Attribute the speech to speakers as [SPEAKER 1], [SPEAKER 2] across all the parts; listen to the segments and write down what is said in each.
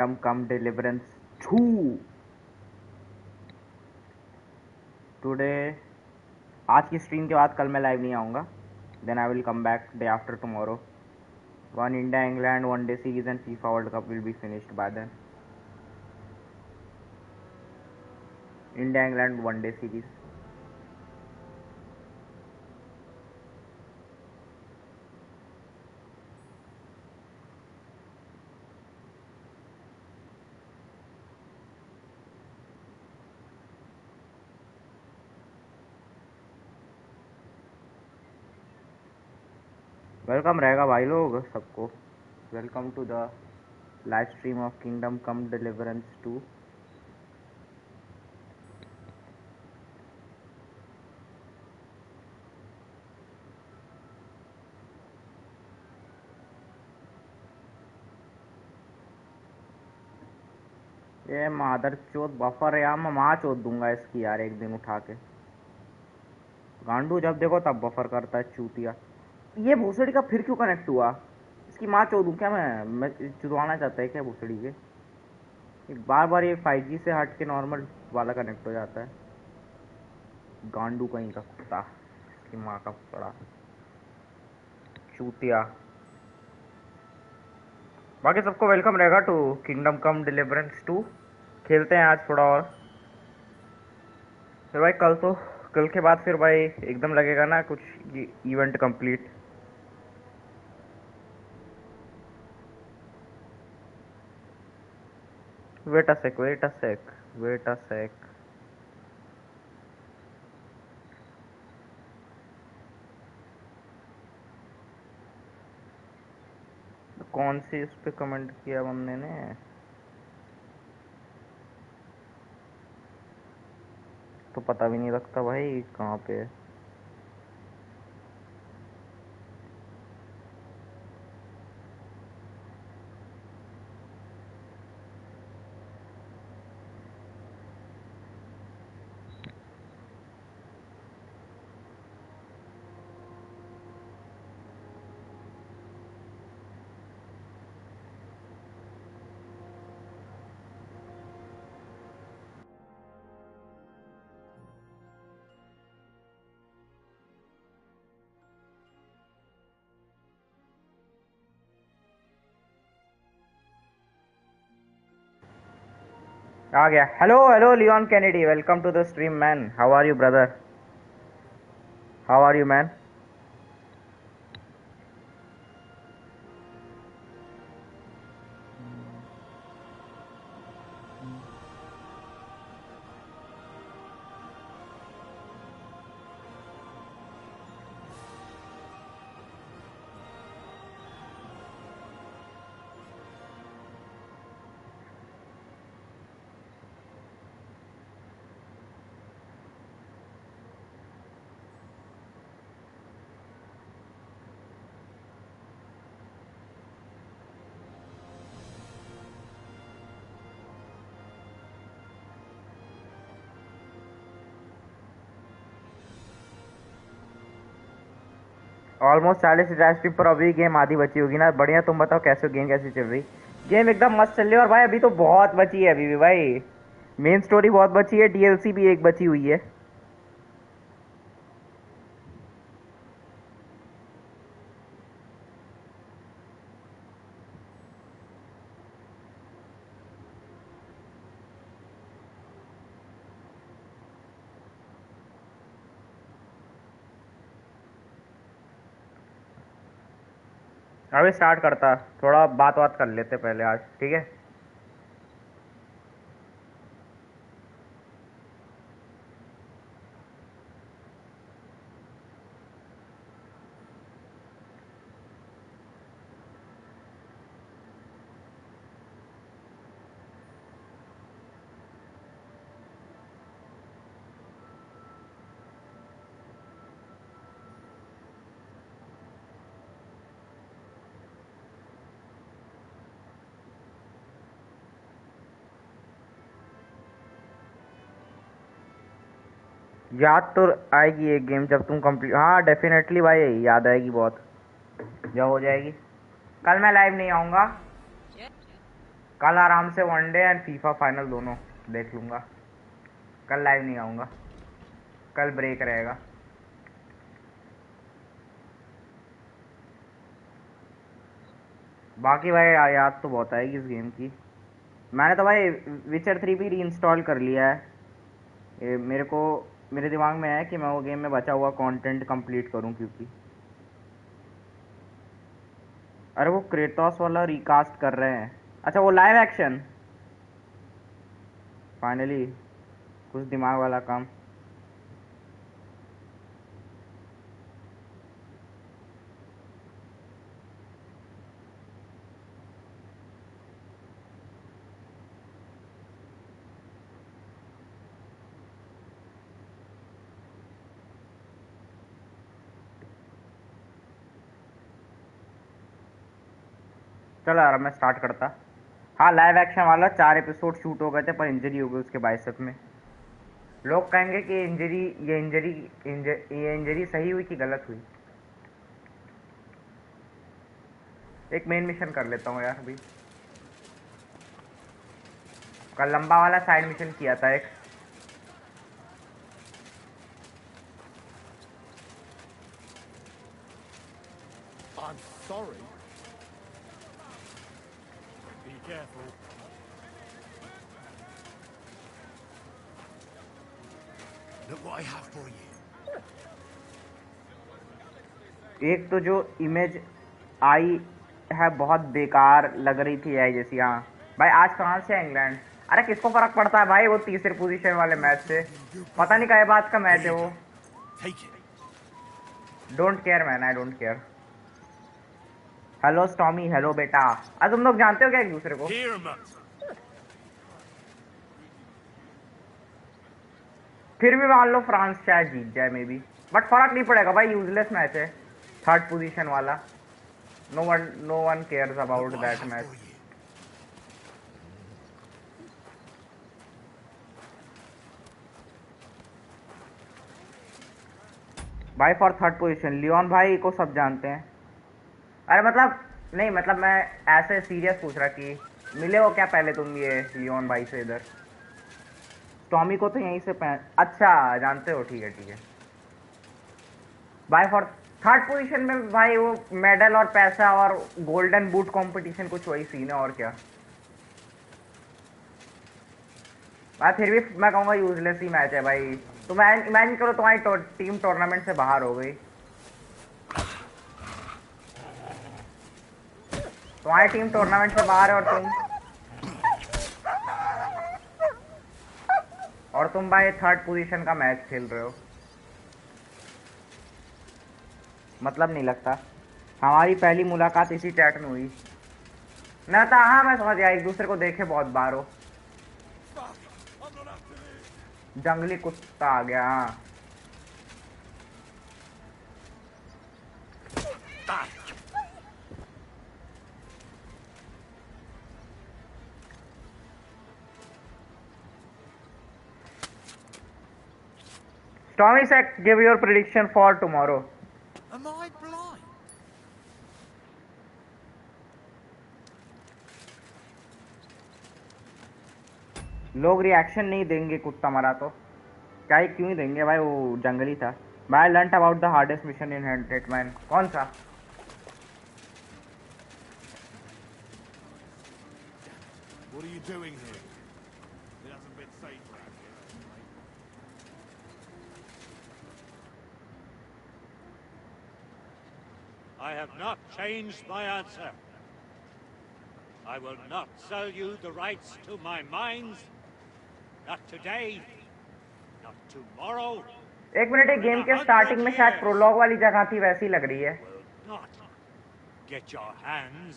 [SPEAKER 1] Come Deliverance 2 today. आज की stream के बाद कल मैं लाइव नहीं आऊँगा। Then I will come back day after tomorrow. One India England one day series and FIFA world cup will be finished by then. India England one day series. Welcome रहेगा भाई लोग सबको। Welcome to the live stream of kingdom come deliverance 2। ये मादर चोद buffer है यार, मैं माँ चोद दूंगा इसकी यार एक दिन उठा के। गांडू जब देखो तब बफर करता है चूतिया। ये भूसड़ी का फिर क्यों कनेक्ट हुआ? इसकी माँ चोदूं क्या मैं चुदवाना चाहता है क्या भूसड़ी के? बार बार ये 5G से हट के नॉर्मल वाला कनेक्ट हो जाता है। गांडू कहीं का कुत्ता, इसकी माँ का पड़ा चूतिया। बाकी सबको वेलकम रहेगा टू किंगडम कम डिलीवरेंस 2। खेलते हैं आज थोड़ा और। फिर भाई कल के बाद फिर भाई एकदम लगेगा ना कुछ इवेंट कंप्लीट। वेट अ सेक। कौन सी इस पे कमेंट किया बंदे ने? तो पता भी नहीं लगता भाई कहाँ पे है। आ गया। Hello Leon Kennedy, welcome to the stream man. How are you brother? How are you man? Almost 40 stream पर अभी गेम आधी बची होगी ना। बढ़िया, तुम बताओ कैसे गेम कैसी चल रही? गेम एकदम मस्त चल रही है। और भाई अभी तो बहुत बची है, अभी भी भाई मेन स्टोरी बहुत बची है, DLC भी एक बची हुई है। अभी स्टार्ट करता, थोड़ा बात कर लेते पहले आज, ठीक है? याद तो आएगी एक गेम जब तुम कंप्लीट। हाँ डेफिनेटली भाई, याद आएगी बहुत जब हो जाएगी। कल मैं लाइव नहीं आऊँगा। कल आराम से वनडे एंड फीफा फाइनल दोनों देख लूंगा। कल लाइव नहीं आऊंगा, कल ब्रेक रहेगा। बाकी भाई याद तो बहुत आएगी इस गेम की। मैंने तो भाई विचर 3 भी री इंस्टॉल कर लिया है। मेरे को मेरे दिमाग में है कि मैं वो गेम में बचा हुआ कंटेंट कंप्लीट करूं, क्योंकि अरे वो क्रेटोस वाला रिकास्ट कर रहे हैं। अच्छा वो लाइव एक्शन, फाइनली कुछ दिमाग वाला काम। चलो यार मैं स्टार्ट करता। हाँ लाइव एक्शन वाला 4 एपिसोड शूट हो गए थे पर इंजरी हो गई उसके बाइसेप में। लोग कहेंगे कि ये इंजरी सही हुई कि गलत हुई। एक मेन मिशन कर लेता हूँ यार अभी। कल लंबा वाला साइड मिशन किया था एक।
[SPEAKER 2] I'm sorry. Be careful. Look what I have for you.
[SPEAKER 1] एक तो जो इमेज आई है बहुत बेकार लग रही थी आई जैसी। हाँ भाई आज कहाँ से है इंग्लैंड? अरे किसको फर्क पड़ता है भाई वो तीसरे पोजीशन वाले मैच से? पता नहीं क्या बात का मैच है वो। Don't care man, I don't care. Hello stormy, hello बेटा। आज तुम लोग जानते हो क्या एक दूसरे को? फिर भी मान लो फ्रांस शायद जीत जाए मे बी, बट फर्क नहीं पड़ेगा भाई, यूजलेस मैच है थर्ड पोजीशन वाला। No one cares about that match. भाई फॉर थर्ड पोजीशन लियोन भाई को सब जानते हैं। अरे मतलब नहीं, मतलब मैं ऐसे सीरियस पूछ रहा कि मिले हो क्या पहले तुम ये लियोन भाई से इधर? टॉमी को तो यहीं से अच्छा जानते हो, ठीक है ठीक है। भाई फॉर थर्ड पोजीशन में भाई वो मेडल और पैसा और गोल्डन बूट कंपटीशन कुछ वही सीन है और क्या। भाई फिर भी मैं कहूँगा यूजलेस ही मैच है भाई। तो मैं इमेजिन करो तुम्हारी टीम टूर्नामेंट से बाहर हो गई, तुम्हारी टीम टूर्नामेंट से बाहर है और तुम भाई थर्ड पोजीशन का मैच खेल रहे हो। मतलब नहीं लगता। हमारी पहली मुलाकात इसी चैट में हुई ना था। हाँ मैं समझ गया, एक दूसरे को देखे बहुत बार हो। जंगली कुत्ता आ गया। हाँ Tommy said, give your prediction for tomorrow.
[SPEAKER 2] Am I blind?
[SPEAKER 1] लोग रिएक्शन नहीं देंगे कुत्ता मरा तो क्या ही, क्यों ही देंगे भाई, वो जंगली था। I learn about the hardest mission in hitman. कौन सा?
[SPEAKER 2] What are you doing here? It hasn't been safe around here.
[SPEAKER 3] I have not changed my answer. I will not sell you the rights to my mines. Not today. Not tomorrow.
[SPEAKER 1] एक minute, एक game के starting में शायद prologue वाली जगह थी, वैसी लग रही है।
[SPEAKER 3] Will not get your hands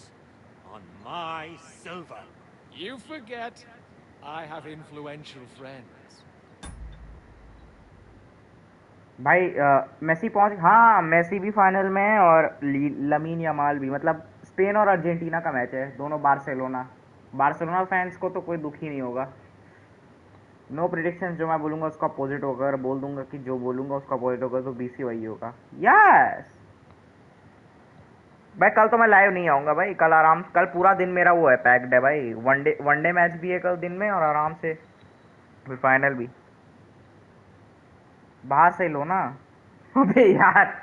[SPEAKER 3] on my silver.
[SPEAKER 4] You forget, I have influential friends.
[SPEAKER 1] भाई मेसी पहुंच, हाँ मेसी भी फाइनल में है और लमीन यमाल भी। मतलब स्पेन और अर्जेंटीना का मैच है, दोनों बार्सिलोना फैंस को तो कोई दुख ही नहीं होगा। नो प्रिडिक्शन, जो मैं बोलूंगा उसका अपोजिट होगा, अगर बोल दूंगा कि जो बोलूंगा उसका अपोजिट होगा तो बीसी वही होगा। यस भाई कल तो मैं लाइव नहीं आऊंगा भाई, कल आराम, कल पूरा दिन मेरा वो है, पैक्ड है भाई। वनडे मैच भी है कल दिन में, और आराम से फिर फाइनल भी। बाहर से ही लो ना। अबे यार,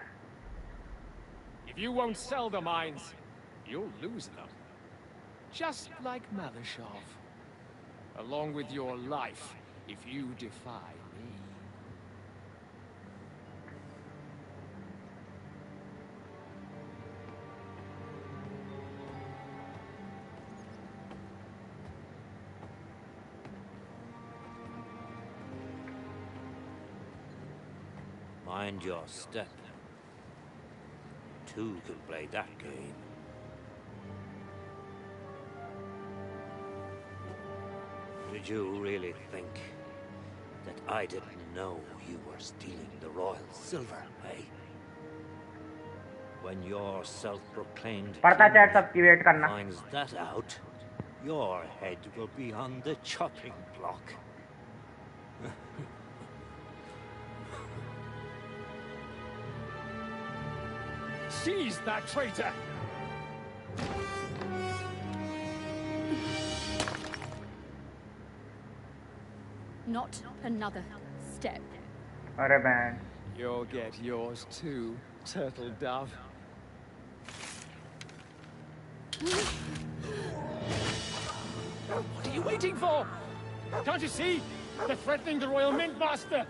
[SPEAKER 4] If you won't sell the mines, you'll lose them. Just like Malishov. Along with your life, if you defy me.
[SPEAKER 3] Mind your step. Two can play that game. Did you really think that I didn't know you were stealing the royal silver, eh? When your self-proclaimed
[SPEAKER 1] पढ़ता
[SPEAKER 3] king
[SPEAKER 1] chat सबकी wait करना।
[SPEAKER 3] finds that out, your head will be on the chopping block.
[SPEAKER 4] Seize that traitor!
[SPEAKER 5] Not another step.
[SPEAKER 1] अरे बहन,
[SPEAKER 4] You'll get yours too, turtle dove. What are you waiting for? Can't you see? They're threatening the Royal Mint Master!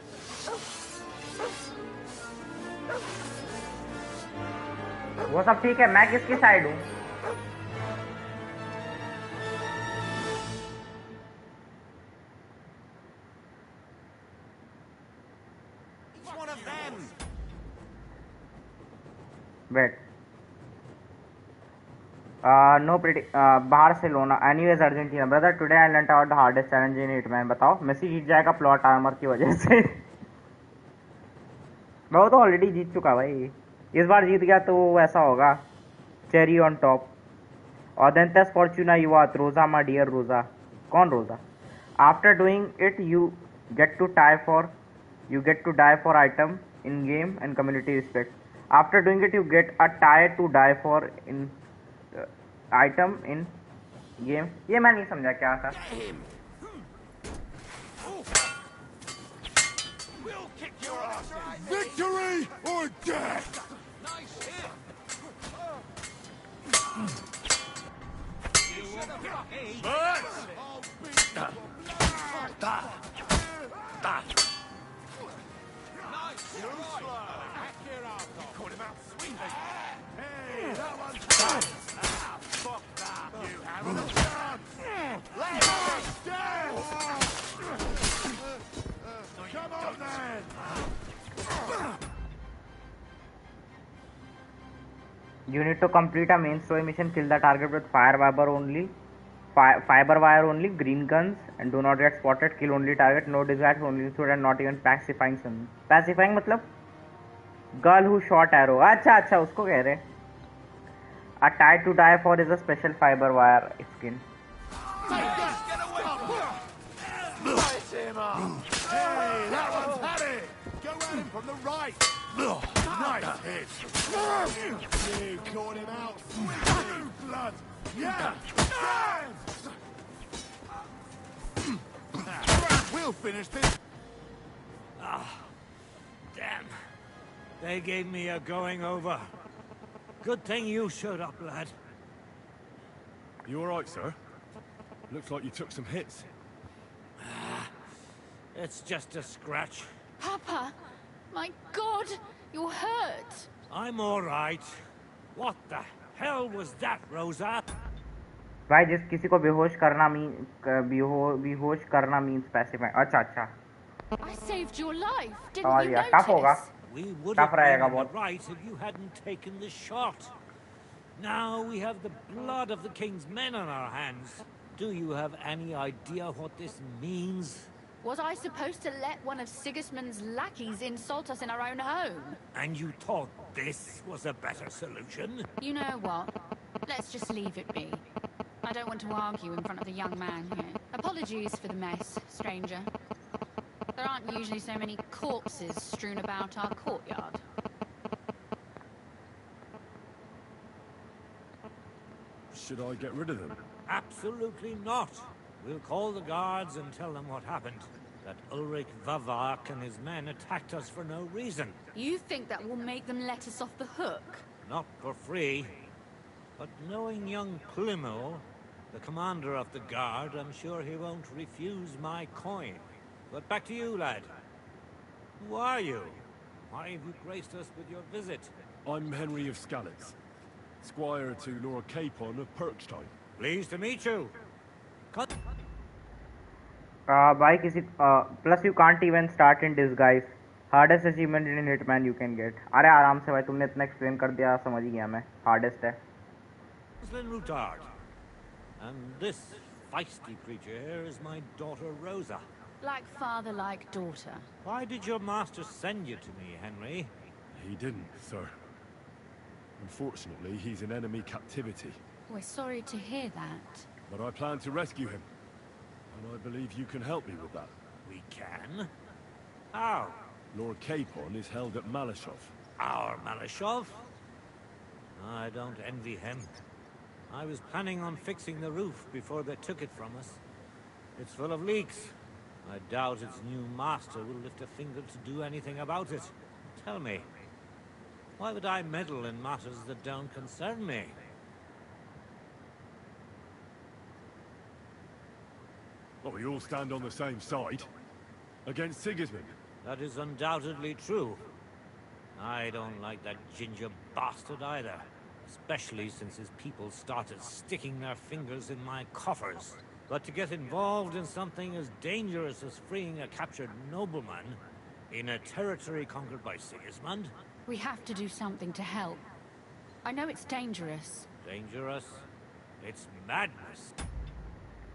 [SPEAKER 1] वो सब ठीक है, मैं किसकी side हूँ?
[SPEAKER 2] He's one of them.
[SPEAKER 1] Wait, no pretty, बाहर से लो ना। Anyways Argentina brother, today I learned out the hardest challenge in Hitman. बताओ, मेसी जीत जाएगा प्लॉट आर्मर की वजह से। मैं वो तो ऑलरेडी जीत चुका भाई, इस बार जीत गया तो वो ऐसा होगा, चेरी ऑन टॉप। ऑडेंटस फॉर्चूना युवात रोजा, मा डियर रोजा। कौन Rosa? After doing it you get to die for item in game and community respect. After doing it you get a tie to die for in item in game. ये मैं नहीं समझा क्या था।
[SPEAKER 2] Victory or death!
[SPEAKER 1] You need to complete a main story mission, kill the target with fiber wire only, green guns, and do not get spotted, kill only target, no disguise, only shoot, and not even pacifying some. Pacifying मतलब girl who shot arrow. अच्छा अच्छा, उसको कह रहे। A tie to die for is a special fiber wire skin.
[SPEAKER 2] Hey, that one's had it! Go at him from the right! Nice hit! You caught him out, sweet blood! Yeah! We'll finish this!
[SPEAKER 3] Damn. They gave me a going over. Good thing you showed up, lad.
[SPEAKER 6] You alright, sir? Looks like you took some hits.
[SPEAKER 3] It's just a scratch.
[SPEAKER 5] Papa, my God, you're hurt.
[SPEAKER 3] I'm all right. What the hell was that, Rosa?
[SPEAKER 1] भाई जिस किसी को बेहोश करना means pacify. अच्छा अच्छा,
[SPEAKER 5] I saved your life. Didn't
[SPEAKER 1] समझ
[SPEAKER 5] you
[SPEAKER 1] गया। टफ होगा,
[SPEAKER 5] notice?
[SPEAKER 3] We would
[SPEAKER 1] tough
[SPEAKER 3] have been
[SPEAKER 1] रहेगा
[SPEAKER 3] in the
[SPEAKER 1] बहुत।
[SPEAKER 3] right if you hadn't taken the shot. Now we have the blood of the king's men on our hands. Do you have any idea what this means?
[SPEAKER 5] Was I supposed to let one of Sigismund's lackeys insult us in our own home?
[SPEAKER 3] And you thought this was a better solution?
[SPEAKER 5] You know what? Let's just leave it be. I don't want to argue in front of the young man here. Apologies for the mess, stranger. There aren't usually so many corpses strewn about our courtyard.
[SPEAKER 6] should I get rid of them?
[SPEAKER 3] Absolutely not. We'll call the guards and tell them what happened. That Ulrich Vavak and his men attacked us for no reason.
[SPEAKER 5] You think that will make them let us off the hook?
[SPEAKER 3] Not for free. But knowing young Plymouth, the commander of the guard, I'm sure he won't refuse my coin. But back to you, lad. Who are you? Why have you graced us with your visit?
[SPEAKER 6] I'm Henry of Skalitz, squire to Lord Capon of Perkstein.
[SPEAKER 3] Pleased to meet you.
[SPEAKER 1] भाई किसी plus you can't even start in disguise hardest achievement in hitman you can get. अरे आराम से भाई, तुमने इतना explain कर दिया, समझ ही गया मैं। हार्डेस्ट है।
[SPEAKER 3] And this feisty creature here is my daughter Rosa.
[SPEAKER 5] Like father, like daughter.
[SPEAKER 3] Why did your master send you to me, Henry?
[SPEAKER 6] He didn't, sir. Unfortunately, he's in enemy captivity.
[SPEAKER 5] We're sorry to hear that.
[SPEAKER 6] But I plan to rescue him. And I believe you can help me with that.
[SPEAKER 3] We can? How?
[SPEAKER 6] Lord Capon is held at Malashov.
[SPEAKER 3] Our Malashov? I don't envy him. I was planning on fixing the roof before they took it from us. It's full of leaks. I doubt its new master will lift a finger to do anything about it. Tell me, why would I meddle in matters that don't concern me?
[SPEAKER 6] Well, we all stand on the same side. Against Sigismund.
[SPEAKER 3] That is undoubtedly true. I don't like that ginger bastard either. Especially since his people started sticking their fingers in my coffers. But to get involved in something as dangerous as freeing a captured nobleman in a territory conquered by Sigismund?
[SPEAKER 5] We have to do something to help. I know it's dangerous.
[SPEAKER 3] Dangerous? It's madness.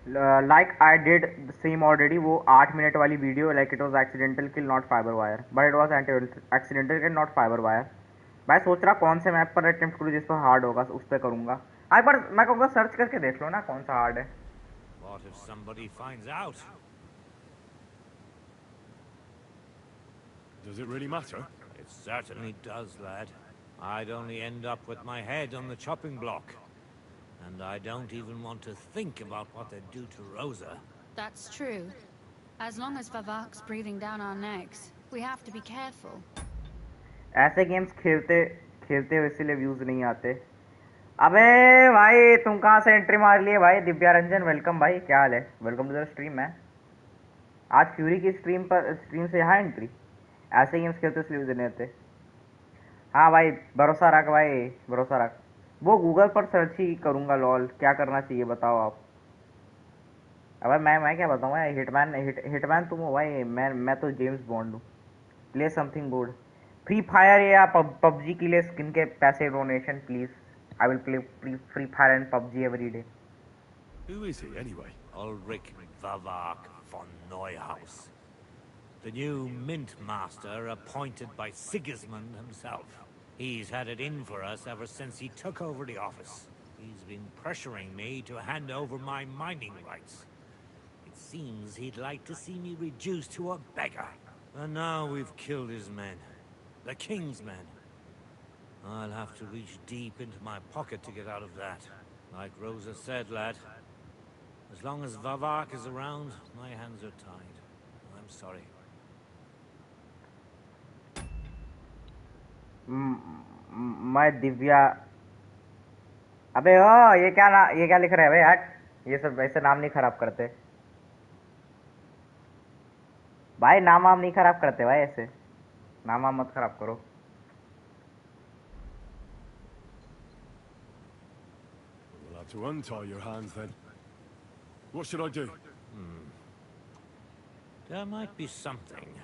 [SPEAKER 1] Like I did the same already, वो 8 minute वाली video, like it was accidental kill not fiber wire, but it was accidental kill not fiber wire. मैं सोच रहा कौन से map पर attempt करूँ जिस पर हार्ड होगा, उस पर करूँगा। एक बार मैं कहूँगा सर्च करके देख लो ना कौन सा हार्ड है।
[SPEAKER 3] What if somebody finds out?
[SPEAKER 6] Does it really matter?
[SPEAKER 3] It certainly does, lad. I'd only end up with my head on the chopping block. And I don't even want to think about what they'd do to Rosa.
[SPEAKER 5] That's true. As long as Vavak's breathing down our necks, we have to be careful.
[SPEAKER 1] ऐसे games खेलते हुए इसलिए views नहीं आते। अबे भाई तुम कहाँ से एंट्री मार लिए भाई? दिव्या रंजन वेलकम भाई, क्या हाल है? Welcome to the stream. मैं आज फ्यूरी की स्ट्रीम से यहाँ एंट्री। ऐसे गेम्स खेलते इसलिए व्यूज नहीं आते। हाँ भाई भरोसा रख भाई, भरोसा रख। वो गूगल पर सर्च ही करूँगा। लॉल क्या करना चाहिए बताओ आप। अब मैं क्या बताऊँ भाई? हिटमैन तुम हो भाई, मैं तो जेम्स बॉन्ड हूँ। Play something good. Free fire या पबजी के लिए स्किन के पैसे donation please. I will play free fire and PUBG every day.
[SPEAKER 6] Who is he anyway?
[SPEAKER 3] Ulrich Vavak von Neuhaus. The new mint master appointed by Sigismund himself. He's had it in for us ever since he took over the office. He's been pressuring me to hand over my mining rights. It seems he'd like to see me reduced to a beggar. And now we've killed his men. The king's men. I'll have to reach deep into my pocket to get out of that. Like Rosa said, lad. As long as Vavak is around, my hands are tied. I'm sorry.
[SPEAKER 1] मैं दिव्या। अबे ओ ये क्या लिख रहे हैं भाई? हट, ये सब ऐसे नाम नहीं खराब करते भाई। नाम नहीं खराब करते भाई, ऐसे नाम मत खराब करो।
[SPEAKER 6] We'll have to untie your hands then. What should I do?
[SPEAKER 3] There might be something.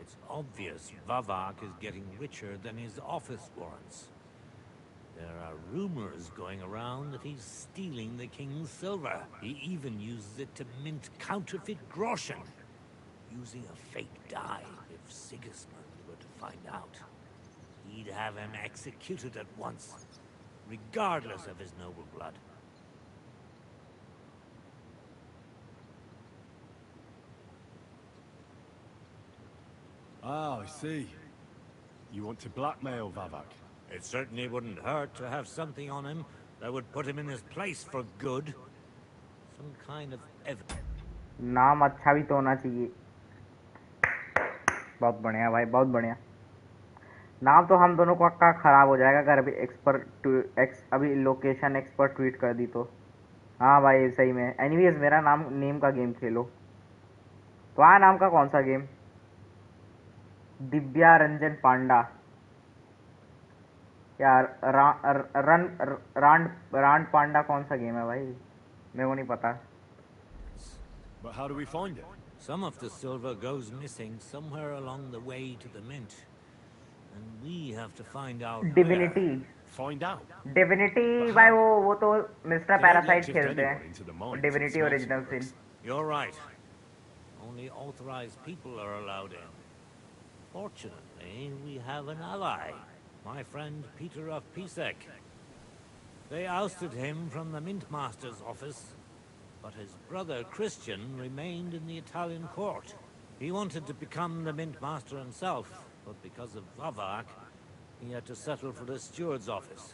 [SPEAKER 3] It's obvious Vavak is getting richer than his office warrants. There are rumors going around that he's stealing the king's silver. He even uses it to mint counterfeit groschen, using a fake die. If Sigismund were to find out, he'd have him executed at once, regardless of his noble blood.
[SPEAKER 6] Ah, I see. You want to blackmail Vavak?
[SPEAKER 3] It certainly wouldn't hurt to have something on him That would put him in his place for good. Some kind of evidence.
[SPEAKER 1] नाम अच्छा भी तो होना चाहिए। बहुत बढ़िया भाई, बहुत बढ़िया। नाम तो हम दोनों का खराब हो जाएगा अगर अभी लोकेशन एक्सपर्ट ट्वीट कर दी तो। हाँ भाई सही में। एनीवेज मेरा नाम नेम का गेम खेलो। तुम्हारा नाम का कौन सा गेम? दिव्या रंजन पांडा यार। रांड पांडा कौन सा गेम है भाई? मेरे को नहीं पता।
[SPEAKER 6] But how do we find it?
[SPEAKER 3] Some of the silver goes missing somewhere along the way to the mint. And we have to find out
[SPEAKER 1] divinity.
[SPEAKER 6] Find out.
[SPEAKER 1] Divinity भाई वो तो mister
[SPEAKER 6] They don't let
[SPEAKER 1] parasite
[SPEAKER 6] just
[SPEAKER 1] खेलते
[SPEAKER 6] anyone into the
[SPEAKER 1] हैं।
[SPEAKER 6] mines and
[SPEAKER 1] divinity
[SPEAKER 6] smelt
[SPEAKER 1] original
[SPEAKER 6] cigarettes.
[SPEAKER 1] Sin.
[SPEAKER 3] You're right. Only authorized people are allowed in. Fortunately, we have an ally. My friend Peter of Pisek. They ousted him from the Mint Master's office, but his brother Christian remained in the Italian court. He wanted to become the Mint Master himself, but because of Vavak, he had to settle for the steward's office.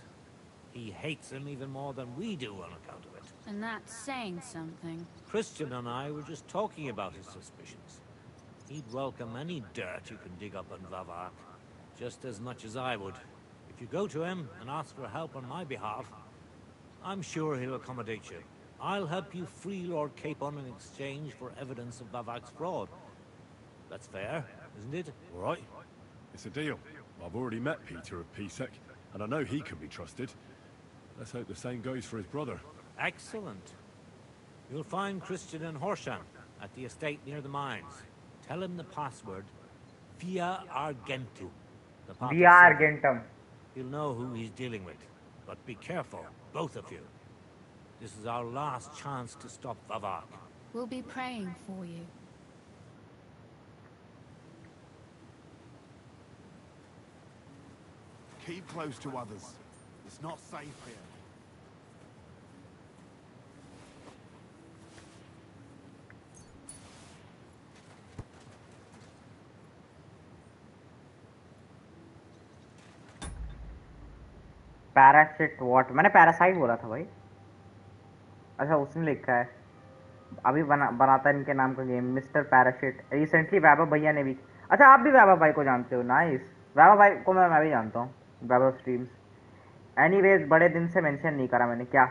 [SPEAKER 3] He hates him even more than we do on account of it.
[SPEAKER 5] And that's saying something.
[SPEAKER 3] Christian and I were just talking about his suspicions. He'd welcome any dirt you can dig up on Vavak, just as much as I would. If you go to him and ask for help on my behalf, I'm sure he'll accommodate you. I'll help you free Lord Capon in exchange for evidence of Vavak's fraud. That's fair, isn't it?
[SPEAKER 6] All right. It's a deal. I've already met Peter of Pisek, and I know he can be trusted. Let's hope the same goes for his brother.
[SPEAKER 3] Excellent. You'll find Christian and Horshan at the estate near the mines. Tell him the password, Via Argentum. The part of
[SPEAKER 1] Via
[SPEAKER 3] silver.
[SPEAKER 1] Argentum.
[SPEAKER 3] He'll know who he's dealing with. But be careful, both of you. This is our last chance to stop Vavak.
[SPEAKER 5] We'll be praying for you.
[SPEAKER 2] Keep close to others. It's not safe here.
[SPEAKER 1] Parachute what? मैंने parasite बोला था भाई। अच्छा उसने लिखा है अभी बनाता है इनके नाम का गेम मिस्टर पैरासिट। रिसेंटली वैभव भैया ने भी। अच्छा आप भी वैभव भाई को जानते हो? नाइस। वैभव भाई को मैं भी जानता हूँ, वैभव स्ट्रीम्स। एनीवेज बड़े दिन से मेंशन नहीं करा मैंने। क्या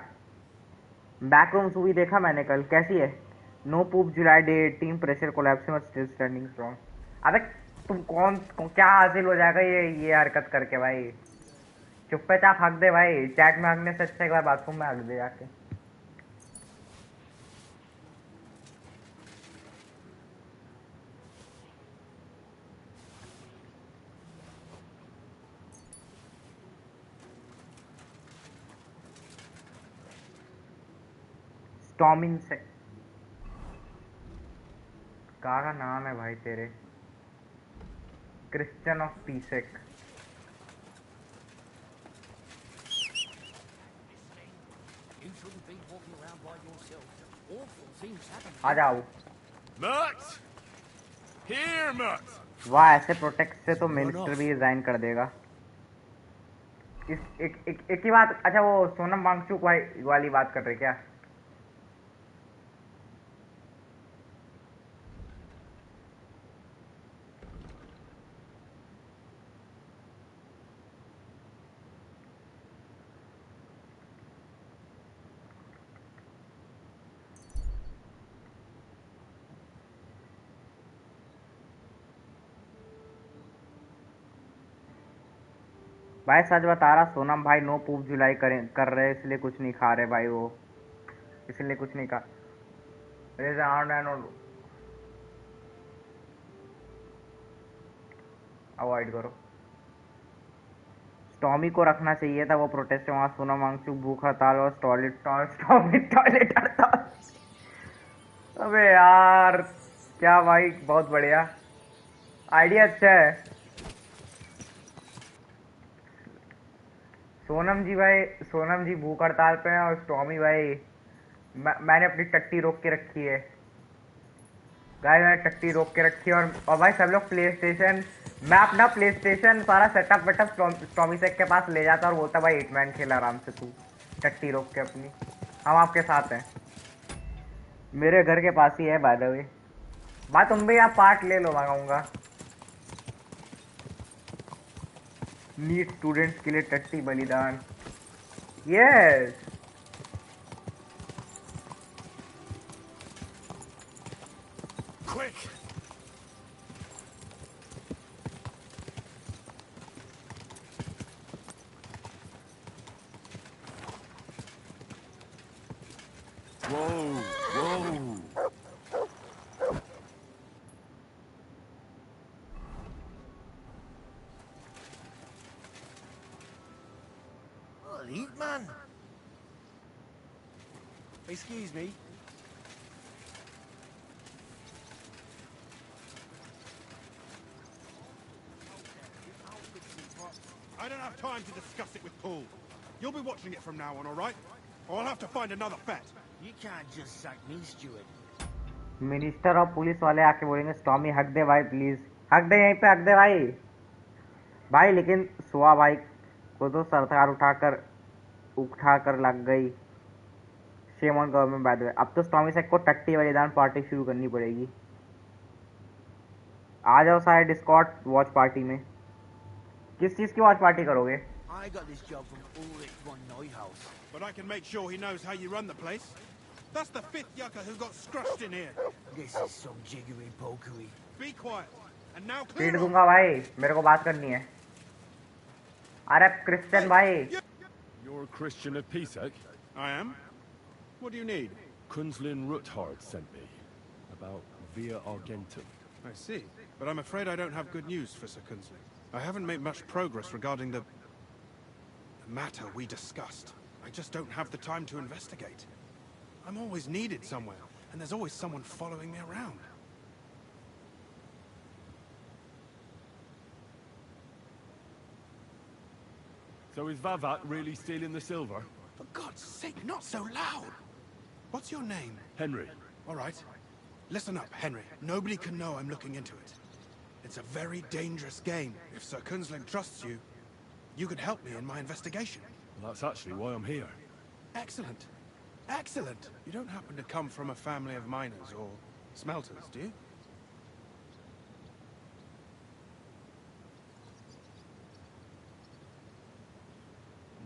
[SPEAKER 1] बैकरूम मूवी देखा मैंने कल, कैसी है? नो पूप जुलाई डे 18 प्रेशर कोलैप्सिंग और स्टिल स्टैंडिंग स्ट्रॉन्ग। अबे तुम क्या हासिल हो जाएगा ये हरकत करके भाई? चुप्पे चाप हक दे भाई। चैट में हकने से अच्छा एक बार बाथरूम में हक दे जाके। स्टॉमिन से का नाम है भाई तेरे? Christian of पीसेक। आ जाओ।
[SPEAKER 6] Murt! Here, Murt!
[SPEAKER 1] वाह ऐसे प्रोटेक्ट से तो मिनिस्टर भी रिजाइन कर देगा। एक ही बात। अच्छा वो सोनम वांगचुक वाली बात कर रहे क्या? भाई सच बता रहा, सोनम भाई नो पूप जुलाई कर रहे इसलिए कुछ नहीं खा रहे भाई। वो इसलिए कुछ नहीं खा। अवॉइड करो। स्टॉमी को रखना चाहिए था, वो प्रोटेस्ट वहां। सोनम वांगचुक भूख हड़ताल और स्टॉमी टॉयलेट हड़ताल। अबे यार क्या भाई, बहुत बढ़िया आइडिया, अच्छा है। सोनम जी भूख हड़ताल पे हैं और स्टॉमी भाई मैंने अपनी टट्टी रोक के रखी है। मैंने टट्टी रोक के रखी है और भाई सब लोग प्ले स्टेशन, मैं अपना प्ले स्टेशन सारा सेटअप वेटअप स्टॉमी सेक के पास ले जाता और बोलता भाई हिटमैन खेल आराम से तू। टट्टी रोक के अपनी। हम आपके साथ हैं, मेरे घर के पास ही है बाय द वे। भाई तुम भी यहाँ पार्ट ले लो, मैं कहूँगा नीट स्टूडेंट्स के लिए टट्टी बलिदान। Yes
[SPEAKER 2] Quick!
[SPEAKER 6] Whoa, whoa.
[SPEAKER 2] Well, eat, man. Excuse me. I don't have time to discuss it with Paul. You'll be watching it from now on, all right? Or I'll have to find another vet.
[SPEAKER 7] You can't just sack me, Stewart.
[SPEAKER 1] Minister और police वाले आके बोलेंगे stormy हक दे भाई please, हक दे यहीं पे, हक दे भाई। भाई लेकिन सुहा भाई को तो सरकार उठाकर लग गई। Shame on government by the way. अब तो स्टॉमी सेक को टट्टी बलिदान पार्टी शुरू करनी पड़ेगी। आ जाओ सारे डिस्कॉर्ड वॉच पार्टी में। किस चीज की वॉच पार्टी करोगे?
[SPEAKER 7] I got this job from Ulrich von Neuhaus.
[SPEAKER 2] But I can make sure he knows how you run the place. That's the 5th yucca who got scrushed in here.
[SPEAKER 7] This is some jiggery pokery.
[SPEAKER 2] Be quiet. And now
[SPEAKER 1] पीट
[SPEAKER 2] clear off.
[SPEAKER 1] दूंगा भाई, मेरे को बात करनी है। अरे Christian भाई।
[SPEAKER 6] You're a Christian of Pisek?
[SPEAKER 2] I am. What do you need?
[SPEAKER 6] Kunzlin Ruthard sent me about Via Argentum.
[SPEAKER 2] I see. But I'm afraid I don't have good news for Sir Kunsley. I haven't made much progress regarding the matter we discussed. I just don't have the time to investigate. I'm always needed somewhere, and there's always someone following me around.
[SPEAKER 6] So is Vavak really stealing the silver?
[SPEAKER 2] For God's sake, not so loud! What's your name?
[SPEAKER 6] Henry.
[SPEAKER 2] All right. Listen up, Henry. Nobody can know I'm looking into it. It's a very dangerous game. If Sir Kunzling trusts you, you could help me in my investigation.
[SPEAKER 6] Well, that's actually why I'm here.
[SPEAKER 2] Excellent. Excellent. You don't happen to come from a family of miners or smelters, do you?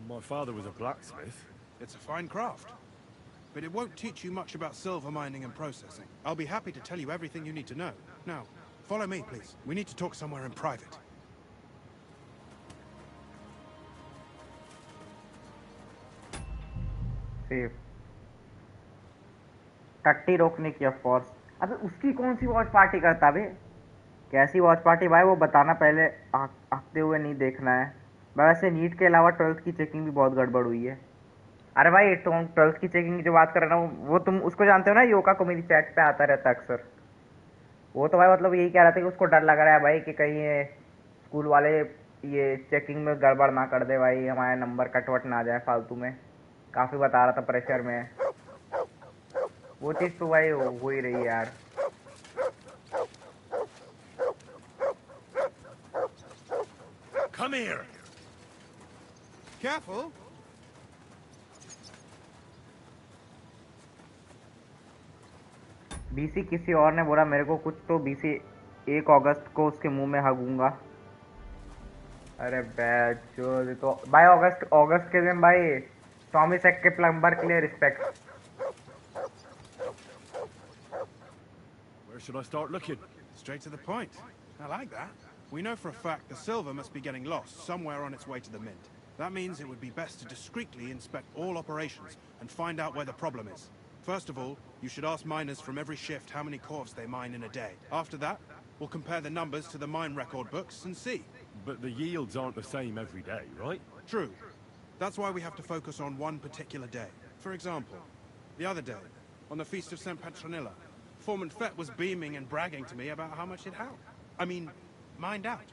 [SPEAKER 6] My father was a blacksmith.
[SPEAKER 2] It's a fine craft. But it won't teach you much about silver mining and processing. I'll be happy to tell you everything you need to know. Now, follow me, please. We need to talk somewhere in private.
[SPEAKER 1] Safe टट्टी रोकने की of course. अबे उसकी कौन सी watch party करता बे? कैसी watch party भाई वो बताना पहले, आते हुए नहीं देखना है। वैसे नीट के अलावा 12th की चेकिंग भी बहुत गड़बड़ हुई है। अरे भाई तुम 12th की चेकिंग की जो बात कर रहे हो ना, वो तुम उसको जानते हो ना, योका को मेरी चैट पे आता रहता है अक्सर। वो तो भाई मतलब यही कह रहा था कि उसको डर लग रहा है भाई कि कहीं ये स्कूल वाले ये चेकिंग में गड़बड़ ना कर दे भाई, हमारे नंबर कटवट ना आ जाए फालतू में। काफ़ी बता रहा था प्रेशर में। वो चीज़ तो भाई हो ही रही है यार।
[SPEAKER 6] Come here.
[SPEAKER 2] Careful!
[SPEAKER 1] बीसी किसी और ने बोला मेरे को कुछ, तो बीसी 1 अगस्त को उसके मुंह में हगूंगा। अरे बैच तो भाई अगस्त के दिन भाई टॉमी सेक के प्लम्बर के लिए respect.
[SPEAKER 6] Where should I start looking?
[SPEAKER 2] Straight to the point. I like that. We know for a fact the silver must be getting lost somewhere on its way to the mint. That means it would be best to discreetly inspect all operations and find out where the problem is. First of all, you should ask miners from every shift how many corps they mine in a day. After that, we'll compare the numbers to the mine record books and see.
[SPEAKER 6] But the yields aren't the same every day, right?
[SPEAKER 2] True. That's why we have to focus on one particular day. For example, the other day, on the Feast of St. Petronilla, Foreman Fett was beaming and bragging to me about how much it helped. I mean, mined out.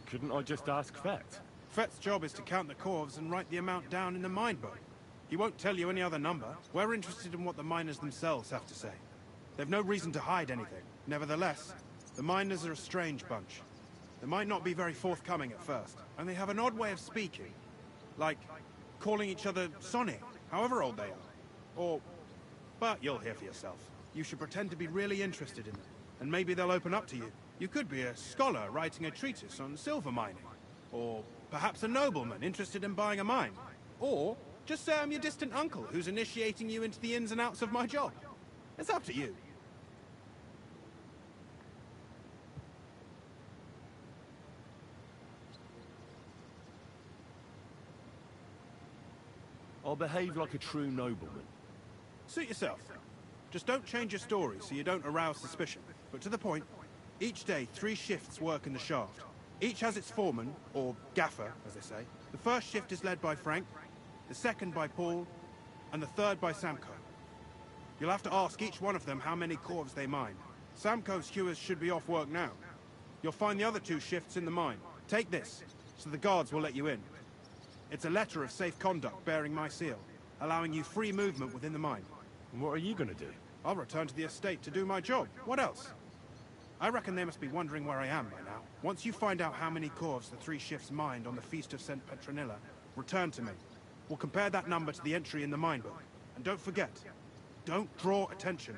[SPEAKER 6] Couldn't I just ask Fett?
[SPEAKER 2] Fett's job is to count the corves and write the amount down in the mine book. He won't tell you any other number. We're interested in what the miners themselves have to say. They've no reason to hide anything. Nevertheless, The miners are a strange bunch. They might not be very forthcoming at first, and they have an odd way of speaking. Like calling each other Sonny, however old they are. Or... but you'll hear for yourself. You should pretend to be really interested in them, and maybe they'll open up to you. You could be a scholar writing a treatise on silver mining. Or perhaps a nobleman interested in buying a mine. Or just say I'm your distant uncle who's initiating you into the ins and outs of my job. It's up to you.
[SPEAKER 6] I'll behave like a true nobleman.
[SPEAKER 2] Suit yourself. Just don't change your story so you don't arouse suspicion. But to the point, each day 3 shifts work in the shaft. Each has its foreman, or gaffer, as they say. The first shift is led by Frank, the second by Paul, and the third by Samko. You'll have to ask each one of them how many corves they mine. Samko's hewers should be off work now. You'll find the other 2 shifts in the mine. Take this, so the guards will let you in. It's a letter of safe conduct bearing my seal, allowing you free movement within the mine.
[SPEAKER 6] And what are you gonna do?
[SPEAKER 2] I'll return to the estate to do my job. What else? I reckon they must be wondering where I am by now. Once you find out how many corves the 3 shifts mined on the Feast of St. Petronilla, return to me. We'll compare that number to the entry in the mine book. And don't forget, don't draw attention.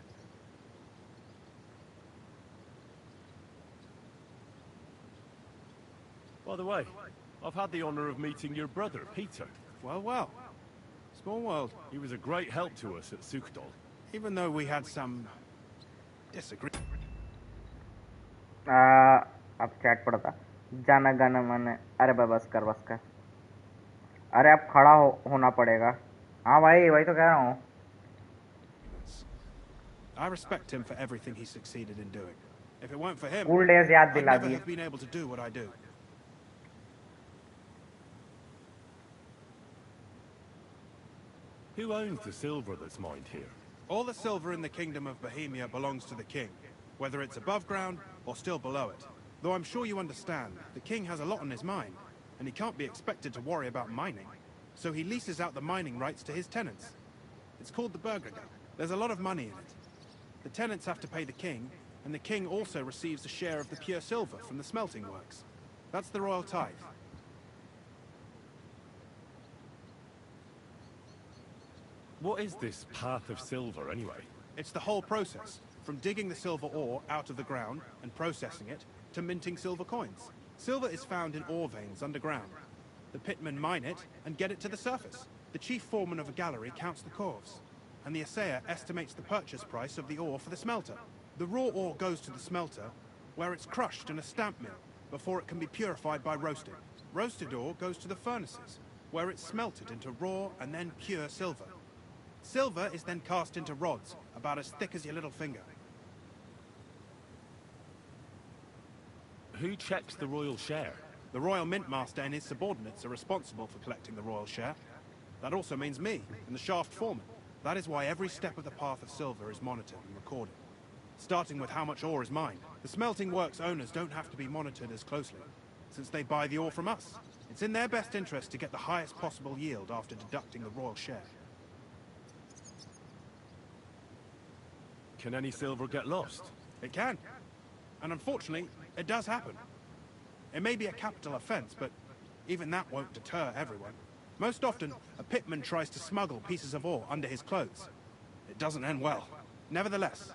[SPEAKER 6] By the way, I've had the honor of meeting your brother, Peter.
[SPEAKER 2] Well, well. Small world.
[SPEAKER 6] He was a great help to us at Sukdal.
[SPEAKER 2] Even though we had some... disagreement.
[SPEAKER 1] अब chat पड़ा था जाना गाना मन अरे बस कर अरे अब खड़ा होना पड़ेगा हाँ भाई वही तो कह रहा हूँ
[SPEAKER 2] I respect him for everything he succeeded in doing. If it weren't for him,
[SPEAKER 1] Cool days याद
[SPEAKER 2] I'd
[SPEAKER 1] दिला
[SPEAKER 2] never
[SPEAKER 1] दिए
[SPEAKER 2] have been able to do what I do.
[SPEAKER 6] Who owns the silver that's mined here?
[SPEAKER 2] All the silver in the Kingdom of Bohemia belongs to the king, whether it's above ground or still below it. Though I'm sure you understand, the king has a lot on his mind, and he can't be expected to worry about mining. So he leases out the mining rights to his tenants. It's called the Burgergang. There's a lot of money in it. The tenants have to pay the king, and the king also receives a share of the pure silver from the smelting works. That's the royal tithe.
[SPEAKER 6] What is this path of silver, anyway?
[SPEAKER 2] It's the whole process, from digging the silver ore out of the ground and processing it, to minting silver coins. Silver is found in ore veins underground. The pitmen mine it and get it to the surface. The chief foreman of a gallery counts the corves, and the assayer estimates the purchase price of the ore for the smelter. The raw ore goes to the smelter, where it's crushed in a stamp mill before it can be purified by roasting. Roasted ore goes to the furnaces, where it's smelted into raw and then pure silver. Silver is then cast into rods, about as thick as your little finger.
[SPEAKER 6] Who checks the royal share?
[SPEAKER 2] The Royal Mint Master and his subordinates are responsible for collecting the royal share. That also means me, and the shaft foreman. That is why every step of the path of silver is monitored and recorded. Starting with how much ore is mined. The smelting works owners don't have to be monitored as closely, since they buy the ore from us. It's in their best interest to get the highest possible yield after deducting the royal share.
[SPEAKER 6] Can any silver get lost?
[SPEAKER 2] It can. And unfortunately, it does happen. It may be a capital offense, but even that won't deter everyone. Most often, a pitman tries to smuggle pieces of ore under his clothes. It doesn't end well. Nevertheless,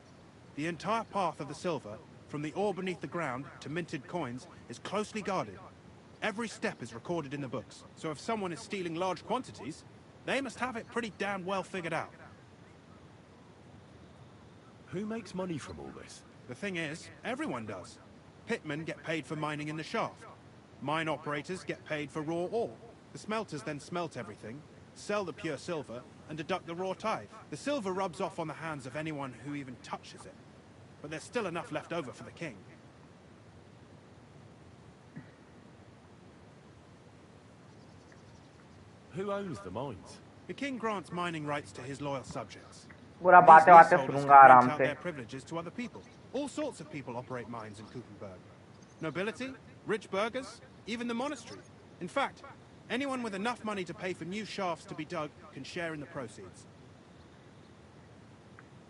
[SPEAKER 2] the entire path of the silver, from the ore beneath the ground to minted coins, is closely guarded. Every step is recorded in the books, so if someone is stealing large quantities, they must have it pretty damn well figured out.
[SPEAKER 6] Who makes money from all this?
[SPEAKER 2] The thing is, everyone does. Pitmen get paid for mining in the shaft. Mine operators get paid for raw ore. The smelters then smelt everything, sell the pure silver, and deduct the raw tithe. The silver rubs off on the hands of anyone who even touches it. But there's still enough left over for the king.
[SPEAKER 6] Who owns the mines?
[SPEAKER 2] The king grants mining rights to his loyal subjects.
[SPEAKER 1] पूरा
[SPEAKER 2] These
[SPEAKER 1] बातें बातें
[SPEAKER 2] leaseholders
[SPEAKER 1] सुनूंगा
[SPEAKER 2] can
[SPEAKER 1] आराम
[SPEAKER 2] rent out
[SPEAKER 1] से
[SPEAKER 2] their privileges to other people. All sorts of people operate mines in Kuchenberg. Nobility, rich burghers, even the monastery. In fact, anyone with enough money to pay for new shafts to be dug can share in the proceeds.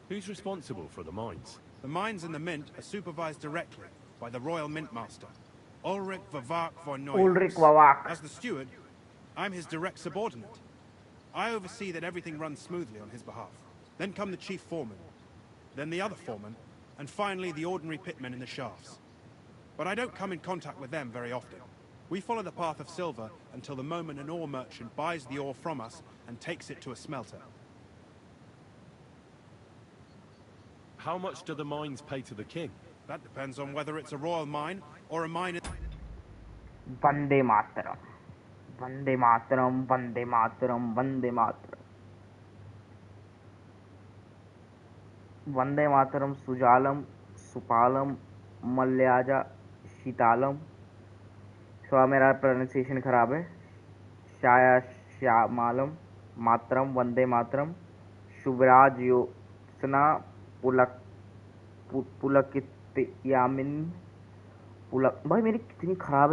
[SPEAKER 6] Who's responsible for the mines?
[SPEAKER 2] The mines and the mint are supervised directly, by the Royal Mint Master, Ulrich Vavak von
[SPEAKER 1] Ulrich
[SPEAKER 2] Neuhaus.
[SPEAKER 1] Vavak.
[SPEAKER 2] As the steward, I'm his direct subordinate. I oversee that everything runs smoothly on his behalf. Then come the chief foreman, then the other foreman, and finally the ordinary pitmen in the shafts. But I don't come in contact with them very often. We follow the path of silver until the moment an ore merchant buys the ore from us and takes it to a smelter.
[SPEAKER 6] How much do the mines pay to the king?
[SPEAKER 2] That depends on whether it's a royal mine or a mine in...
[SPEAKER 1] Vande Mataram. Vande Mataram, Vande Mataram, Vande Mataram. Vande Mataram, Sujalam, Supalam, Malyaja, Shitalam. थोड़ा मेरा pronunciation खराब है. शाया श्यामालम, मातरम, वंदे मातरम, शुभराज योत्सना, पुलकितयामिन, पुलक. भाई मेरी कितनी खराब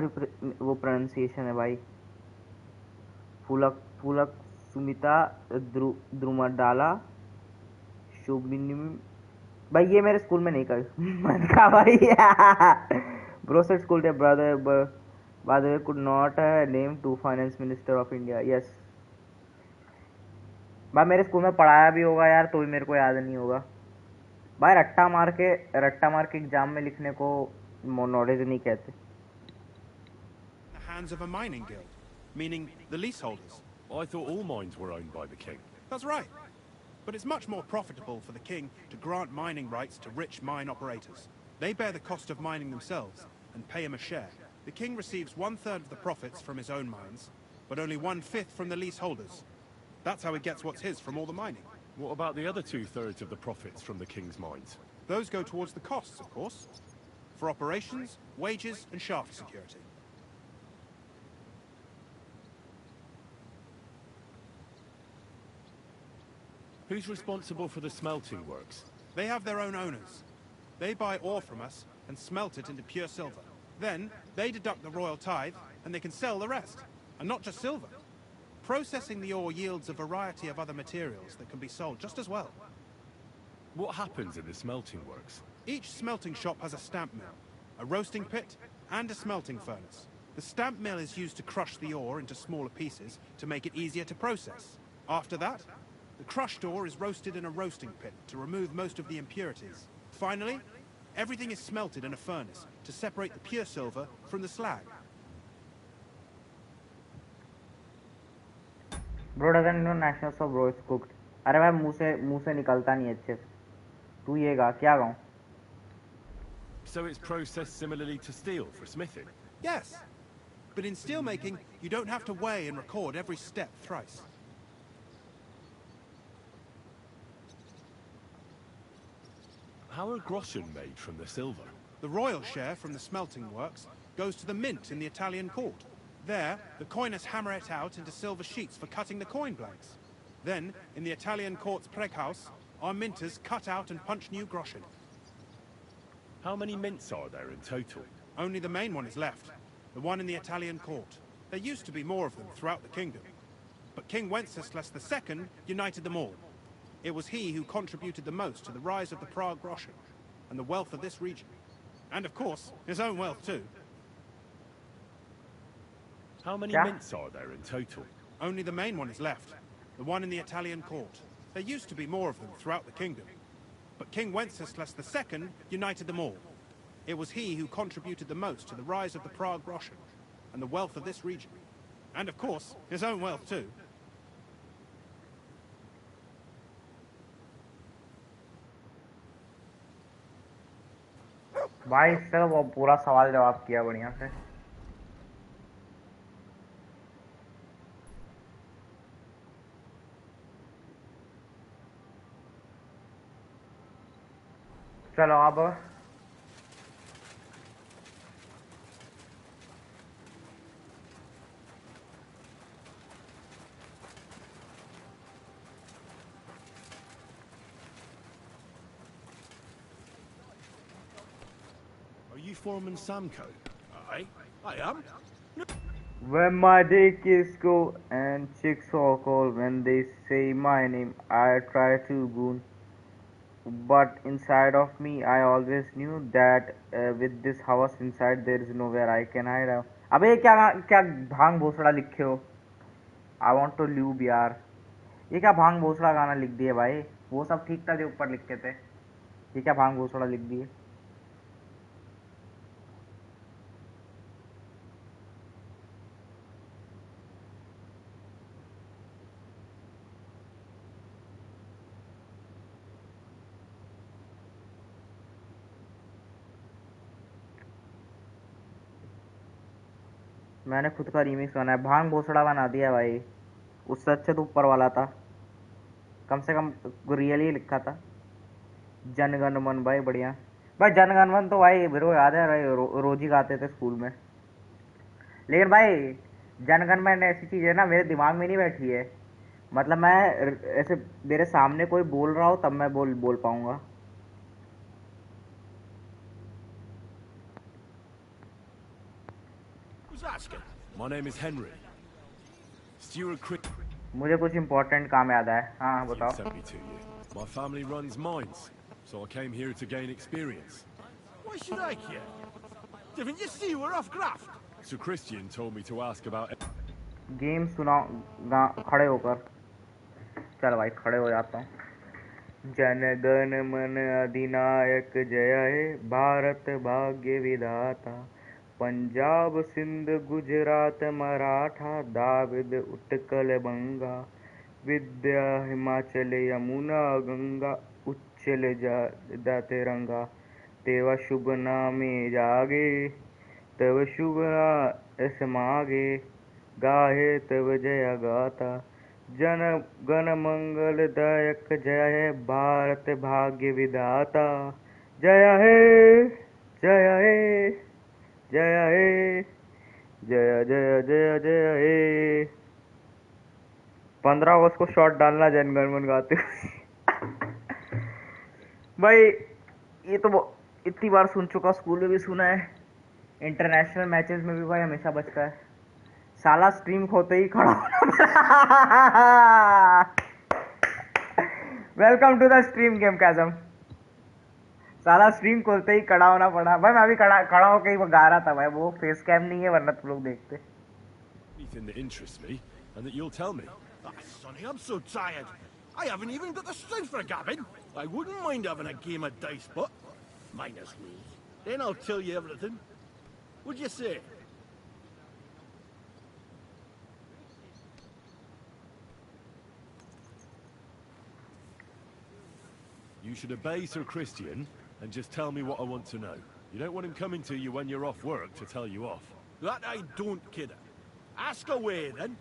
[SPEAKER 1] वो प्रोनाउंसिएशन है भाई. पुलक पुलक सुमिता, द्रुमडाला, शुभिनिम. भाई ये मेरे स्कूल में नहीं कर मत खा भाई. ब्रोसेट स्कूल थे brother. By the way, could not name two finance minister of India. Yes. भाई मेरे स्कूल में पढ़ाया भी होगा यार, तो भी मेरे को याद नहीं होगा भाई. रट्टा मार के एग्जाम में लिखने को नॉलेज नहीं कहते.
[SPEAKER 2] The hands of a mining guild, meaning the leaseholders.
[SPEAKER 6] I thought all mines were owned by the king.
[SPEAKER 2] That's right. But it's much more profitable for the king to grant mining rights to rich mine operators. They bear the cost of mining themselves and pay him a share. The king receives 1/3 of the profits from his own mines, but only 1/5 from the leaseholders. That's how he gets what's his from all the mining.
[SPEAKER 6] What about the other 2/3 of the profits from the king's mines?
[SPEAKER 2] Those go towards the costs, of course, for operations, wages, and shaft security.
[SPEAKER 6] Who's responsible for the smelting works?
[SPEAKER 2] They have their own owners. They buy ore from us and smelt it into pure silver. Then, they deduct the royal tithe, and they can sell the rest. And not just silver. Processing the ore yields a variety of other materials that can be sold just as well.
[SPEAKER 6] What happens in the smelting works?
[SPEAKER 2] Each smelting shop has a stamp mill, a roasting pit, and a smelting furnace. The stamp mill is used to crush the ore into smaller pieces to make it easier to process. After that, the crushed ore is roasted in a roasting pit to remove most of the impurities. Finally, everything is smelted in a furnace to separate the pure silver from the slag.
[SPEAKER 1] Bro doesn't know national so bro is cooked. अरे भाई मुंह से निकलता नहीं अच्छे से. तू ये गा क्या गाऊं?
[SPEAKER 6] So it's processed similarly to steel for smithing?
[SPEAKER 2] Yes, but in steelmaking, you don't have to weigh and record every step thrice.
[SPEAKER 6] How are groschen made from the silver?
[SPEAKER 2] The royal share from the smelting works goes to the mint in the Italian court. There, the coiners hammer it out into silver sheets for cutting the coin blanks. Then, in the Italian court's preghouse, our minters cut out and punch new groschen.
[SPEAKER 6] How many mints are there in total?
[SPEAKER 2] Only the main one is left, the one in the Italian court. There used to be more of them throughout the kingdom. But King Wenceslas II united them all. It was he who contributed the most to the rise of the Prague groschen and the wealth of this region. And of course, his own wealth too.
[SPEAKER 6] How many mints are there in total?
[SPEAKER 2] Only the main one is left, the one in the Italian court. There used to be more of them throughout the kingdom. But King Wenceslas II united them all. It was he who contributed the most to the rise of the Prague groschen and the wealth of this region. And of course, his own wealth too.
[SPEAKER 1] भाई इससे वो पूरा सवाल जवाब किया बढ़िया से. चलो अब
[SPEAKER 6] Are you Foreman Samco?
[SPEAKER 7] I am.
[SPEAKER 1] when my dick is go and chicks all call when they say my name I try to boon. But inside of me, I always knew that with this house inside, there is nowhere I can hide. अबे क्या क्या भांग भोसड़ा लिखे हो? I want to lube यार. ये क्या भांग भोसड़ा गाना लिख दिए भाई? वो सब ठीक था जो ऊपर लिखे थे. ये क्या भांग भोसड़ा लिख दिए? मैंने खुद का रीमिक्स बनाया, भांग भोसड़ा बना दिया भाई. उससे अच्छा तो ऊपर वाला था, कम से कम रियल ही लिखा था. जनगण मन भाई बढ़िया. भाई जनगण मन तो भाई मेरे को याद है भाई, रोज ही गाते थे स्कूल में. लेकिन भाई जनगण मन ऐसी चीज है ना, मेरे दिमाग में नहीं बैठी है. मतलब मैं ऐसे मेरे सामने कोई बोल रहा हो तब मैं बोल पाऊंगा.
[SPEAKER 7] Who's asking?
[SPEAKER 6] My name is Henry. Stuart Crick
[SPEAKER 1] मुझे कुछ इम्पोर्टेंट काम याद है. हाँ बताओ.
[SPEAKER 6] sent me to you. My family runs mines, so I came here to gain experience.
[SPEAKER 7] Why should I care? Didn't you see we're off graft?
[SPEAKER 6] So Christian told me to ask about...
[SPEAKER 1] game सुनाओ खड़े होकर. चल भाई खड़े हो जाता हूँ. जन गण मन अधिनायक जय हे, भारत भाग्य विधाता. पंजाब सिंध गुजरात मराठा, दाविद उत्कल बंगा. विद्या हिमाचल यमुना गंगा, उच्चल जाते रंगा. तेवा शुभ नामे जागे, तव शुभ नाम मागे. गाहे तव जय गाता. जन गण मंगल दायक जय हे, भारत भाग्य विधाता. जय हे जय हे जय हे जय जय जय जय हे. 15 अगस्त को शॉट डालना जनगण मन गाते हुए. भाई ये तो इतनी बार सुन चुका, स्कूल में भी सुना है, इंटरनेशनल मैचेस में भी भाई हमेशा बजता है. साला स्ट्रीम खोते ही खड़ा होना. Welcome to the stream game कैजम. साला स्ट्रीम खोलते ही खड़ा होना पड़ा भाई. मैं अभी खड़ा होकर ही गा रहा था भाई. वो फेस कैम नहीं है वरना तुम लोग देखते.
[SPEAKER 6] anything that interests me, and that you'll tell me.
[SPEAKER 7] Ah, Sonny, I'm so tired. I haven't even got the strength for gabbing. I wouldn't mind having a game of dice, but minus me. Then I'll tell you everything. What'd you say?
[SPEAKER 6] You should obey Sir Christian and just tell me what I want to know. You don't want him coming to you when you're off work to tell you off.
[SPEAKER 7] That I don't, kidder. Ask away, then.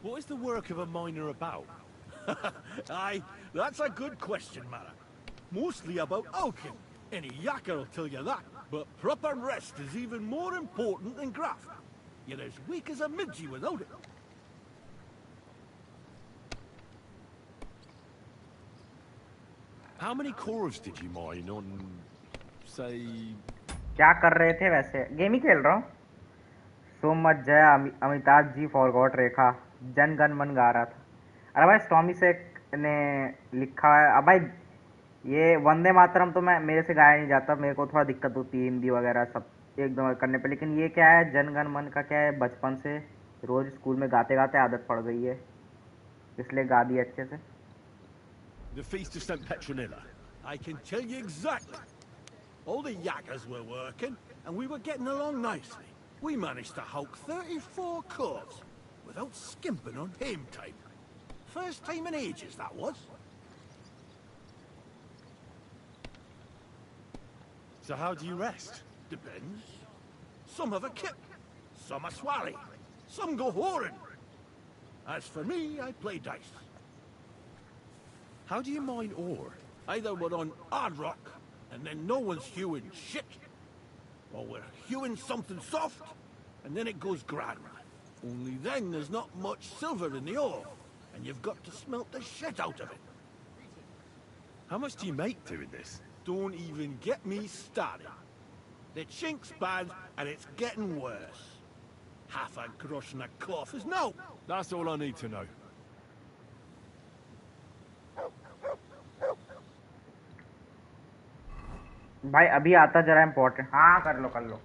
[SPEAKER 6] What is the work of a miner about?
[SPEAKER 7] Aye, that's a good question, Mara. Mostly about alchemy. Any yakker will tell you that. But proper rest is even more important than graft. You're as weak as a midgie without it.
[SPEAKER 6] How many cores did you mine on, say...
[SPEAKER 1] क्या कर रहे थे वैसे? Game ही खेल रहा हूँ. So much जय Amitabh ji forgot रेखा. जन गण मन गा रहा था. अरे भाई स्टॉमी से ने लिखा है. अब भाई ये वंदे मातरम तो मैं मेरे से गाया नहीं जाता. मेरे को थोड़ा दिक्कत होती है हिंदी वगैरह सब एकदम करने पे. लेकिन ये क्या है, जन गण मन का क्या है, बचपन से रोज स्कूल में गाते गाते आदत पड़ गई है, इसलिए गा दी अच्छे से.
[SPEAKER 6] The Feast of St. Petronilla.
[SPEAKER 7] I can tell you exactly. All the yakkers were working, and we were getting along nicely. We managed to hulk 34 cores without skimping on hame time. First time in ages, that was.
[SPEAKER 6] So how do you rest?
[SPEAKER 7] Depends. Some have a kip, some a swally, some go whoring. As for me, I play dice.
[SPEAKER 6] How do you mine ore?
[SPEAKER 7] Either we're on hard rock, and then no one's hewing shit, or we're hewing something soft, and then it goes grand. Only then there's not much silver in the ore, and you've got to smelt the shit out of it.
[SPEAKER 6] How much do you make doing this?
[SPEAKER 7] Don't even get me started. The chink's bad, and it's getting worse. Half a grosh and a cloth is no.
[SPEAKER 6] That's all I need to know.
[SPEAKER 1] भाई अभी आता जरा important. हाँ कर लो कर लो।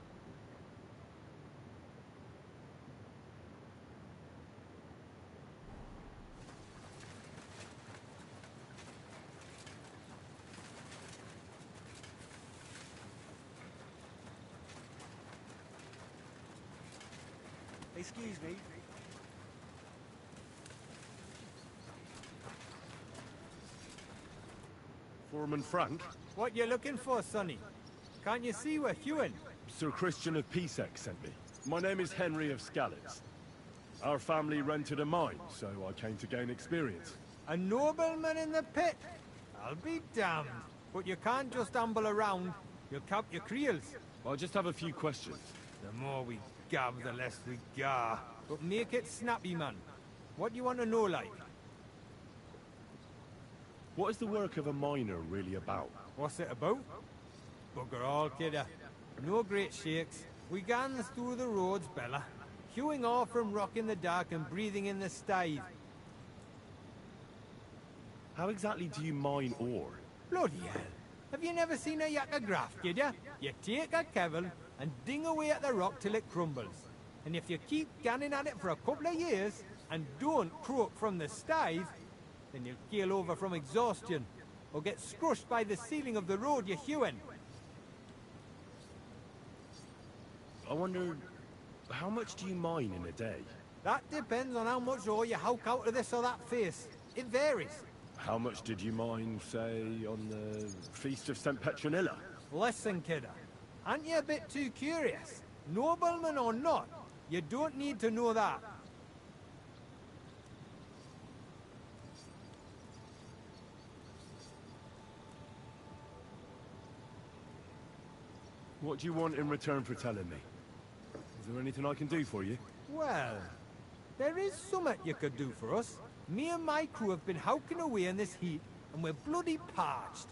[SPEAKER 8] Excuse me.
[SPEAKER 6] Foreman Frank?
[SPEAKER 3] What you looking for, Sonny? Can't you see we're Hewin?
[SPEAKER 6] Sir Christian of Pisek sent me. My name is Henry of Skalitz. Our family rented a mine, so I came to gain experience.
[SPEAKER 3] A nobleman in the pit? I'll be damned. But you can't just amble around. You'll count your creels.
[SPEAKER 6] I just have a few questions.
[SPEAKER 3] The more we gab, the less we gar. But make it snappy, man. What do you want to know, like?
[SPEAKER 6] What is the work of a miner really about?
[SPEAKER 3] What's it about? Bugger all, kidder. No great shakes. We gans through the roads, Bella. Hewing off from rock in the dark and breathing in the styve.
[SPEAKER 6] How exactly do you mine ore?
[SPEAKER 3] Bloody hell. Have you never seen a yakka graph, kid ya? You take a kevil and ding away at the rock till it crumbles. And if you keep ganning at it for a couple of years and don't croak from the styve, then you'll keel over from exhaustion or get scrushed by the ceiling of the road you're hewing.
[SPEAKER 6] I wonder, how much do you mine in a day?
[SPEAKER 3] That depends on how much ore you howk out of this or that face. It varies.
[SPEAKER 6] How much did you mine, say, on the Feast of St. Petronilla?
[SPEAKER 3] Listen, kidder. Aren't you a bit too curious? Nobleman or not, you don't need to know that.
[SPEAKER 6] What do you want in return for telling me? Is there anything I can do for you?
[SPEAKER 3] Well, there is something you could do for us. Me and my crew have been howking away in this heat, and we're bloody parched.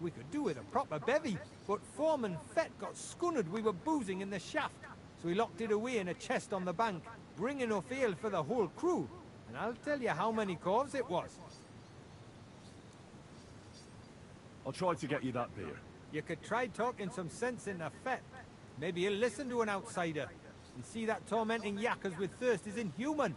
[SPEAKER 3] We could do with a proper bevy, but Foreman Fett got scunnered we were boozing in the shaft, so he locked it away in a chest on the bank, bringing enough ale for the whole crew. And I'll tell you how many corves it was.
[SPEAKER 6] I'll try to get you that beer.
[SPEAKER 3] You could try talking some sense into Fett. Maybe he'll listen to an outsider, and see that tormenting yakkers with thirst is inhuman.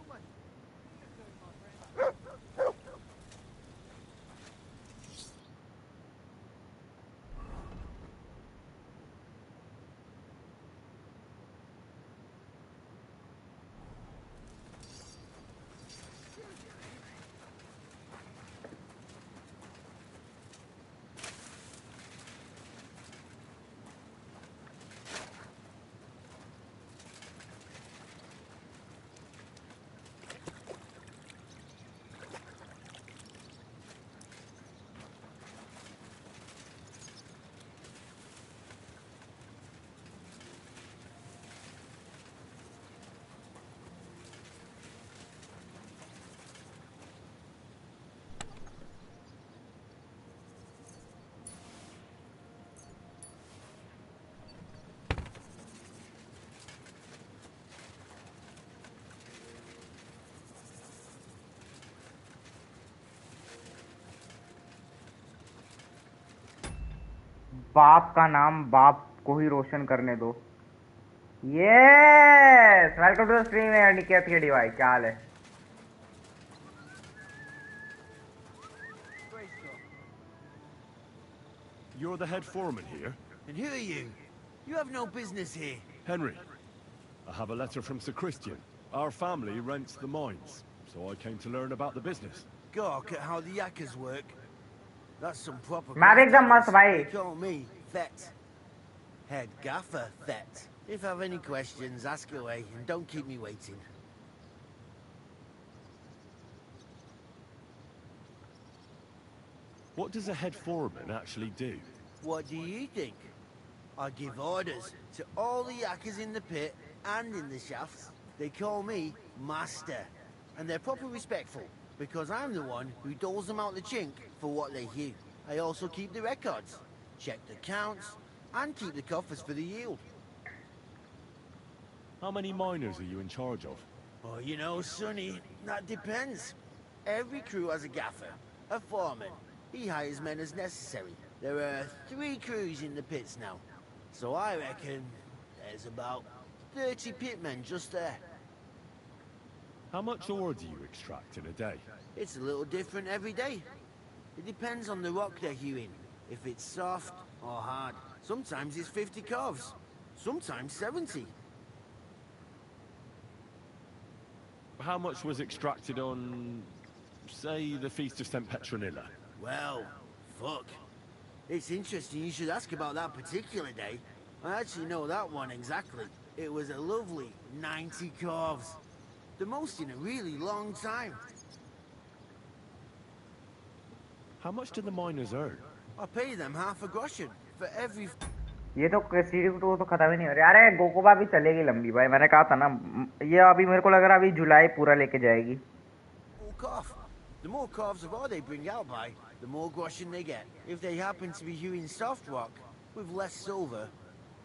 [SPEAKER 1] बाप का नाम बाप को ही रोशन करने दो। Yes, welcome to the stream है निकेत के भाई, क्या हाल है?
[SPEAKER 6] You're the head foreman here?
[SPEAKER 8] And who are you? You have no business here.
[SPEAKER 6] Henry, I have a letter from Sir Christian. Our family rents the mines, so I came to learn about the business.
[SPEAKER 8] Gawk at how the yakkers work. That's some proper...
[SPEAKER 1] मैं भी एकदम मस्त भाई।
[SPEAKER 8] They call me Fett. Head Gaffer Fett. If you have any questions, ask away and don't keep me waiting.
[SPEAKER 6] What does a head foreman actually do?
[SPEAKER 8] What do you think? I give orders to all the yakkers in the pit and in the shafts. They call me Master. And they're proper respectful, because I'm the one who doles them out the chink for what they hew. I also keep the records, check the counts, and keep the coffers for the yield.
[SPEAKER 6] How many miners are you in charge of?
[SPEAKER 8] Oh, you know, Sonny, that depends. Every crew has a gaffer, a foreman. He hires men as necessary. There are 3 crews in the pits now, so I reckon there's about 30 pitmen just there.
[SPEAKER 6] How much ore do you extract in a day?
[SPEAKER 8] It's a little different every day. It depends on the rock they're hewing, if it's soft or hard. Sometimes it's 50 calves, sometimes 70.
[SPEAKER 6] How much was extracted on, say, the Feast of St. Petronilla?
[SPEAKER 8] Well, fuck. It's interesting you should ask about that particular day. I actually know that one exactly. It was a lovely 90 calves. The most in a really long time.
[SPEAKER 6] How much do the miners earn?
[SPEAKER 8] I pay them half a groschen for every...
[SPEAKER 1] ये तो series 2 तो खत्म ही नहीं हो रही। अरे गोकोबा भी चलेगी लंबी भाई, मैंने कहा था ना। ये अभी मेरे को लग रहा है अभी जुलाई पूरा लेके जाएगी।
[SPEAKER 8] calf. The more calves of ore they bring out by, the more groschen they get. If they happen to be hewing soft rock with less silver,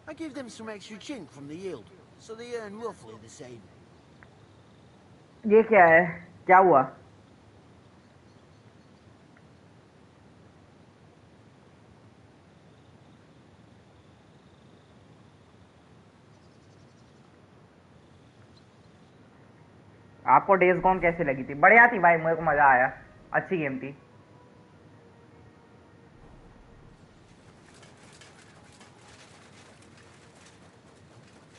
[SPEAKER 8] I give them some extra chink from the yield, so they earn roughly the same.
[SPEAKER 1] ये क्या है? क्या हुआ? आपको days gone कैसी लगी थी? बढ़िया थी भाई, मेरे को मजा आया, अच्छी गेम थी।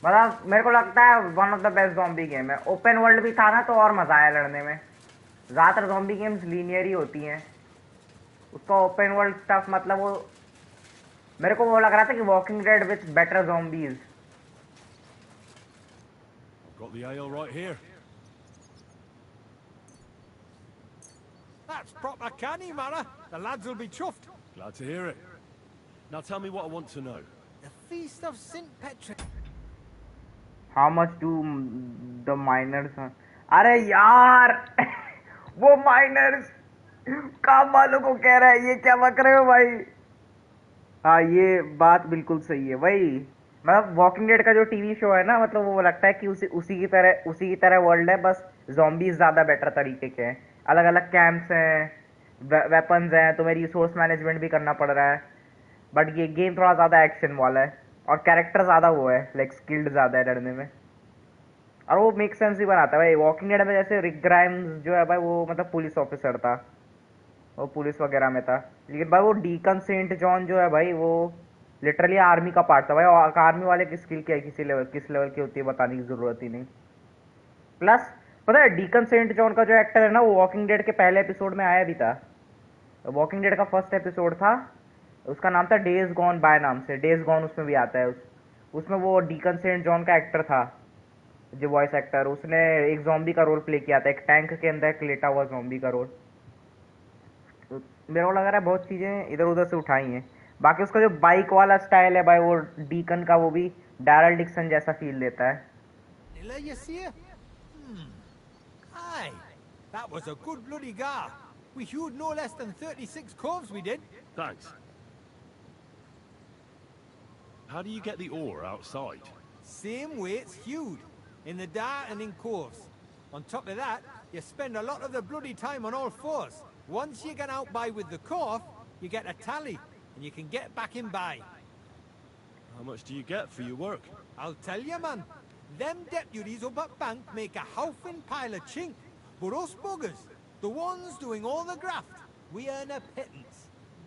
[SPEAKER 1] मतलब मेरे को लगता है one of the best zombie game है। ओपन वर्ल्ड भी था ना तो और मजा आया लड़ने में। ज्यादातर ज़ॉम्बी गेम्स लीनियर ही होती हैं, उसका ओपन वर्ल्ड स्टफ मतलब वो मेरे को वो लग रहा था कि walking dead with better zombies.
[SPEAKER 6] Got the ale right here.
[SPEAKER 3] That's proper canny, Mara. The lads will be chuffed.
[SPEAKER 6] Glad to hear it. Now tell me what I want to know.
[SPEAKER 3] The Feast of St. Petra.
[SPEAKER 1] How much do the miners? अरे यार वो miners काम वालों को कह रहा है, ये क्या बक रहे हो भाई? हाँ ये बात बिल्कुल सही है भाई। मतलब वॉकिंग डेड का जो टीवी शो है ना, मतलब वो लगता है कि उसी की तरह वर्ल्ड है, बस ज़ॉम्बीज ज़्यादा बेटर तरीके के हैं। अलग अलग कैंप्स हैं, वेपन्स हैं, तुम्हें रिसोर्स मैनेजमेंट भी करना पड़ रहा है। बट ये गेम थोड़ा ज़्यादा एक्शन वाला है और कैरेक्टर ज़्यादा वो है, लाइक स्किल्ड ज़्यादा है लड़ने में, और वो मेक सेंस भी बनाता है भाई। वॉकिंग डेड में जैसे रिक ग्राइम्स जो है भाई वो मतलब पुलिस ऑफिसर था, वो पुलिस वगैरह में था, लेकिन भाई वो डीकन सेंट जॉन जो है भाई वो लिटरली आर्मी का पार्ट था भाई। और आर्मी वाले की स्किल क्या है, किस लेवल की होती है बताने की जरूरत ही नहीं। प्लस पता है डीकन सेंट जॉन का जो एक्टर है ना, वो वॉकिंग डेड के पहले एपिसोड में आया भी था। वॉकिंग डेड का फर्स्ट एपिसोड था, उसका नाम था डेज गॉन बाय नाम से, डेज गॉन उसमें भी आता है। उसमें वो डीकन सेंट जॉन का एक्टर था जो वॉइस एक्टर, उसने एक ज़ॉम्बी का रोल प्ले किया था, एक टैंक के अंदर एक लेटा हुआ ज़ॉम्बी का रोल। तो मेरे को लग रहा है बहुत चीज़ें इधर उधर से उठाई हैं। बाकी उसका जो बाइक वाला स्टाइल है भाई वो डीकन का, वो भी डैरल डिक्सन जैसा फील देता है।
[SPEAKER 3] You see it? Aye, that was a good bloody gar. We hewed no less than 36 calves, we did.
[SPEAKER 6] Thanks. How do you get the ore outside?
[SPEAKER 3] Same way it's hewed, in the dart and in calves. On top of that, you spend a lot of the bloody time on all fours. Once you get out by with the calf, you get a tally, and you can get back in by.
[SPEAKER 6] How much do you get for your work?
[SPEAKER 3] I'll tell you, man. Them deputies up at bank make a howfin' pile of chink. But us buggers, the ones doing all the graft, we earn a pittance.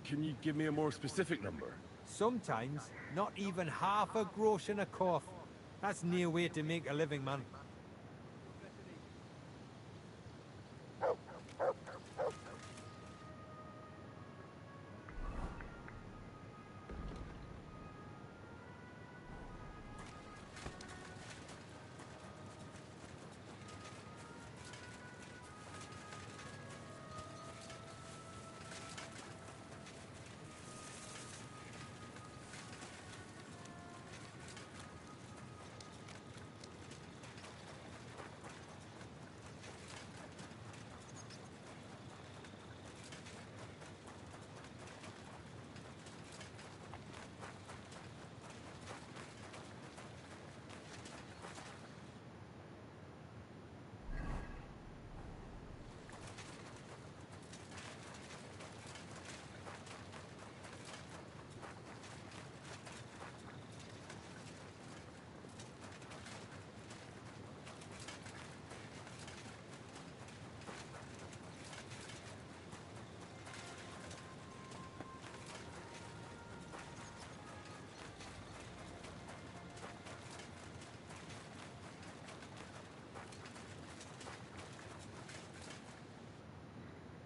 [SPEAKER 6] Can you give me a more specific number?
[SPEAKER 3] Sometimes, not even half a grosh and a cough. That's near way to make a living, man.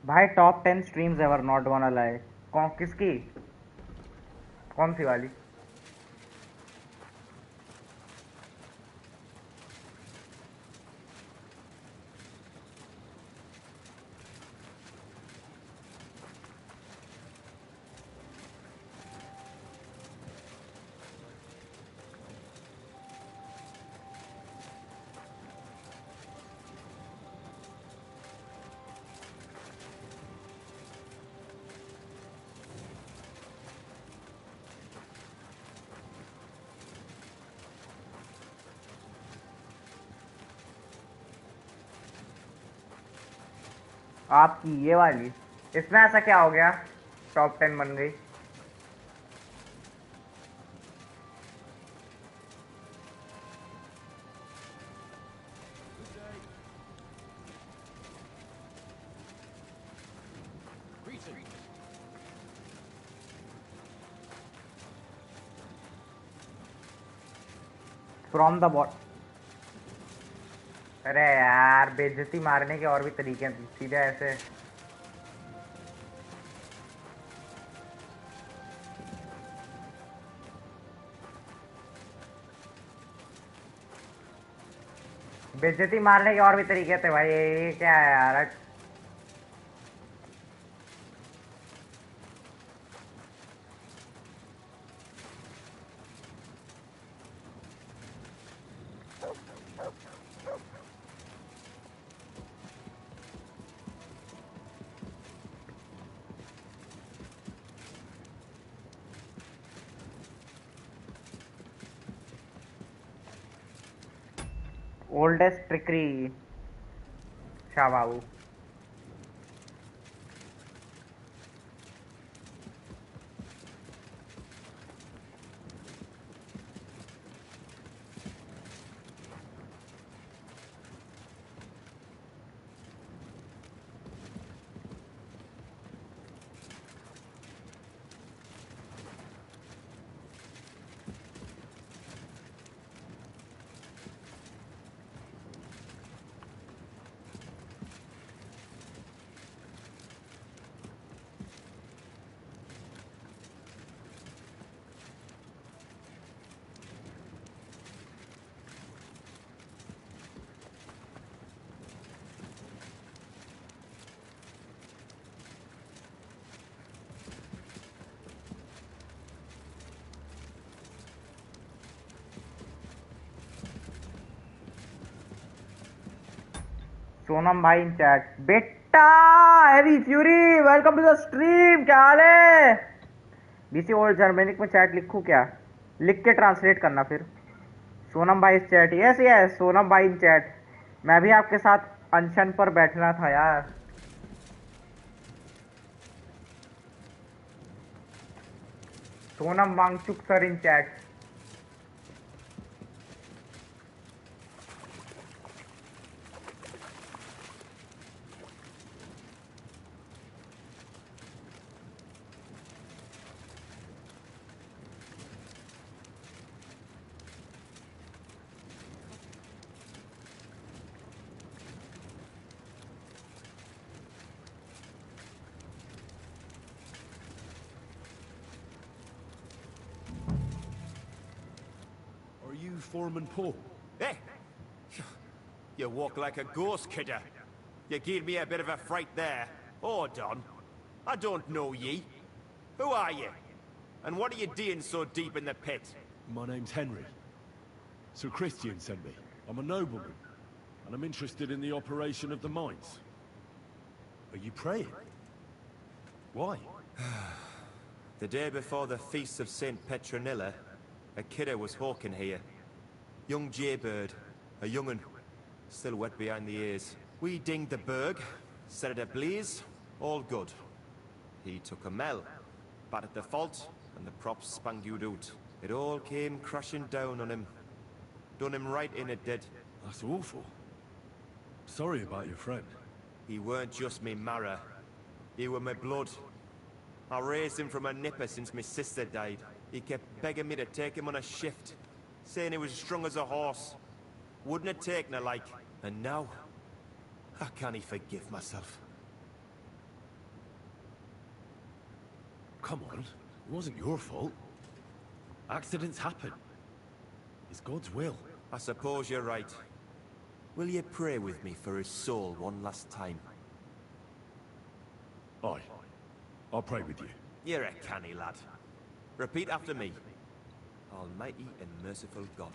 [SPEAKER 1] भाई top 10 streams ever not one अलाइ। कौन किसकी? कौन सी वाली? आपकी ये वाली? इसमें ऐसा क्या हो गया टॉप 10 बन गई? From the bot. अरे यार बेइज्जती मारने के और भी तरीके हैं, सीधे ऐसे। बेइज्जती मारने के और भी तरीके थे भाई, ये क्या है यार? Oldest trickery. शाह बाबू। सोनम भाई इन चैट। बेटा heavy fury welcome to the stream, क्या हाल है? बीसी ओल्ड जर्मेनिक में चैट लिखूं क्या? लिख के ट्रांसलेट करना फिर। सोनम भाई इस चैट। यस यस सोनम भाई इन चैट। मैं भी आपके साथ अनशन पर बैठना था यार। Sonam Wangchuk sir in chat.
[SPEAKER 6] Foreman Paul.
[SPEAKER 9] Hey! You walk like a ghost, kidder. You gave me a bit of a fright there. Hold on. I don't know ye. Who are you? And what are you doing so deep in the pit?
[SPEAKER 6] My name's Henry. Sir Christian sent me. I'm a nobleman, and I'm interested in the operation of the mines. Are you praying? Why?
[SPEAKER 9] The day before the feast of St. Petronilla, a kidder was hawking here. Young jaybird, a young'un, still wet behind the ears. We dinged the berg, set it ablaze, all good. He took a mell, battered the fault, and the props spangued out. It all came crashing down on him. Done him right in, it did.
[SPEAKER 6] That's awful. Sorry about your friend.
[SPEAKER 9] He weren't just me marrow. He were my blood. I raised him from a nipper since my sister died. He kept begging me to take him on a shift, saying he was strong as a horse. Wouldn't have taken her like. And now, I can't forgive myself.
[SPEAKER 6] come on. It wasn't your fault. Accidents happen. It's God's will.
[SPEAKER 9] I suppose you're right. Will you pray with me for his soul one last time?
[SPEAKER 6] Aye. I'll pray with you.
[SPEAKER 9] You're a canny lad. Repeat after me. Almighty and merciful God,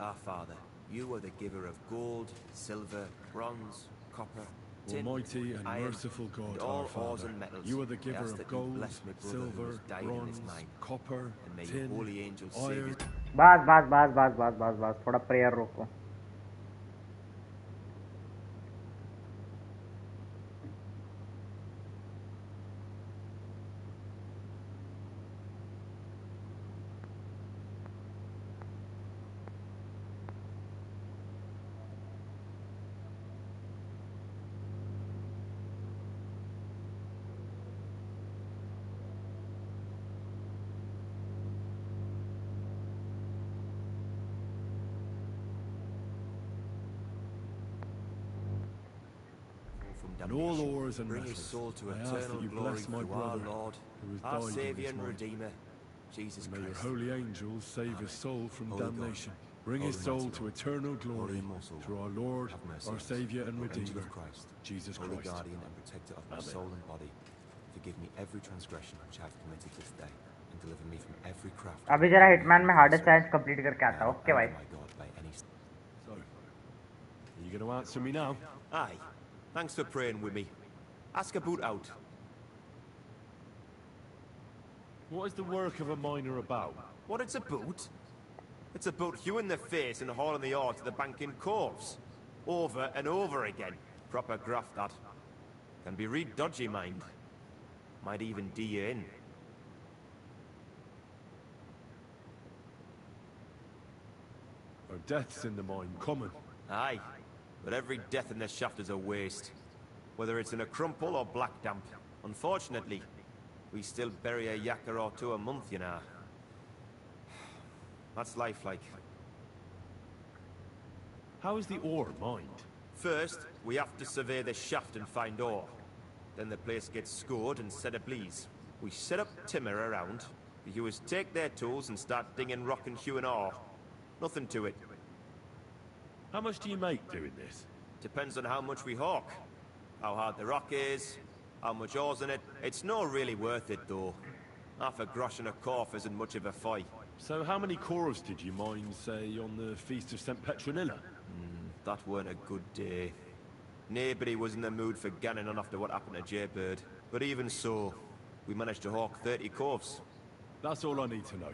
[SPEAKER 9] our Father, you are the giver of gold, silver, bronze, copper, tin,
[SPEAKER 6] Almighty and
[SPEAKER 9] iron,
[SPEAKER 6] merciful God,
[SPEAKER 9] and
[SPEAKER 6] our
[SPEAKER 9] all ores
[SPEAKER 6] Father,
[SPEAKER 9] and metals.
[SPEAKER 6] you are the
[SPEAKER 9] I
[SPEAKER 6] giver
[SPEAKER 9] ask
[SPEAKER 6] of
[SPEAKER 9] that you
[SPEAKER 6] gold,
[SPEAKER 9] bless my brother who
[SPEAKER 6] silver,
[SPEAKER 9] has died in
[SPEAKER 6] bronze,
[SPEAKER 9] this mine,
[SPEAKER 6] copper,
[SPEAKER 9] and may your
[SPEAKER 6] tin,
[SPEAKER 9] holy angels save
[SPEAKER 6] iron.
[SPEAKER 9] his...
[SPEAKER 1] बस थोड़ा prayer रोको.
[SPEAKER 6] And all ores and
[SPEAKER 9] Bring his
[SPEAKER 6] metals.
[SPEAKER 9] soul to
[SPEAKER 6] I ask that
[SPEAKER 9] eternal
[SPEAKER 6] you
[SPEAKER 9] glory
[SPEAKER 6] bless my
[SPEAKER 9] through our
[SPEAKER 6] brother,
[SPEAKER 9] Lord,
[SPEAKER 6] who has
[SPEAKER 9] our
[SPEAKER 6] died in
[SPEAKER 9] Saviour
[SPEAKER 6] this
[SPEAKER 9] and
[SPEAKER 6] mine.
[SPEAKER 9] Redeemer, Jesus
[SPEAKER 6] May your
[SPEAKER 9] Christ.
[SPEAKER 6] holy angels save his soul from
[SPEAKER 9] Holy God,
[SPEAKER 6] damnation. Bring
[SPEAKER 9] Holy
[SPEAKER 6] his soul
[SPEAKER 9] Mighty
[SPEAKER 6] to
[SPEAKER 9] Lord,
[SPEAKER 6] eternal glory
[SPEAKER 9] Holy Immortal
[SPEAKER 6] through our
[SPEAKER 9] One,
[SPEAKER 6] Lord,
[SPEAKER 9] have mercy
[SPEAKER 6] our
[SPEAKER 9] on us.
[SPEAKER 6] Saviour and
[SPEAKER 9] O Angel
[SPEAKER 6] Redeemer,
[SPEAKER 9] of Christ,
[SPEAKER 6] Jesus
[SPEAKER 9] Holy
[SPEAKER 6] Christ.
[SPEAKER 9] Guardian and Protector of my
[SPEAKER 6] Amen.
[SPEAKER 9] soul and body, forgive me every transgression which I have committed this day, and deliver me from every craft.
[SPEAKER 1] अभी जरा hitman में hardest challenge complete करके आता हूँ. Okay भाई.
[SPEAKER 9] My God, by any...
[SPEAKER 6] So, are you going to answer me now?
[SPEAKER 9] Aye. Thanks for praying with me. Ask about out.
[SPEAKER 6] What is the work of a miner about?
[SPEAKER 9] What it's about? It's about hewing the face and hauling the ore to the banking coves. Over and over again. Proper graft, that. Can be real dodgy, mind. Might even do you in.
[SPEAKER 6] Are deaths in the mine common?
[SPEAKER 9] Aye. But every death in the shaft is a waste. Whether it's in a crumple or black damp. Unfortunately, we still bury a yakker or two a month, you know. That's life like.
[SPEAKER 6] How is the ore mined?
[SPEAKER 9] First, we have to survey the shaft and find ore. Then the place gets scored and set ablaze. We set up timber around. The hewers take their tools and start dinging rock and hewing ore. Nothing to it.
[SPEAKER 6] How much do you make doing this?
[SPEAKER 9] Depends on how much we hawk. How hard the rock is, how much ore's in it. It's not really worth it, though. Half a grosh and a corf isn't much of a fight.
[SPEAKER 6] So how many cores did you mine, say, on the Feast of St. Petronilla?
[SPEAKER 9] That weren't a good day. Nobody was in the mood for ganning on after what happened to Jaybird. But even so, we managed to hawk 30 corves.
[SPEAKER 6] That's all I need to know.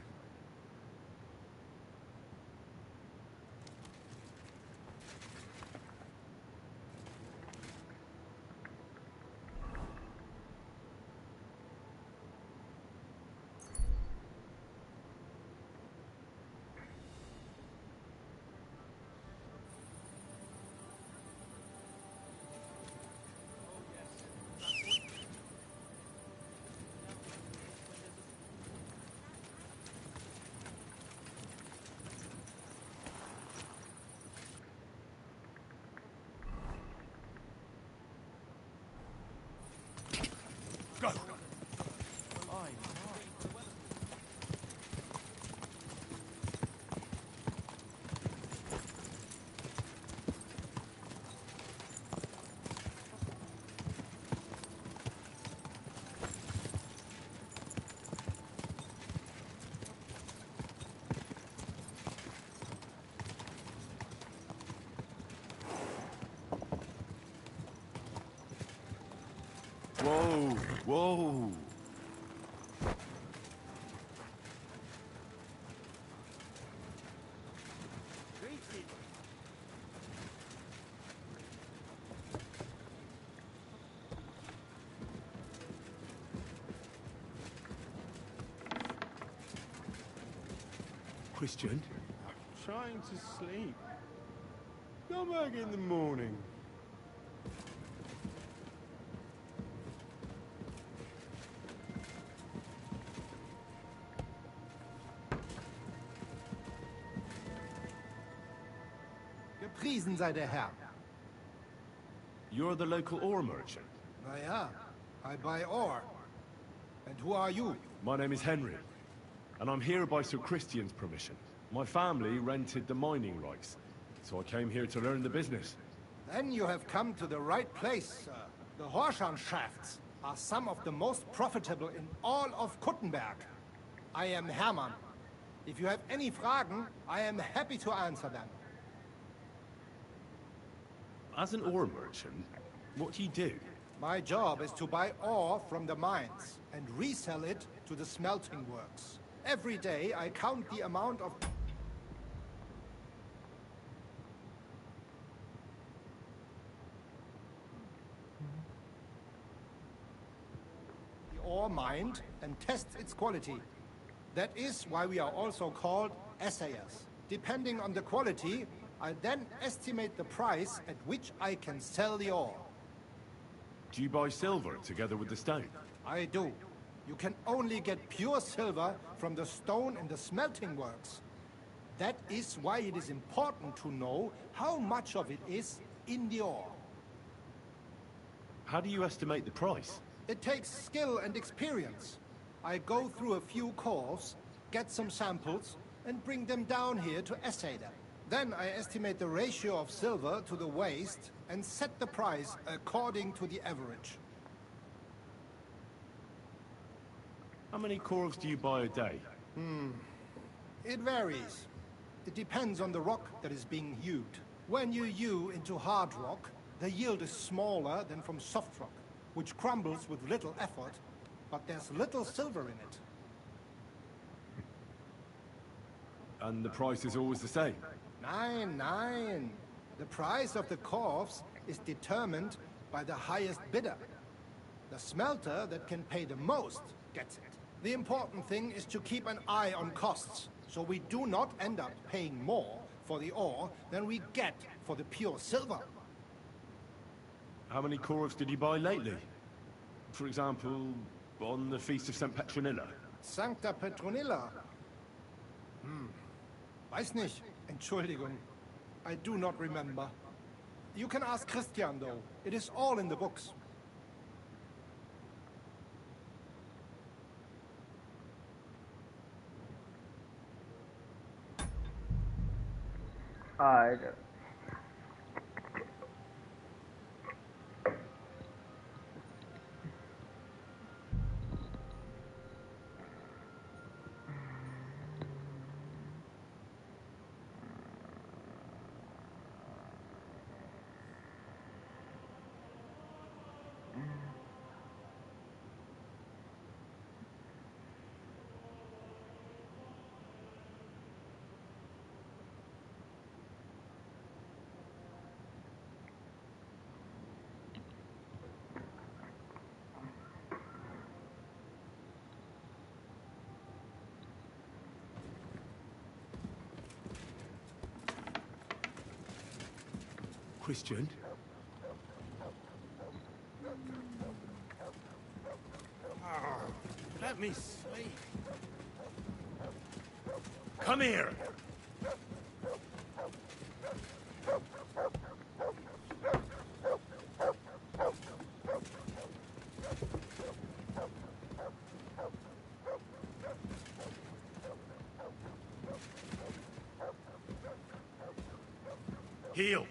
[SPEAKER 6] Whoa, whoa. Christian?
[SPEAKER 2] I'm trying to sleep. Come back in the morning.
[SPEAKER 10] Gepriesen sei der Herr.
[SPEAKER 6] You're the local ore merchant.
[SPEAKER 10] Na ja, I buy ore. And who are you?
[SPEAKER 6] My name is Henry, and I'm here by Sir Christian's permission. My family rented the mining rights, so I came here to learn the business.
[SPEAKER 10] Then you have come to the right place, sir. The Horshan shafts are some of the most profitable in all of Kuttenberg. I am Hermann. If you have any Fragen, I am happy to answer them.
[SPEAKER 6] As an ore merchant, what do you do?
[SPEAKER 10] My job is to buy ore from the mines and resell it to the smelting works. Every day I count the amount of the ore mined and test its quality. That is why we are also called assayers. Depending on the quality, I then estimate the price at which I can sell the ore.
[SPEAKER 6] Do you buy silver together with the stone?
[SPEAKER 10] I do. You can only get pure silver from the stone in the smelting works. That is why it is important to know how much of it is in the ore.
[SPEAKER 6] How do you estimate the price?
[SPEAKER 10] It takes skill and experience. I go through a few cores, get some samples, and bring them down here to assay them. Then I estimate the ratio of silver to the waste and set the price according to the average.
[SPEAKER 6] How many cores do you buy a day?
[SPEAKER 10] It varies. It depends on the rock that is being hewed. When you hew into hard rock, the yield is smaller than from soft rock, which crumbles with little effort, but there's little silver in it.
[SPEAKER 6] And the price is always the same?
[SPEAKER 10] Nine. The price of the cores is determined by the highest bidder. The smelter that can pay the most gets it. The important thing is to keep an eye on costs, so we do not end up paying more for the ore than we get for the pure silver.
[SPEAKER 6] How many cores did you buy lately? For example, on the Feast of St. Petronilla?
[SPEAKER 10] Sancta Petronilla? Weiß nicht. Entschuldigung. I do not remember. You can ask Christian, though. It is all in the books.
[SPEAKER 6] Christian?
[SPEAKER 2] Let me sleep.
[SPEAKER 6] Come here! Heel!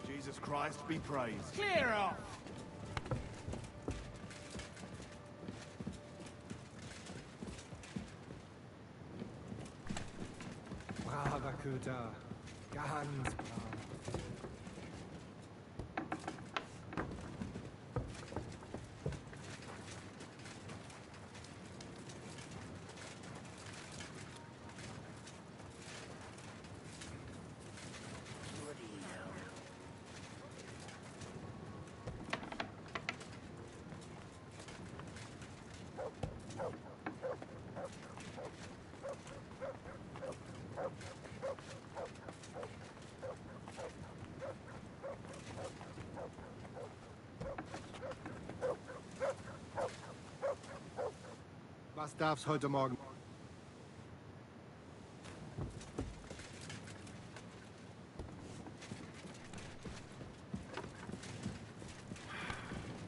[SPEAKER 2] Jesus Christ be praised.
[SPEAKER 4] Clear off!
[SPEAKER 10] Braver Köter. Ganz brav. Was darf's heute Morgen?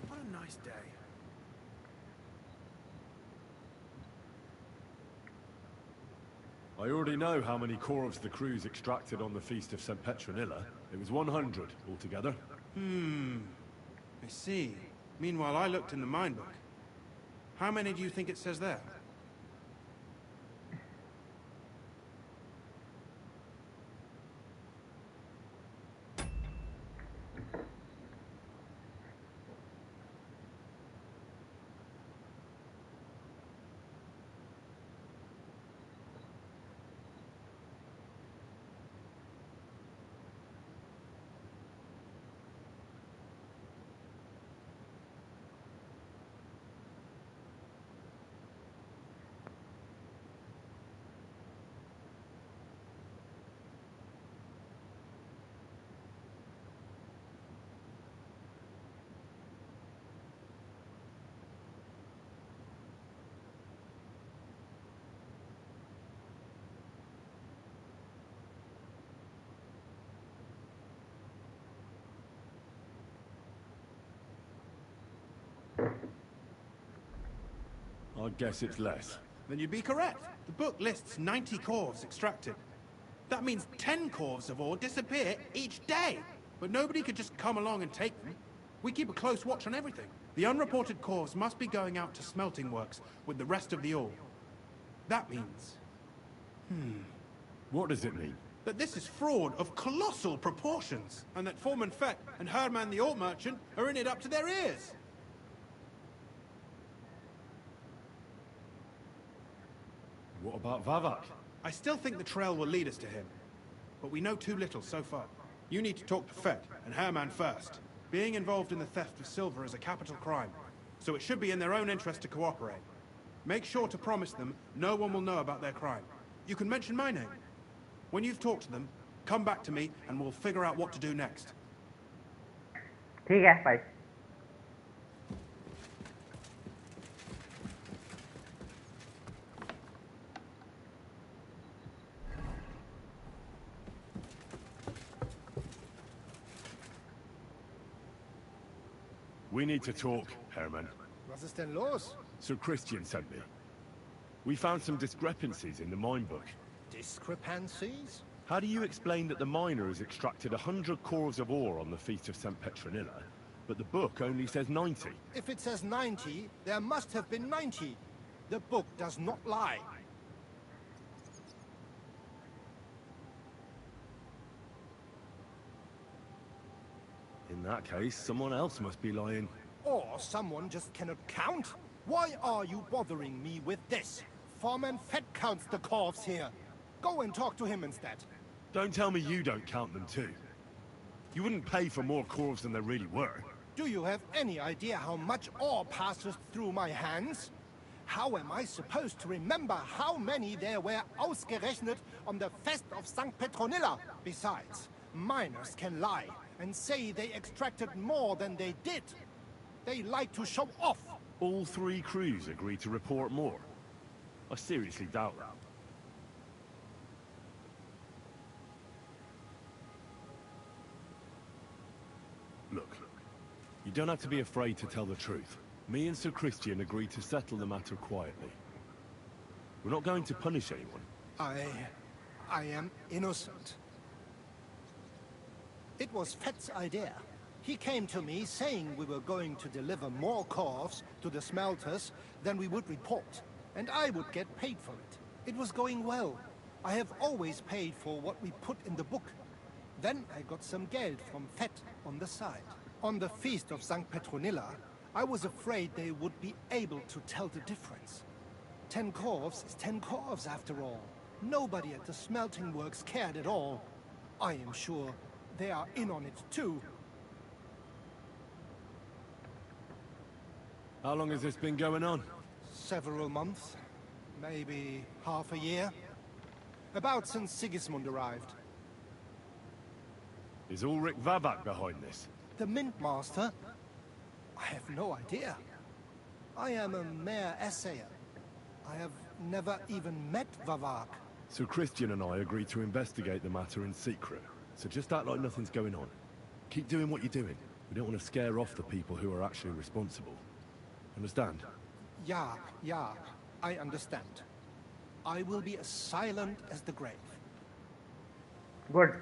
[SPEAKER 2] What a nice day.
[SPEAKER 6] I already know how many corvs the crews extracted on the Feast of St. Petronilla. It was 100 altogether.
[SPEAKER 2] I see. Meanwhile, I looked in the mine book. How many do you think it says there?
[SPEAKER 6] I guess it's less.
[SPEAKER 2] Then you'd be correct. The book lists 90 corvs extracted. That means 10 corvs of ore disappear each day. But nobody could just come along and take them. We keep a close watch on everything. The unreported corvs must be going out to smelting works with the rest of the ore. That means...
[SPEAKER 6] What does it mean?
[SPEAKER 2] that this is fraud of colossal proportions, and that Foreman Fett and Herman the ore merchant are in it up to their ears.
[SPEAKER 6] What about Vavak?
[SPEAKER 2] I still think the trail will lead us to him, but we know too little so far. You need to talk to Fett and Herman first. Being involved in the theft of silver is a capital crime, so it should be in their own interest to cooperate. Make sure to promise them no one will know about their crime. You can mention my name. When you've talked to them, come back to me and we'll figure out what to do next.
[SPEAKER 1] ठीक है भाई.
[SPEAKER 6] We need to talk, Herman.
[SPEAKER 10] Was ist denn los?
[SPEAKER 6] Sir Christian sent me. We found some discrepancies in the mine book.
[SPEAKER 10] Discrepancies?
[SPEAKER 6] How do you explain that the miner has extracted 100 corvs of ore on the Feast of St. Petronilla, but the book only says 90?
[SPEAKER 10] If it says 90, there must have been 90. The book does not lie.
[SPEAKER 6] In that case, someone else must be lying.
[SPEAKER 10] Or someone just cannot count? Why are you bothering me with this? Foreman Fett counts the corvs here. Go and talk to him instead.
[SPEAKER 6] Don't tell me you don't count them too. You wouldn't pay for more corvs than there really were.
[SPEAKER 10] Do you have any idea how much ore passes through my hands? How am I supposed to remember how many there were ausgerechnet on the Fest of St. Petronilla? Besides, miners can lie and say they extracted more than they did. They like to show off.
[SPEAKER 6] All three crews agreed to report more. I seriously doubt that. Look, you don't have to be afraid to tell the truth. Me and Sir Christian agreed to settle the matter quietly. We're not going to punish anyone.
[SPEAKER 10] I am innocent. It was Fett's idea. He came to me saying we were going to deliver more corvs to the smelters than we would report, and I would get paid for it. It was going well. I have always paid for what we put in the book. Then I got some geld from Fett on the side. On the Feast of St. Petronilla, I was afraid they would be able to tell the difference. 10 corvs is 10 corvs after all. Nobody at the smelting works cared at all. I am sure they are in on it too.
[SPEAKER 6] How long has this been going on?
[SPEAKER 10] Several months. Maybe half a year. About since Sigismund arrived.
[SPEAKER 6] Is Ulrich Vavak behind this?
[SPEAKER 10] The Mint Master? I have no idea. I am a mere assayer. I have never even met Vavak.
[SPEAKER 6] So Christian and I agreed to investigate the matter in secret. So just act like nothing's going on. Keep doing what you're doing. We don't want to scare off the people who are actually responsible. Understand?
[SPEAKER 10] Yeah, I understand. I will be as silent as the grave.
[SPEAKER 1] Good.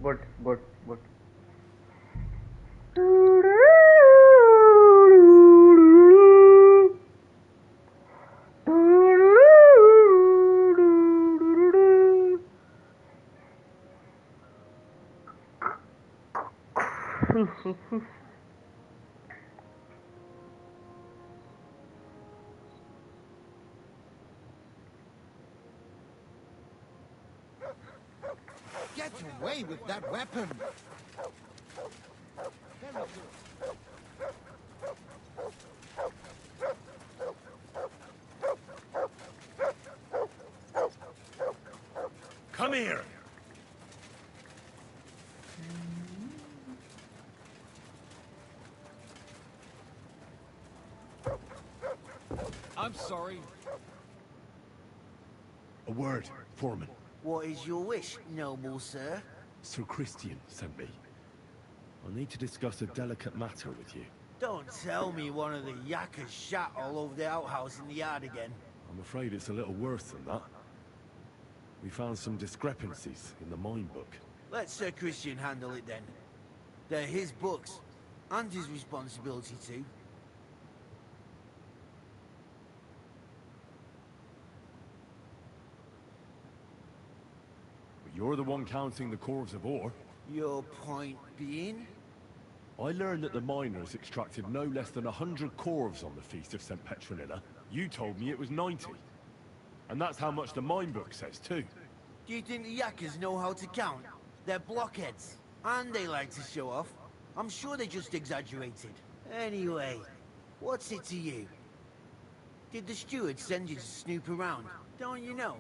[SPEAKER 1] Good, good, good.
[SPEAKER 10] Get away with that weapon! Very good.
[SPEAKER 6] Come here!
[SPEAKER 7] I'm sorry.
[SPEAKER 6] A word, Foreman.
[SPEAKER 8] What is your wish, noble sir?
[SPEAKER 6] Sir Christian sent me. I need to discuss a delicate matter with you.
[SPEAKER 8] Don't tell me one of the yakkers shot all over the outhouse in the yard again.
[SPEAKER 6] I'm afraid it's a little worse than that. We found some discrepancies in the mine book.
[SPEAKER 8] Let Sir Christian handle it then. They're his books, and his responsibility too.
[SPEAKER 6] But you're the one counting the corves of ore.
[SPEAKER 8] Your point being?
[SPEAKER 6] I learned that the miners extracted no less than 100 corves on the Feast of St. Petronilla. You told me it was 90. And that's how much the mine book says, too.
[SPEAKER 8] Do you think the yakkers know how to count? They're blockheads, and they like to show off. I'm sure they just exaggerated. Anyway, what's it to you? Did the steward send you to snoop around? Don't you know?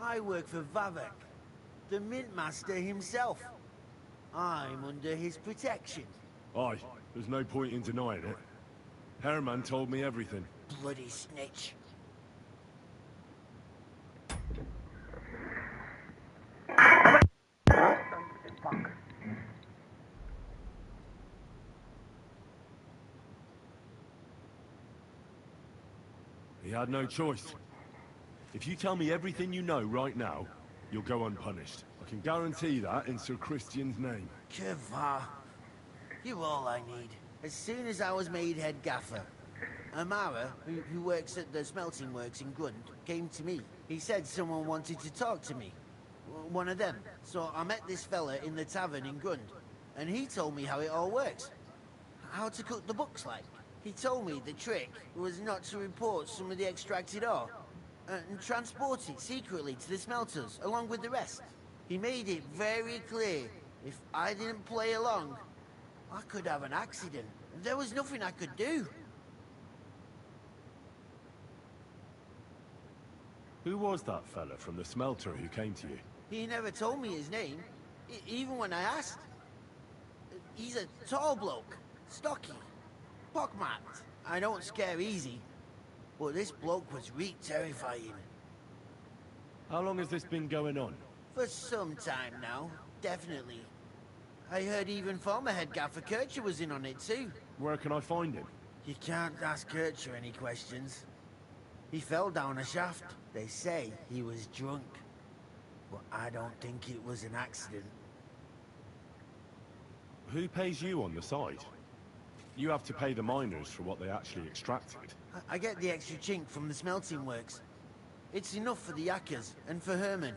[SPEAKER 8] I work for Vavak, the mint master himself. I'm under his protection.
[SPEAKER 6] Aye, there's no point in denying it. Herman told me everything.
[SPEAKER 8] Bloody snitch.
[SPEAKER 6] He had no choice. If you tell me everything you know right now, you'll go unpunished. I can guarantee that in Sir Christian's name.
[SPEAKER 8] Keva, you're all I need. As soon as I was made head gaffer, Amara, who works at the smelting works in Grund, came to me. He said someone wanted to talk to me. One of them. So I met this fella in the tavern in Grund, and he told me how it all works. How to cook the books like. He told me the trick was not to report some of the extracted ore, and transport it secretly to the smelters, along with the rest. He made it very clear, if I didn't play along, I could have an accident. There was nothing I could do.
[SPEAKER 6] Who was that fella from the smelter who came to you?
[SPEAKER 8] He never told me his name, even when I asked. He's a tall bloke, stocky, pockmarked. I don't scare easy, but this bloke was terrifying.
[SPEAKER 6] How long has this been going on?
[SPEAKER 8] For some time now, definitely. I heard even former head gaffer Kircher was in on it too.
[SPEAKER 6] Where can I find him?
[SPEAKER 8] You can't ask Kircher any questions. He fell down a shaft. They say he was drunk, but I don't think it was an accident.
[SPEAKER 6] Who pays you on the side? You have to pay the miners for what they actually extracted.
[SPEAKER 8] I get the extra chink from the smelting works. It's enough for the yakkers and for Herman.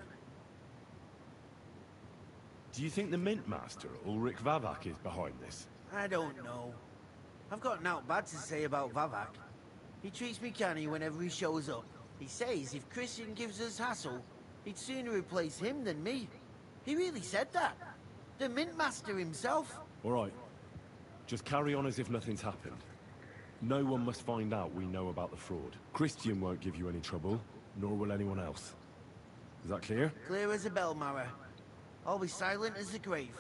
[SPEAKER 6] Do you think the Mint Master, Ulrich Vavak, is behind this?
[SPEAKER 8] I don't know. I've got naught bad to say about Vavak. He treats me canny whenever he shows up. He says if Christian gives us hassle, he'd sooner replace him than me. He really said that. The Mint Master himself.
[SPEAKER 6] All right. Just carry on as if nothing's happened. No one must find out we know about the fraud. Christian won't give you any trouble, nor will anyone else. Is that clear?
[SPEAKER 8] Clear as a bell, Mara. I'll be silent as the grave.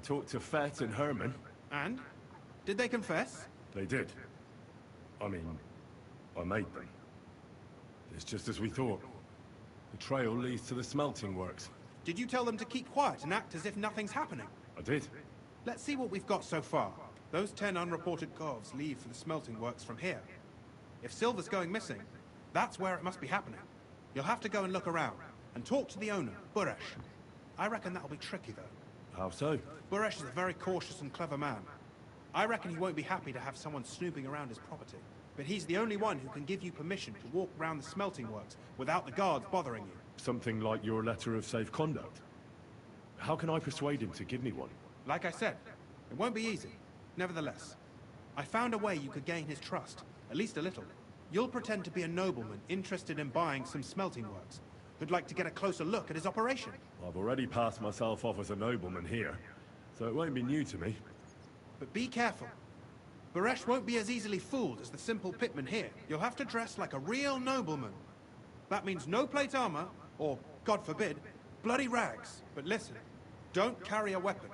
[SPEAKER 6] talked to Fett and Herman.
[SPEAKER 2] And? Did they confess?
[SPEAKER 6] They did. I mean, I made them. It's just as we thought. The trail leads to the smelting works.
[SPEAKER 2] Did you tell them to keep quiet and act as if nothing's happening?
[SPEAKER 6] I did.
[SPEAKER 2] Let's see what we've got so far. Those 10 unreported corves leave for the smelting works from here. If silver's going missing, that's where it must be happening. You'll have to go and look around, and talk to the owner, Buresh. I reckon that'll be tricky, though.
[SPEAKER 6] How so?
[SPEAKER 2] Buresh is a very cautious and clever man. I reckon he won't be happy to have someone snooping around his property. But he's the only one who can give you permission to walk around the smelting works without the guards bothering you.
[SPEAKER 6] Something like your letter of safe conduct? How can I persuade him to give me one?
[SPEAKER 2] Like I said, it won't be easy. Nevertheless, I found a way you could gain his trust, at least a little. You'll pretend to be a nobleman interested in buying some smelting works, who'd like to get a closer look at his operation.
[SPEAKER 6] I've already passed myself off as a nobleman here, so it won't be new to me.
[SPEAKER 2] But be careful. Buresh won't be as easily fooled as the simple pitman here. You'll have to dress like a real nobleman. That means no plate armor, or, God forbid, bloody rags. But listen, don't carry a weapon.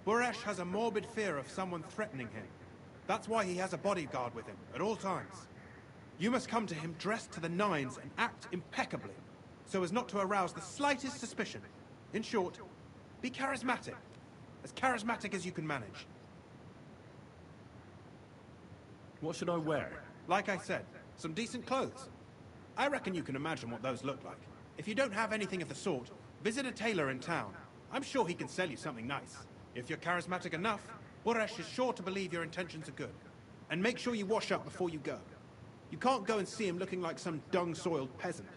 [SPEAKER 2] Buresh has a morbid fear of someone threatening him. That's why he has a bodyguard with him at all times. You must come to him dressed to the nines and act impeccably, so as not to arouse the slightest suspicion. In short, be charismatic. As charismatic as you can manage.
[SPEAKER 6] What should I wear?
[SPEAKER 2] Like I said, some decent clothes. I reckon you can imagine what those look like. If you don't have anything of the sort, visit a tailor in town. I'm sure he can sell you something nice. If you're charismatic enough, Buresh is sure to believe your intentions are good. And make sure you wash up before you go. You can't go and see him looking like some dung-soiled peasant.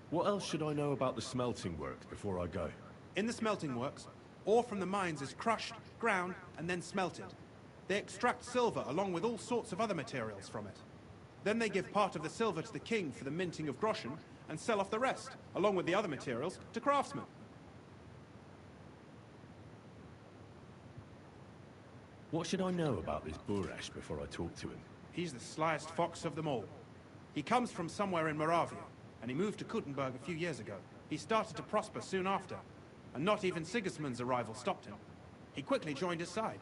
[SPEAKER 6] What else should I know about the smelting works before I go?
[SPEAKER 2] In the smelting works, ore from the mines is crushed, ground, and then smelted. They extract silver along with all sorts of other materials from it. Then they give part of the silver to the king for the minting of groschen, and sell off the rest, along with the other materials, to craftsmen.
[SPEAKER 6] What should I know about this Buresh before I talk to him?
[SPEAKER 2] He's the slyest fox of them all. He comes from somewhere in Moravia, and he moved to Kuttenberg a few years ago. He started to prosper soon after, and not even Sigismund's arrival stopped him. He quickly joined his side.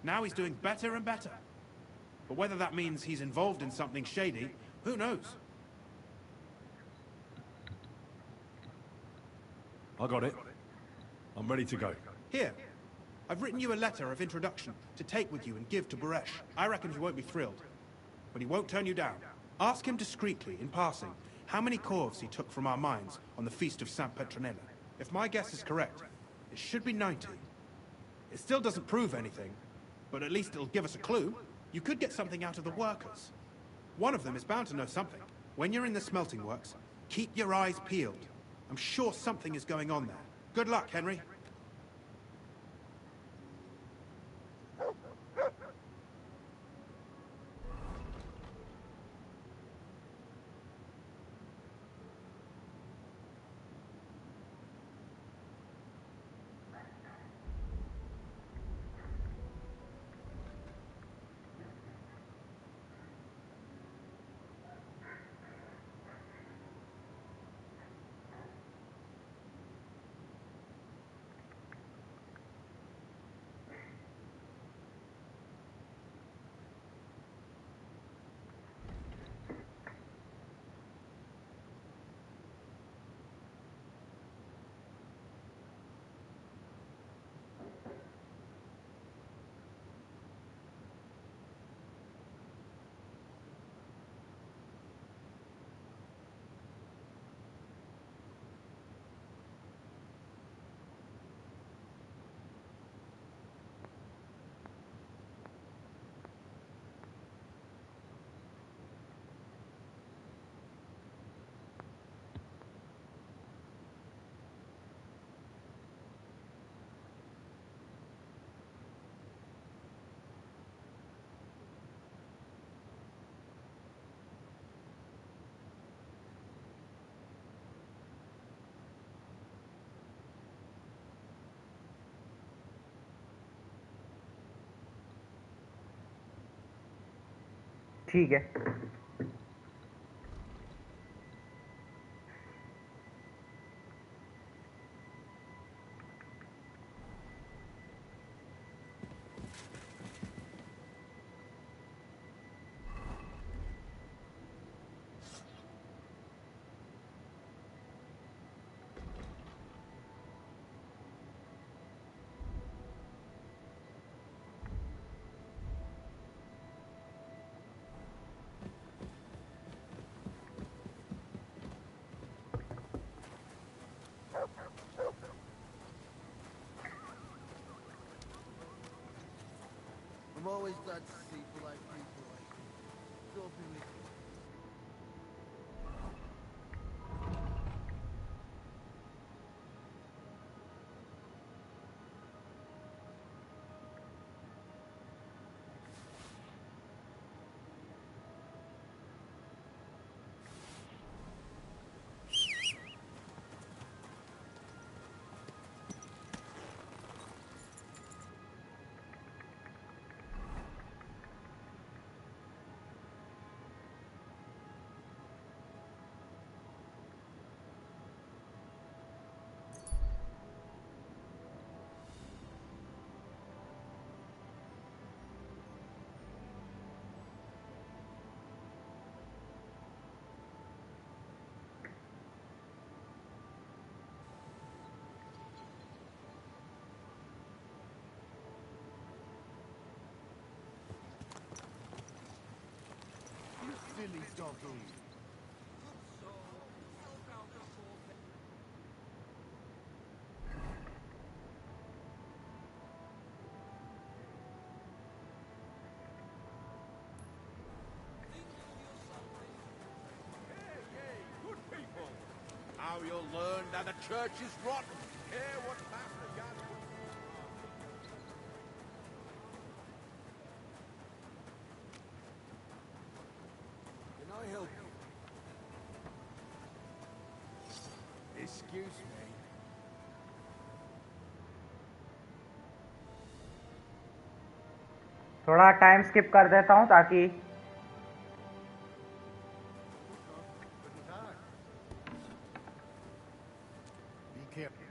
[SPEAKER 2] Now he's doing better and better. But whether that means he's involved in something shady, who knows?
[SPEAKER 6] I got it. I'm ready to go.
[SPEAKER 2] Here. I've written you a letter of introduction to take with you and give to Buresh. I reckon he won't be thrilled. But he won't turn you down. Ask him discreetly, in passing, how many corves he took from our mines on the Feast of St. Petronella. If my guess is correct, it should be 90. It still doesn't prove anything, but at least it'll give us a clue. You could get something out of the workers. One of them is bound to know something. When you're in the smelting works, keep your eyes peeled. I'm sure something is going on there. Good luck, Henry.
[SPEAKER 1] ठीक है।
[SPEAKER 8] I'm always glad to see polite people like you. Don't be with me. Silly doggy.
[SPEAKER 7] Good people. Now you'll learn that the church is rotten. Hear what Pastor Jan... Can I help you? Excuse me.
[SPEAKER 1] थोड़ा time skip कर देता हूँ ताकि
[SPEAKER 10] Guten Tag. Be careful.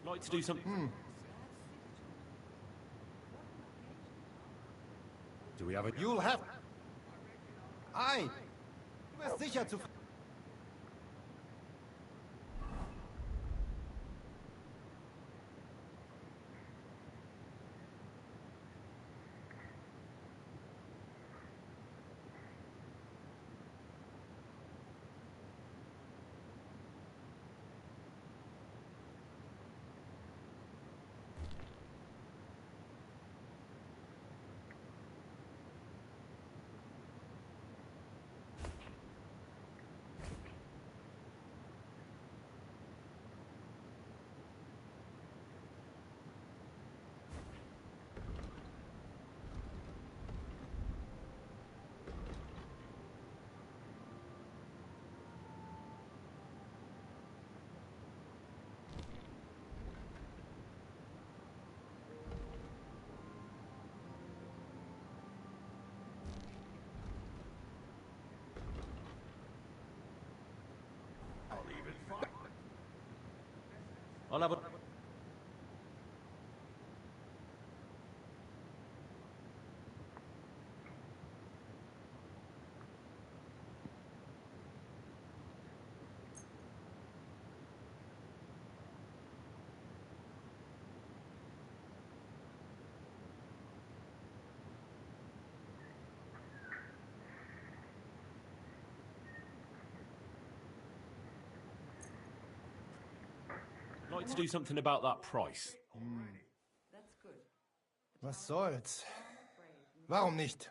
[SPEAKER 6] Like to do something. Do we have a...
[SPEAKER 10] You'll have... Ei! Du wirst sicher zu...
[SPEAKER 6] I'll have a... Like to do something about that price.
[SPEAKER 10] Was soll's? Warum nicht?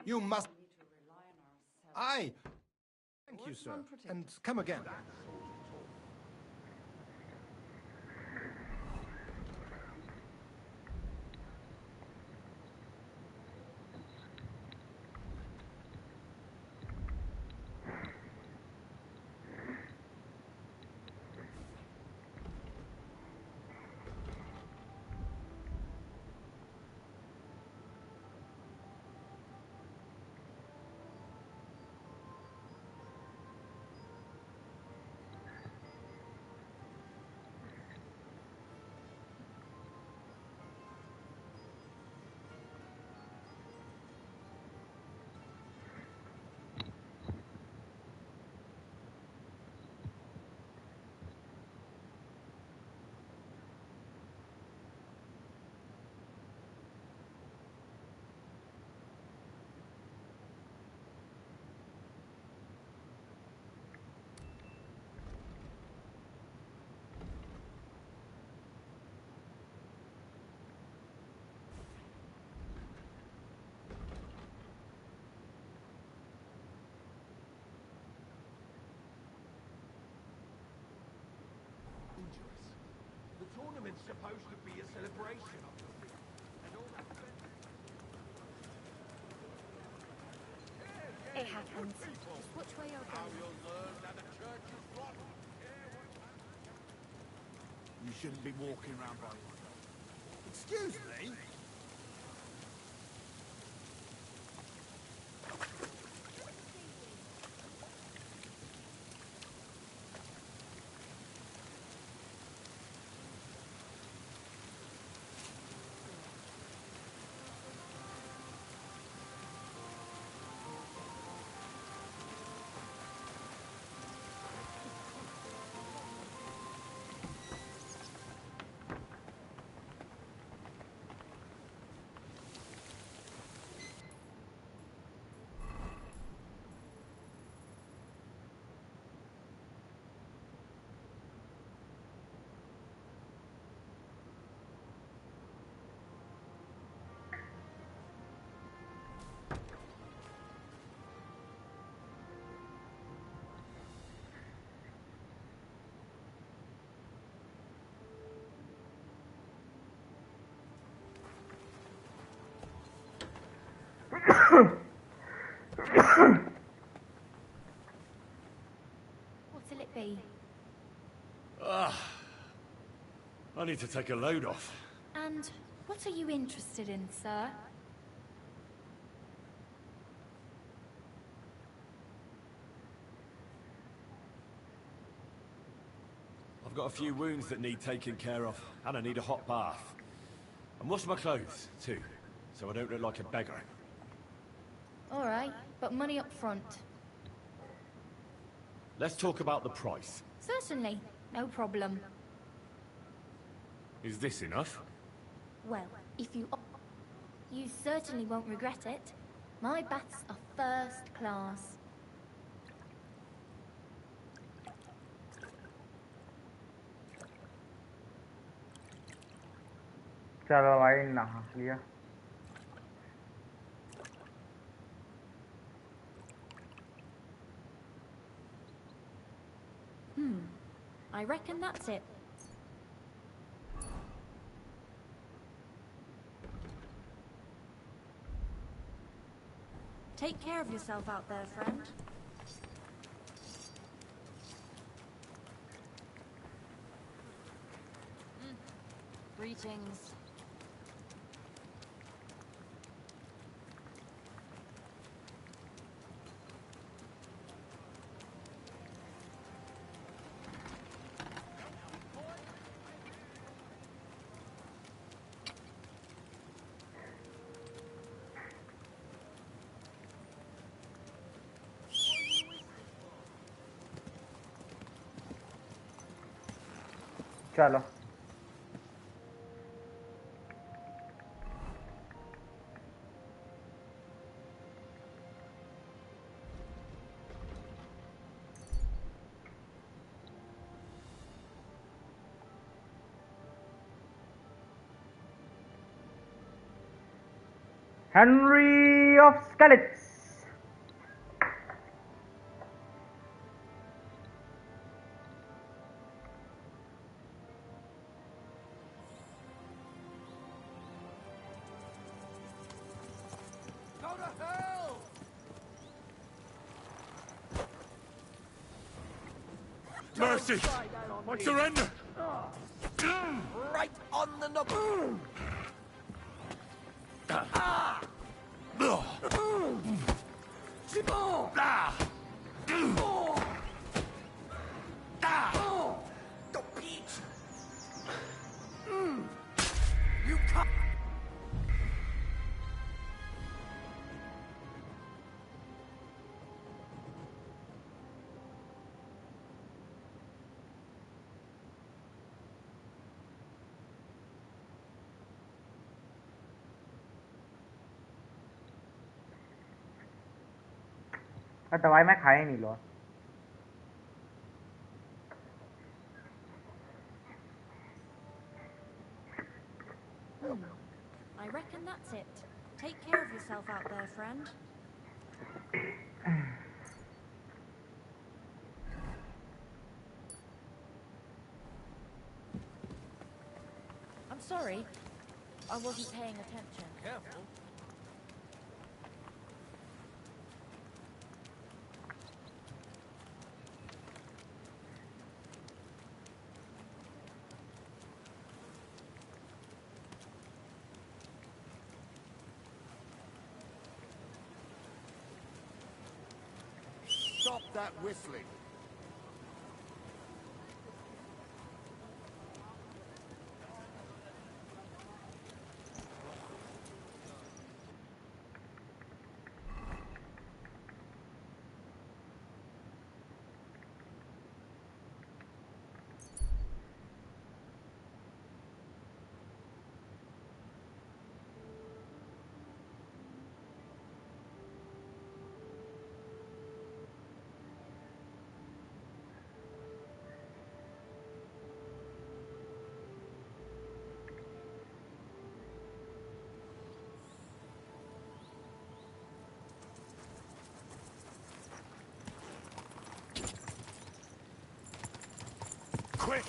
[SPEAKER 10] You must... Ei! Thank you, sir. And come again.
[SPEAKER 7] it's supposed to be a celebration.
[SPEAKER 11] It happens. Just which way you're going.
[SPEAKER 7] You shouldn't be walking around by yourself. Excuse me?
[SPEAKER 11] What'll it be?
[SPEAKER 6] I need to take a load off.
[SPEAKER 11] And what are you interested in, sir?
[SPEAKER 6] I've got a few wounds that need taking care of, and I need a hot bath. And wash my clothes, too, so I don't look like a beggar.
[SPEAKER 11] All right, but money up front.
[SPEAKER 6] Let's talk about the price.
[SPEAKER 11] Certainly, no problem.
[SPEAKER 6] Is this enough?
[SPEAKER 11] Well, if you... You certainly won't regret it. My baths are first class.
[SPEAKER 1] चलो भाई नहा लिया.
[SPEAKER 11] I reckon that's it. Take care of yourself out there, friend.
[SPEAKER 5] Greetings.
[SPEAKER 1] चलो Henry of Skalitz.
[SPEAKER 7] Go to hell!
[SPEAKER 6] Mercy! I surrender!
[SPEAKER 7] Right on the knuckle! The peach! You can't...
[SPEAKER 1] दवाई मैं खाया ही नहीं लो.
[SPEAKER 11] I reckon that's it. Take care of yourself out there, friend. Sorry, I wasn't paying attention.
[SPEAKER 7] Careful. Stop that whistling. Quick!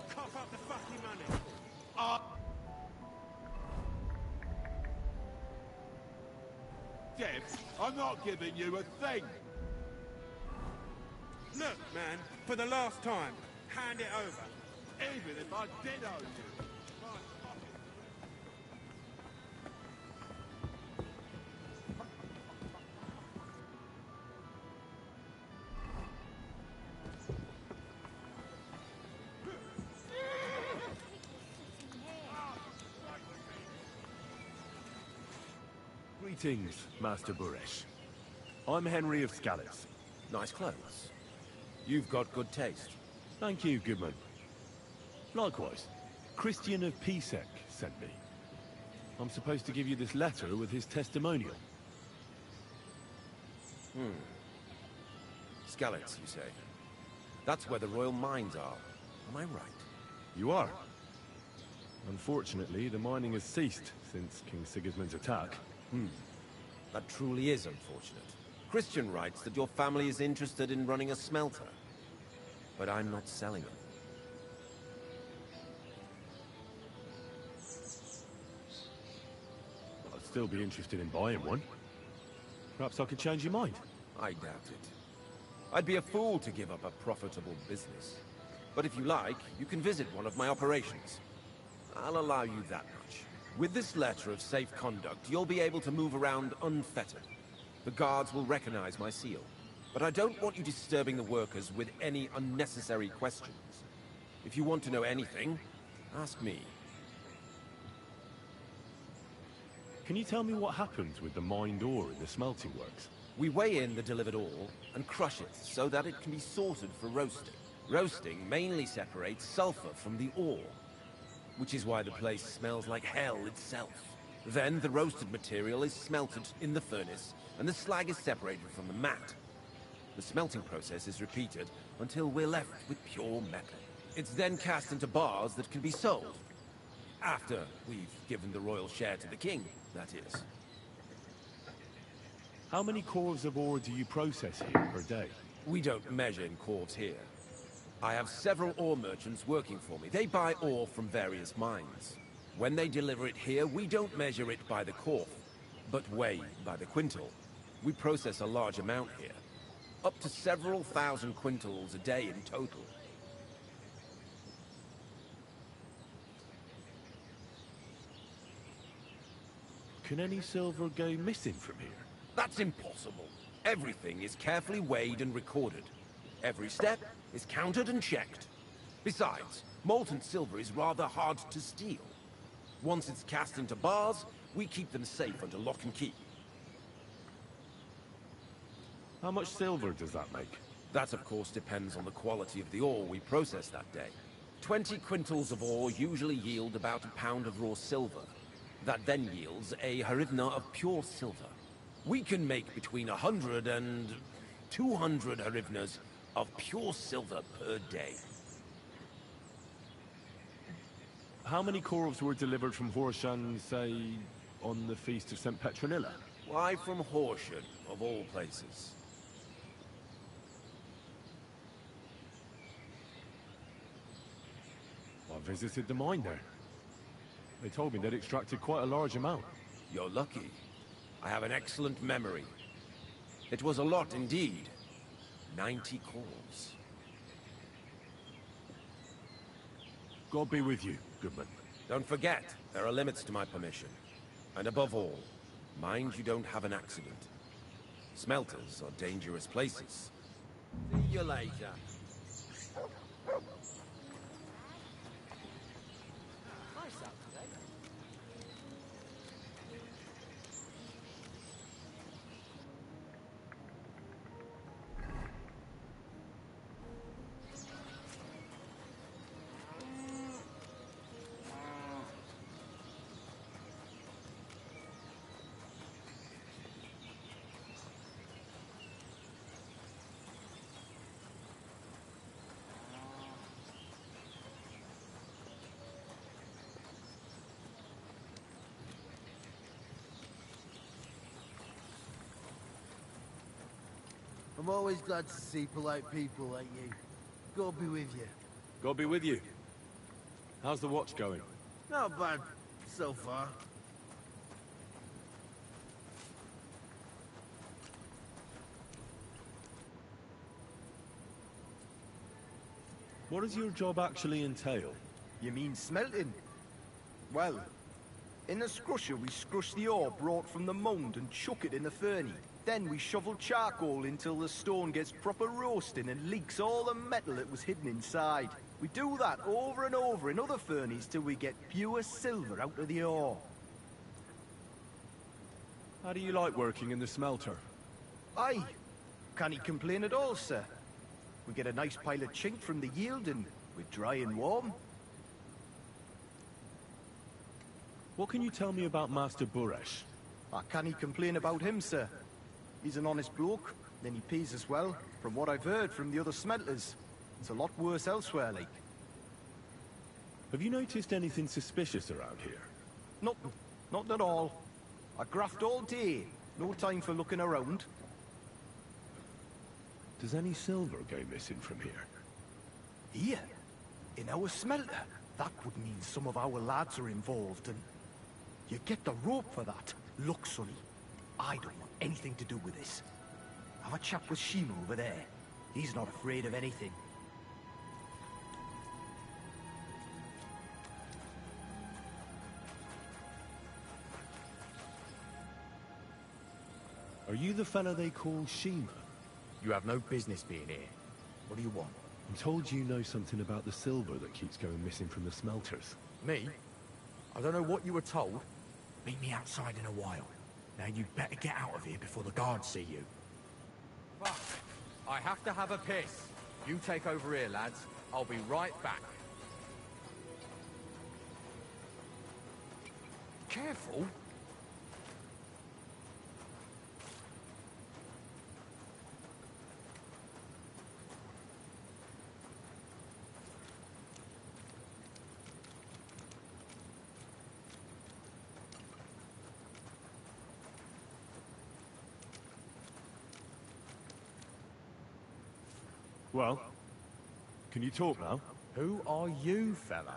[SPEAKER 2] Cough up the fucking money.
[SPEAKER 6] Deb, I'm not giving you a thing.
[SPEAKER 2] Look, man, for the last time, hand it over.
[SPEAKER 6] Even if I did owe you. Greetings, Master Buresh. I'm Henry of Scallis.
[SPEAKER 9] Nice clothes. You've got good taste.
[SPEAKER 6] Thank you, Goodman. Likewise, Christian of Pisek sent me. I'm supposed to give you this letter with his testimonial.
[SPEAKER 9] Skalitz, you say? That's where the royal mines are. Am I right?
[SPEAKER 6] You are. Unfortunately, the mining has ceased since King Sigismund's attack.
[SPEAKER 9] That truly is unfortunate. Christian writes that your family is interested in running a smelter. But I'm not selling it.
[SPEAKER 6] I'd still be interested in buying one. Perhaps I could change your mind.
[SPEAKER 9] I doubt it. I'd be a fool to give up a profitable business. But if you like, you can visit one of my operations. I'll allow you that much. With this letter of safe conduct, you'll be able to move around unfettered. The guards will recognize my seal. But I don't want you disturbing the workers with any unnecessary questions. If you want to know anything, ask me.
[SPEAKER 6] Can you tell me what happens with the mined ore in the smelting works?
[SPEAKER 9] We weigh in the delivered ore and crush it so that it can be sorted for roasting. Roasting mainly separates sulfur from the ore, which is why the place smells like hell itself. Then the roasted material is smelted in the furnace, and the slag is separated from the matte. The smelting process is repeated until we're left with pure metal. It's then cast into bars that can be sold. After we've given the royal share to the king, that is.
[SPEAKER 6] How many cores of ore do you process here per day?
[SPEAKER 9] We don't measure in quarts here. I have several ore merchants working for me. They buy ore from various mines. When they deliver it here, we don't measure it by the quarth, but weigh by the quintal. We process a large amount here. Up to several thousand quintals a day in total.
[SPEAKER 6] Can any silver go missing from here?
[SPEAKER 9] That's impossible. Everything is carefully weighed and recorded. Every step is counted and checked. Besides, molten silver is rather hard to steal. Once it's cast into bars, we keep them safe under lock and key.
[SPEAKER 6] How much silver does that make?
[SPEAKER 12] That, of course, depends on the quality of the ore we process that day. 20 quintals of ore usually yield about a pound of raw silver. That then yields a hryvnia of pure silver. We can make between 100 and 200 hryvnias of pure silver per day.
[SPEAKER 6] How many corves were delivered from Horshan, say, on the Feast of St. Petronilla?
[SPEAKER 12] Why from Horsham, of all places?
[SPEAKER 6] I visited the mine there. They told me they'd extracted quite a large amount.
[SPEAKER 12] You're lucky. I have an excellent memory. It was a lot indeed. 90 corves.
[SPEAKER 6] God be with you, Goodman.
[SPEAKER 12] Don't forget, there are limits to my permission. And above all, mind you don't have an accident. Smelters are dangerous places.
[SPEAKER 8] See you later. Nice out today. I'm always glad to see polite people like you. God be with you.
[SPEAKER 6] God be with you. How's the watch going?
[SPEAKER 8] Not bad, so far.
[SPEAKER 6] What does your job actually entail?
[SPEAKER 13] You mean smelting? Well, in the scrusher we scrush the ore brought from the mound and chuck it in the furnace. Then we shovel charcoal until the stone gets proper roasting and leaks all the metal that was hidden inside. We do that over and over in other furnaces till we get pure silver out of the ore.
[SPEAKER 6] How do you like working in the smelter?
[SPEAKER 13] Aye. Can't he complain at all, sir? We get a nice pile of chink from the yield and we're dry and warm.
[SPEAKER 6] What can you tell me about Master Buresh?
[SPEAKER 13] I can't he complain about him, sir. He's an honest bloke, then he pays us well. From what I've heard from the other smelters, it's a lot worse elsewhere, like.
[SPEAKER 6] Have you noticed anything suspicious around here?
[SPEAKER 13] Nothing. Not at all. I graft all day. No time for looking around.
[SPEAKER 6] Does any silver go missing from here?
[SPEAKER 13] Here? In our smelter? That would mean some of our lads are involved, and you get the rope for that. Look, Sonny, I don't want anything to do with this. Have a chat with Shima over there. He's not afraid of anything.
[SPEAKER 6] Are you the fella they call Shima?
[SPEAKER 14] You have no business being here. What do you want?
[SPEAKER 6] I'm told you know something about the silver that keeps going missing from the smelters.
[SPEAKER 14] Me? I don't know what you were told. Meet me outside in a while. Now you'd better get out of here before the guards see you. Fuck. I have to have a piss. You take over here, lads. I'll be right back. Careful.
[SPEAKER 6] Well, can you talk now?
[SPEAKER 14] Who are you, fella?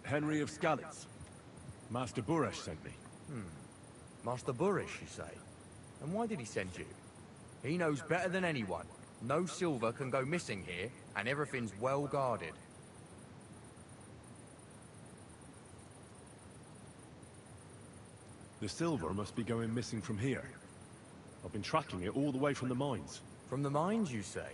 [SPEAKER 6] Henry of Skalitz. Master Buresh sent me.
[SPEAKER 14] Master Buresh, you say? And why did he send you? He knows better than anyone. No silver can go missing here, and everything's well guarded.
[SPEAKER 6] The silver must be going missing from here. I've been tracking it all the way from the mines.
[SPEAKER 14] From the mines, you say?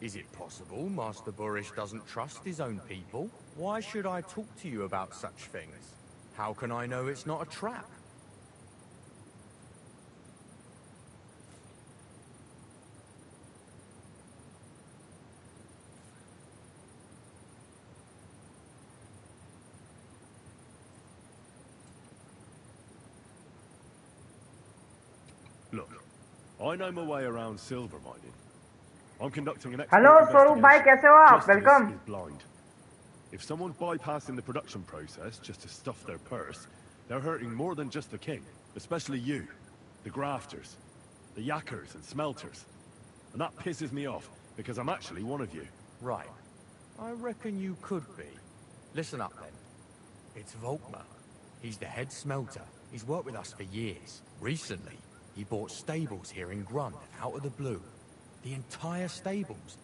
[SPEAKER 14] Is it possible Master Burish doesn't trust his own people? Why should I talk to you about such things? How can I know it's not a trap?
[SPEAKER 6] Look, I know my way around silver mining. I'm conducting an
[SPEAKER 1] hello
[SPEAKER 6] expert
[SPEAKER 1] स्वरूप भाई,
[SPEAKER 6] investigation.
[SPEAKER 1] कैसे हो आप?
[SPEAKER 6] Justice
[SPEAKER 1] welcome.
[SPEAKER 6] is blind. If someone's bypassing the production process just to stuff their purse, they're hurting more than just the king. Especially you, the grafters, the yackers and smelters. And that pisses me off, because I'm actually one of you.
[SPEAKER 14] Right. I reckon you could be. Listen up then. It's Volkmar. He's the head smelter. He's worked with us for years. Recently, he bought stables here in Grund, out of the blue. The entire stables.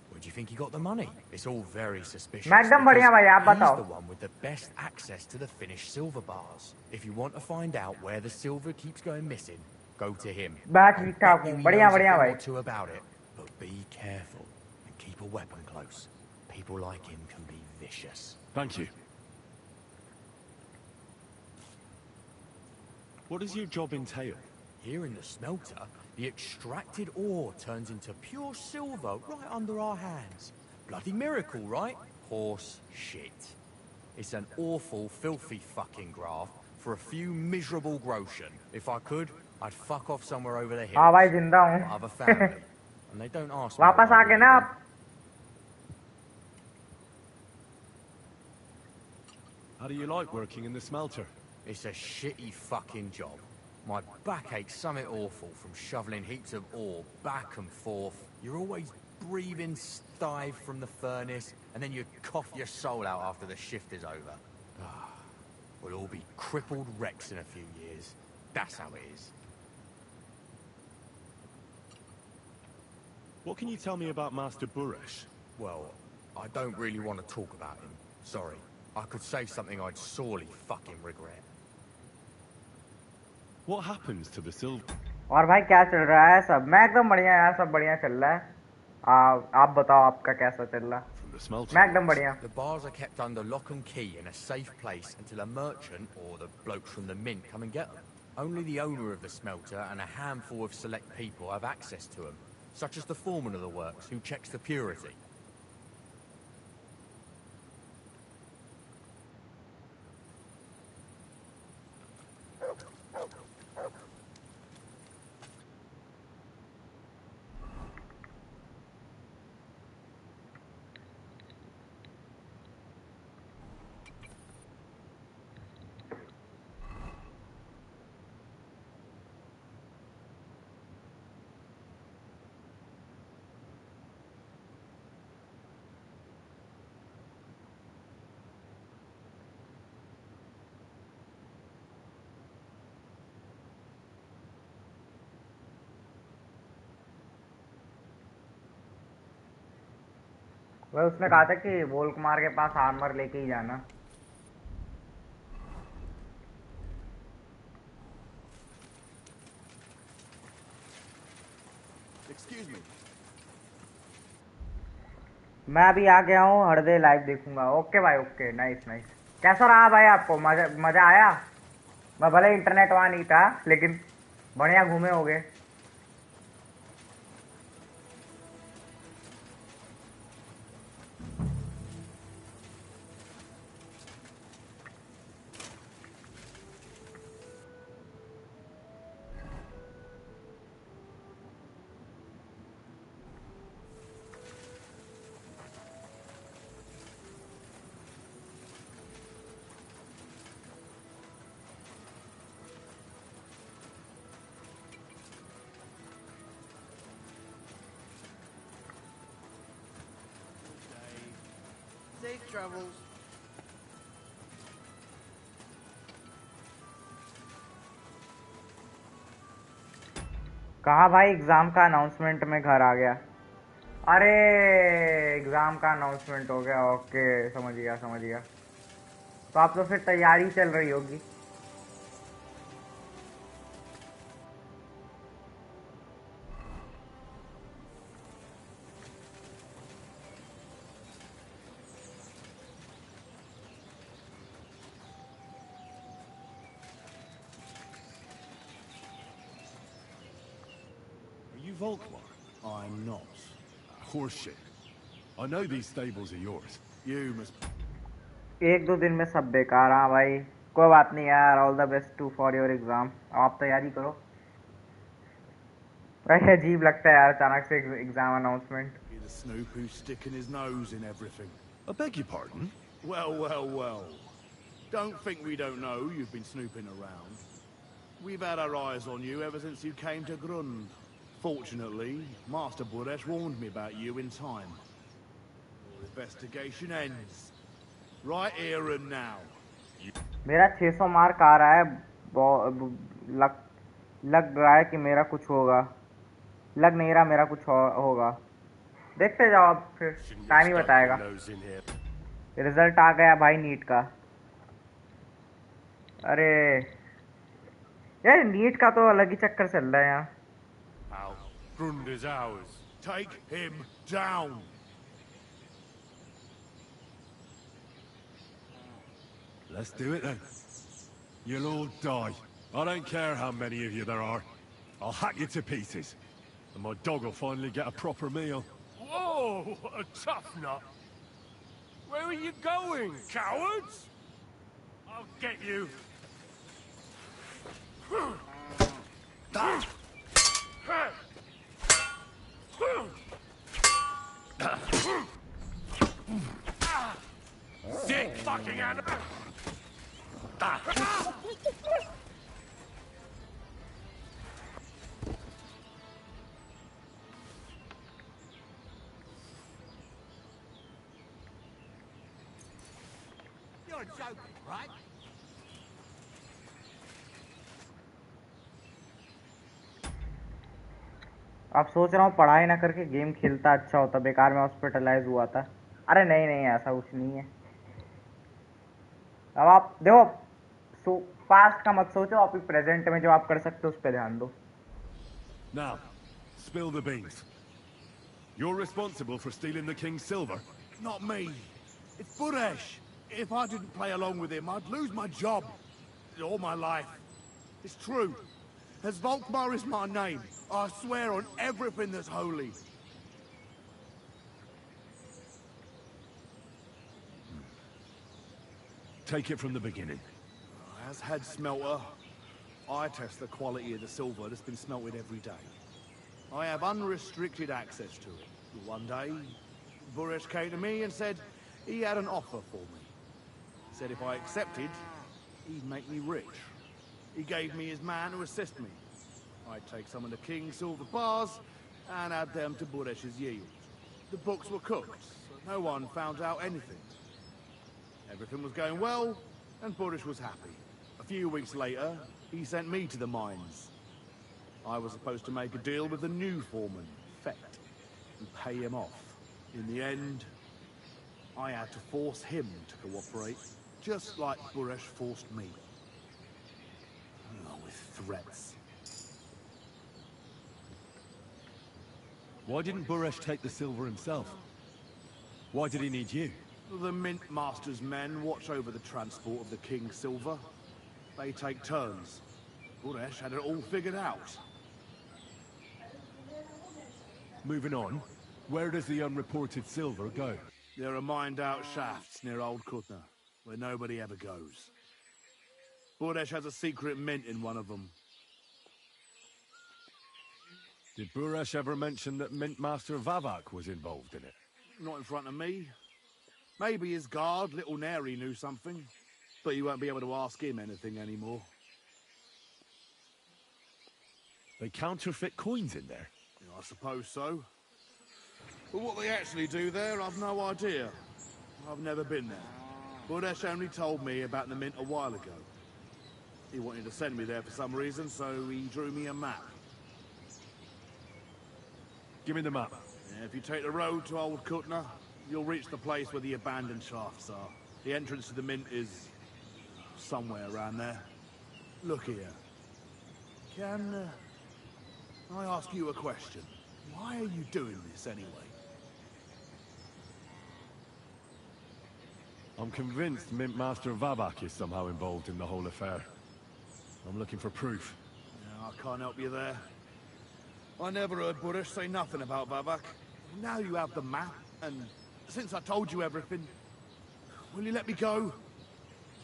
[SPEAKER 14] Where do you think he got the money? It's all very suspicious.
[SPEAKER 1] एकदम बढ़िया भाई, आप
[SPEAKER 14] He's
[SPEAKER 1] बताओ.
[SPEAKER 14] the one with the best access to the finished silver bars. If you want to find out where the silver keeps going missing, go to him.
[SPEAKER 1] मैं ठीक ठाक हूँ. बढ़िया बढ़िया भाई.
[SPEAKER 14] Too about it, but be careful and keep a weapon close. People like him can be vicious.
[SPEAKER 6] Thank you. What does your job entail?
[SPEAKER 14] Here in the smelter, the extracted ore turns into pure silver right under our hands. Bloody miracle, right? Horse shit. It's an awful, filthy fucking graft for a few miserable groschen. If I could, I'd fuck off somewhere over the hills.
[SPEAKER 1] हाँ भाई, जिंदा हूँ.
[SPEAKER 14] I have a family, and they don't ask me.
[SPEAKER 1] वापस आके ना आप.
[SPEAKER 6] How do you like working in the smelter?
[SPEAKER 14] It's a shitty fucking job. My back aches something awful from shoveling heaps of ore back and forth. You're always breathing stive from the furnace, and then you cough your soul out after the shift is over. We'll all be crippled wrecks in a few years. That's how it is.
[SPEAKER 6] What can you tell me about Master Burish?
[SPEAKER 14] Well, I don't really want to talk about him. Sorry. I could say something I'd sorely fucking regret.
[SPEAKER 6] What happens to the silver?
[SPEAKER 1] और भाई क्या चल रहा है सब? मैं एकदम बढ़िया यार, सब बढ़िया चल रहा है. आप बताओ आपका कैसा चल रहा? मैं एकदम बढ़िया.
[SPEAKER 14] The bars are kept under lock and key in a safe place until a merchant or the blokes from the mint come and get them. Only the owner of the smelter and a handful of select people have access to them, such as the foreman of the works who checks the purity.
[SPEAKER 1] वह उसने कहा था कि वोल कुमार के पास armour लेके ही जाना.
[SPEAKER 6] Excuse me.
[SPEAKER 1] मैं अभी आ गया हूँ, हरदे लाइव देखूंगा. ओके भाई, ओके. Nice nice. कैसा रहा भाई आपको? मजा आया? मैं भले इंटरनेट वहाँ नहीं था, लेकिन बढ़िया घूमे होगे.
[SPEAKER 8] Safe travels.
[SPEAKER 1] कहा भाई? एग्जाम का अनाउंसमेंट में घर आ गया. अरे एग्जाम का अनाउंसमेंट हो गया. ओके, समझ गया समझ गया. तो आप तो फिर तैयारी चल रही होगी.
[SPEAKER 6] Volkmar? I'm not. Horseshit. I know these stables are yours. You must...
[SPEAKER 1] एक दो दिन में सब बेकार। हाँ भाई कोई बात नहीं यार, all the best to for your exam. आप तैयारी करो। भाई अजीब लगता है यार अचानक से exam announcement.
[SPEAKER 7] You're the snoop who's sticking his nose in everything.
[SPEAKER 6] I beg your pardon?
[SPEAKER 7] Well. Don't think we don't know you've been snooping around. We've had our eyes on you ever since you came to Grund. Fortunately, Master Buresh warned me about you in time. Your investigation ends. Right here and now.
[SPEAKER 1] मेरा 600 mark आ रहा है। लग रहा है कि मेरा कुछ होगा। लग नहीं रहा मेरा कुछ होगा। देखते जाओ अब, फिर टाइम ही बताएगा। रिजल्ट आ गया भाई नीट का। अरे यार नीट का तो अलग ही चक्कर चल रहा है यहाँ।
[SPEAKER 6] Grund is ours.
[SPEAKER 7] Take him down.
[SPEAKER 6] Let's do it then. You'll all die. I don't care how many of you there are. I'll hack you to pieces. And my dog will finally get a proper meal.
[SPEAKER 7] Whoa, a tough nut. Where are you going, cowards?
[SPEAKER 6] I'll get you.
[SPEAKER 7] Sick fucking animal!
[SPEAKER 8] You're joking, right?
[SPEAKER 1] अब सोच रहा हूँ पढ़ाई ना करके game खेलता अच्छा होता। बेकार में हॉस्पिटलाइज हुआ था। अरे नहीं ऐसा कुछ नहीं है। अब आप देखो पास्ट का मत सोचो, आप प्रेजेंट में जो आप कर सकते हो उस पर ध्यान दो।
[SPEAKER 6] Now, spill the beans. You're responsible for stealing the king's silver?
[SPEAKER 7] Not me. It's Buresh. If I didn't play along with him, I'd lose my job. All my life. It's true. As Volkmar is my name, I swear on everything that's holy.
[SPEAKER 6] Take it from the beginning.
[SPEAKER 7] As head smelter, I test the quality of the silver that's been smelted every day. I have unrestricted access to it. One day, Buresh came to me and said he had an offer for me. Said if I accepted, he'd make me rich. He gave me his man to assist me. I'd take some of the king's silver bars and add them to Buresh's yield. The books were cooked, so no one found out anything. Everything was going well, and Buresh was happy. A few weeks later, he sent me to the mines. I was supposed to make a deal with the new foreman, Fett, and pay him off. In the end, I had to force him to cooperate, just like Buresh forced me. With threats.
[SPEAKER 6] Why didn't Buresh take the silver himself? Why did he need you?
[SPEAKER 7] The Mint Master's men watch over the transport of the king's silver. They take turns. Buresh had it all figured out.
[SPEAKER 6] Moving on, where does the unreported silver go?
[SPEAKER 7] There are mined-out shafts near Old Kutna, where nobody ever goes. Buresh has a secret mint in one of them.
[SPEAKER 6] Did Buresh ever mention that Mint Master Vavak was involved in it?
[SPEAKER 7] Not in front of me. Maybe his guard, Little Neri, knew something. But you won't be able to ask him anything anymore.
[SPEAKER 6] They counterfeit coins in there?
[SPEAKER 7] Yeah, I suppose so. But what they actually do there, I've no idea. I've never been there. Buresh only told me about the mint a while ago. He wanted to send me there for some reason, so he drew me a map.
[SPEAKER 6] Give me the map.
[SPEAKER 7] Yeah, if you take the road to Old Kutna, you'll reach the place where the abandoned shafts are. The entrance to the mint is somewhere around there. Look here. Can I ask you a question? Why are you doing this anyway?
[SPEAKER 6] I'm convinced Mint Master Vavak is somehow involved in the whole affair. I'm looking for proof.
[SPEAKER 7] Yeah, I can't help you there. I never heard Buddha say nothing about Vavak. Now you have the map, and since I told you everything, will you let me go?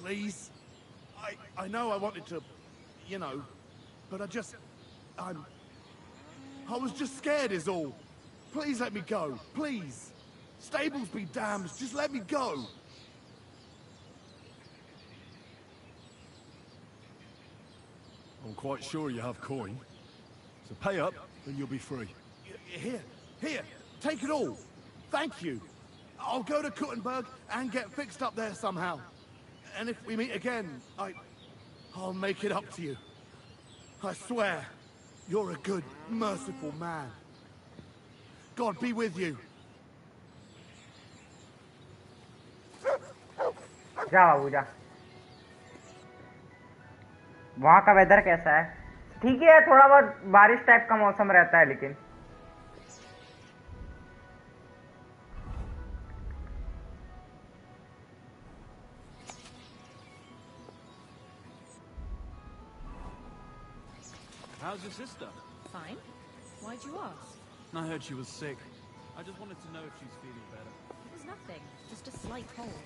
[SPEAKER 7] Please? I know I wanted to, you know, but I was just scared is all. Please let me go, please. Stables be damned, just let me go.
[SPEAKER 6] I'm quite sure you have coin. So pay up, and you'll be free.
[SPEAKER 7] Here, take it all. Thank you. I'll go to Kuttenberg and get fixed up there somehow. And if we meet again, I'll make it up to you. I swear, you're a good, merciful man. God be with you.
[SPEAKER 1] जा बाबू जा। वहाँ का weather कैसा है? ठीक है, थोड़ा बहुत बारिश टाइप का मौसम रहता है लेकिन।
[SPEAKER 15] How's your sister?
[SPEAKER 16] Fine. Why'd you ask?
[SPEAKER 15] I heard she was sick. I just wanted to know if she's feeling better.
[SPEAKER 16] It was nothing. Just a slight cold.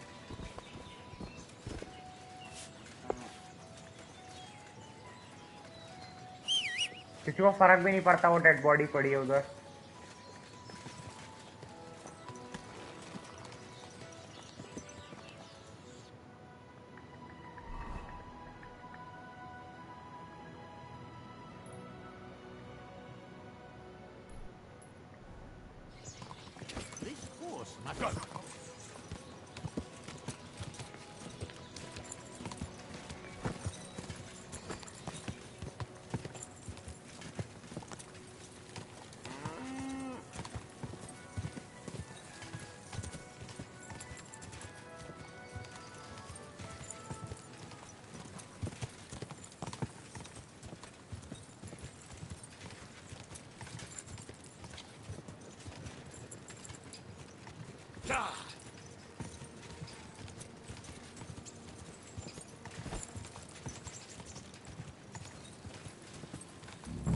[SPEAKER 1] किसी को फर्क भी नहीं पड़ता, वो डेड बॉडी पड़ी है उधर।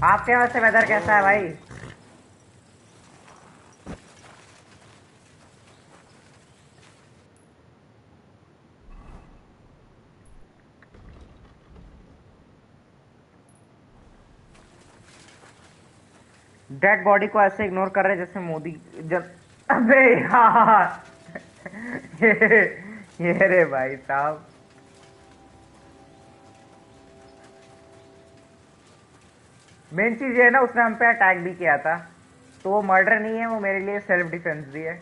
[SPEAKER 1] आपके वहां से वेदर कैसा है भाई? डेड बॉडी को ऐसे इग्नोर कर रहे जैसे मोदी जब। अबे यार ये रे भाई साहब। मेन चीज ये है ना, उसने हम पे अटैक भी किया था, तो वो मर्डर नहीं है, वो मेरे लिए सेल्फ डिफेंस भी है।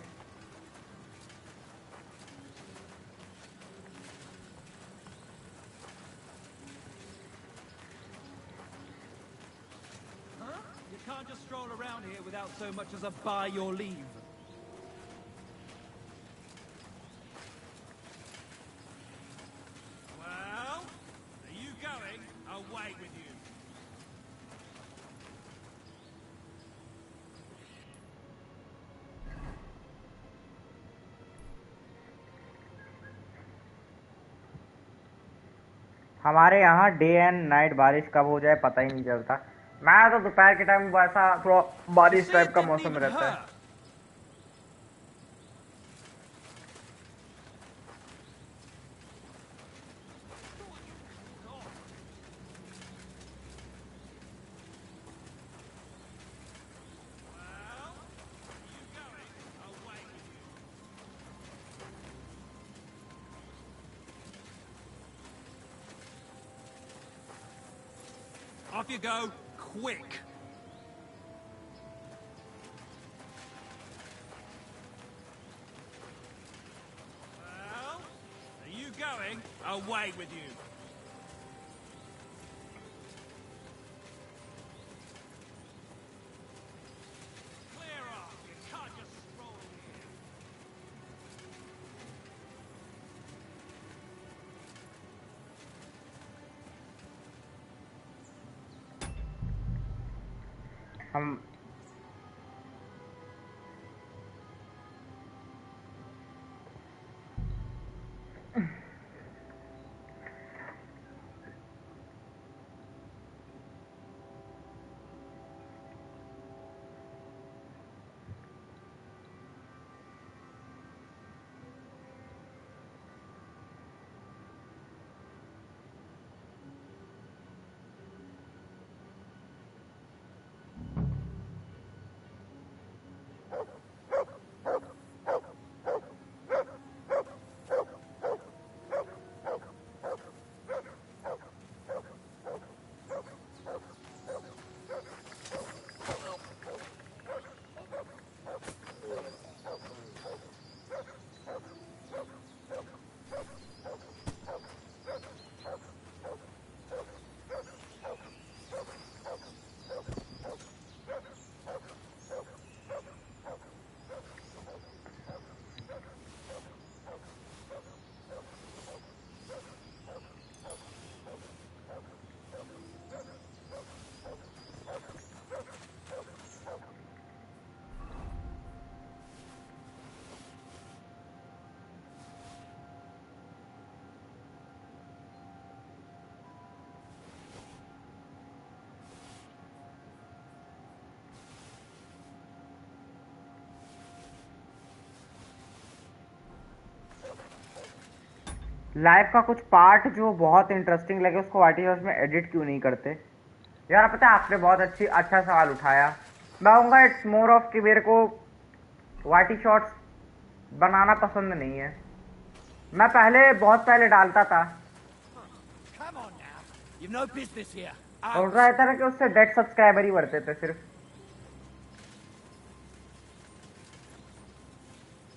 [SPEAKER 15] You can't just stroll around here without so much as a by your leave. Well, are you going? Away with you.
[SPEAKER 1] हमारे यहाँ डे एंड नाइट बारिश कब हो जाए पता ही नहीं चलता। मैं तो दोपहर के टाइम वैसा थोड़ा बारिश टाइप का मौसम रहता है।
[SPEAKER 15] Off you go, quick! Well, are you going? Away with you! Clear off! You can't just stroll here!
[SPEAKER 1] हम लाइव का कुछ पार्ट जो बहुत इंटरेस्टिंग लगे उसको वाटी शॉर्ट्स में एडिट क्यों नहीं करते? यार पता है आपने बहुत अच्छा सवाल उठाया। मैं कहूँगा इट्स मोर ऑफ कि मेरे को वाटी शॉर्ट्स बनाना पसंद नहीं है। मैं पहले बहुत पहले डालता था और उस रहता था कि उससे डेड सब्सक्राइबर ही बढ़ते थे सिर्फ,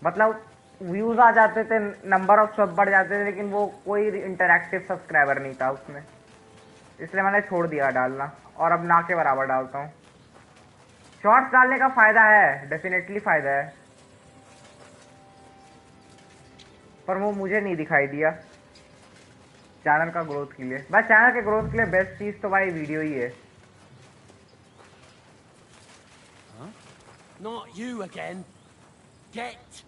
[SPEAKER 1] मतलब व्यूज आ जाते थे, नंबर ऑफ सब बढ़ जाते थे, लेकिन वो कोई इंटरैक्टिव सब्सक्राइबर नहीं था उसमें, इसलिए मैंने छोड़ दिया डालना और अब ना के बराबर डालता हूँ। शॉर्ट्स डालने का फायदा है, डेफिनेटली फायदा है, पर वो मुझे नहीं दिखाई दिया चैनल का ग्रोथ के लिए। बस चैनल के ग्रोथ के लिए बेस्ट चीज तो भाई वीडियो ही है।
[SPEAKER 8] Not you again. Get.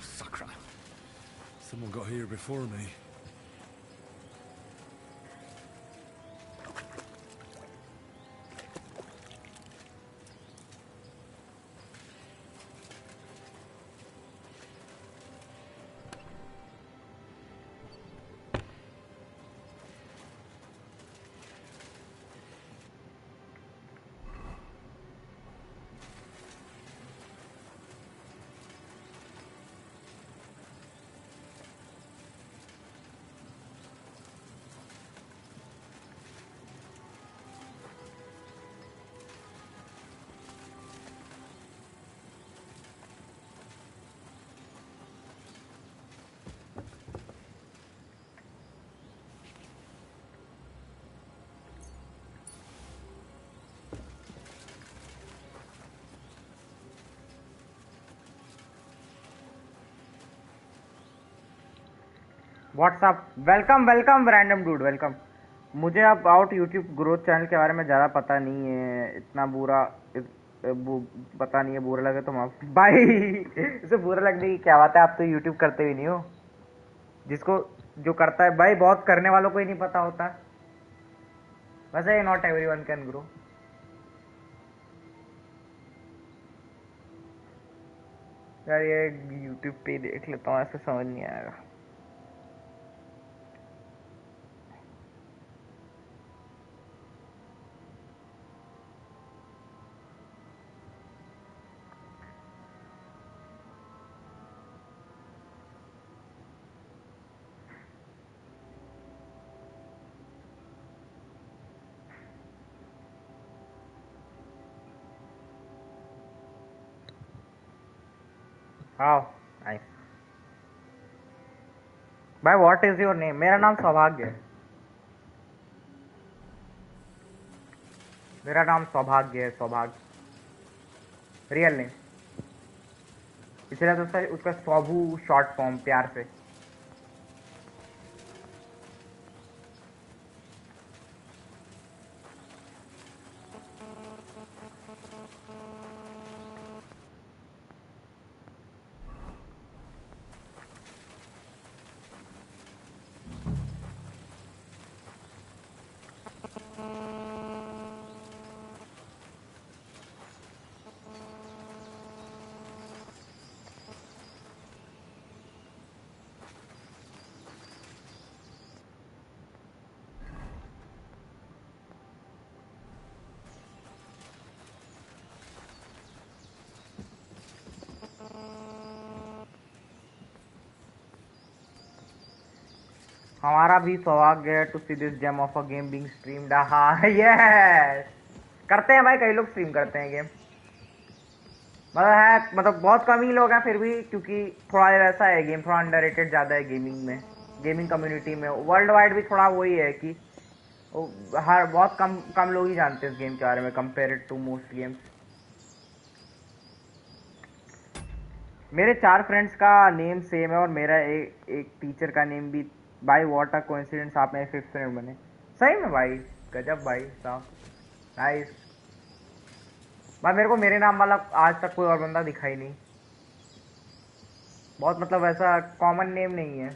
[SPEAKER 6] Sakra. Someone got here before me.
[SPEAKER 1] What's up, welcome welcome random dude, welcome. मुझे अब आउट यूट्यूब ग्रोथ चैनल के बारे में ज़्यादा पता नहीं है, इतना बुरा पता नहीं है। बुरा लगे तो माफ भाई इसे बुरा लगने की क्या बात है, आप तो यूट्यूब करते भी नहीं हो। जिसको जो करता है भाई, बहुत करने वालों को ही नहीं पता होता। वैसे नॉट एवरीवन कैन ग्रो। यार ये यूट्यूब पे देख लेता हूँ, ऐसे समझ नहीं आएगा। हाँ नाइस भाई। What is your name? मेरा नाम सौभाग्य है। मेरा नाम सौभाग्य है, सौभाग्य, रियल नेम। इसलिए तो उसका स्वाबू शॉर्ट फॉर्म प्यार से। हमारा भी सौभाग्य है to see this gem of a game being streamed. हाँ यस, करते हैं भाई, कई लोग स्ट्रीम करते हैं गेम। मतलब बहुत कम ही लोग हैं फिर भी, क्योंकि थोड़ा वैसा है गेम, थोड़ा अंडररेटेड ज़्यादा है गेमिंग में, गेमिंग कम्युनिटी में। वर्ल्ड वाइड भी थोड़ा वही है कि हर बहुत कम लोग ही जानते हैं इस गेम के बारे में कंपेयर्ड टू मोस्ट गेम्स। मेरे 4 फ्रेंड्स का नेम सेम है और मेरा एक टीचर का नेम भी। भाई व्हाट अ कोइंसिडेंस, आप मेरे 5th फ्रेंड बने। सही में भाई, गजब भाई साहब, नाइस भाई। मेरे को मेरे नाम वाला आज तक कोई और बंदा दिखा ही नहीं। बहुत मतलब ऐसा कॉमन नेम नहीं है,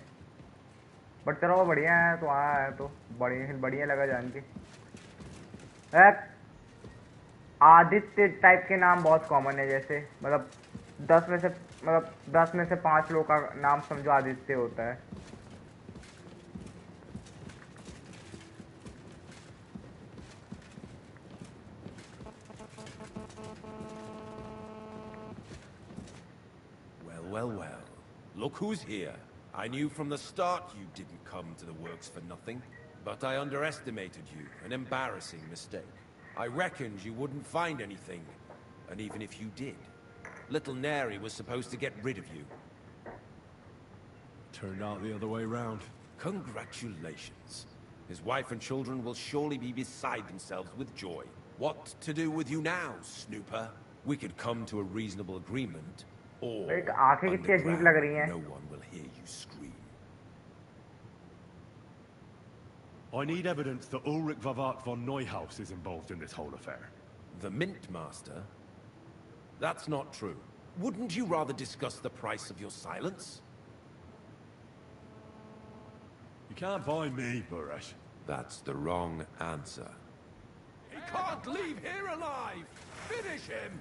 [SPEAKER 1] बट चलो वो बढ़िया है तो आया है तो बढ़िया लगा जान के। आदित्य टाइप के नाम बहुत कॉमन है, जैसे मतलब 10 में से 5 लोगों का नाम समझो आदित्य होता है।
[SPEAKER 12] Well. Look who's here. I knew from the start you didn't come to the works for nothing. But I underestimated you. An embarrassing mistake. I reckoned you wouldn't find anything. And even if you did, little Neri was supposed to get rid of you.
[SPEAKER 6] Turned out the other way round.
[SPEAKER 12] Congratulations. His wife and children will surely be beside themselves with joy. What to do with you now, Snooper? We could come to a reasonable agreement.
[SPEAKER 1] आंखें कितनी अजीब लग रही हैं।
[SPEAKER 12] No one will hear you scream.
[SPEAKER 6] I need evidence that Ulrich Vavart von Neuhaus is involved in this whole affair.
[SPEAKER 12] The Mint Master? That's not true. Wouldn't you rather discuss the price of your silence?
[SPEAKER 6] You can't buy me, Buresh.
[SPEAKER 12] That's the wrong answer.
[SPEAKER 7] He can't leave here alive! Finish him!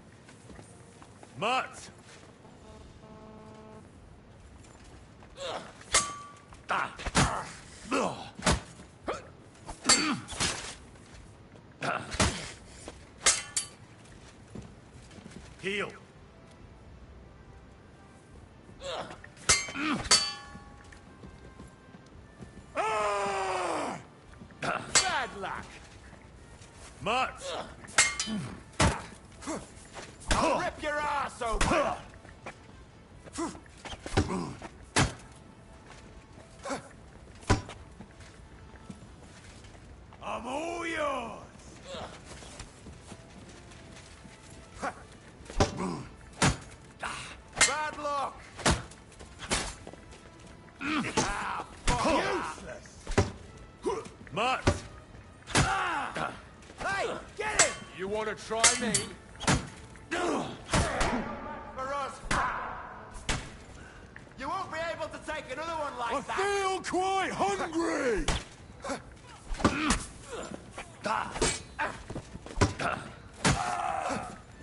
[SPEAKER 6] Mutt! Heal.
[SPEAKER 7] Bad luck!
[SPEAKER 6] Mutt!
[SPEAKER 7] I'll rip your ass open!
[SPEAKER 15] I'm all yours!
[SPEAKER 7] Bad luck! Useless!
[SPEAKER 6] Mutt!
[SPEAKER 7] Hey, get him! You want to try me? For us. You won't be able to take another one like that.
[SPEAKER 6] I feel quite hungry!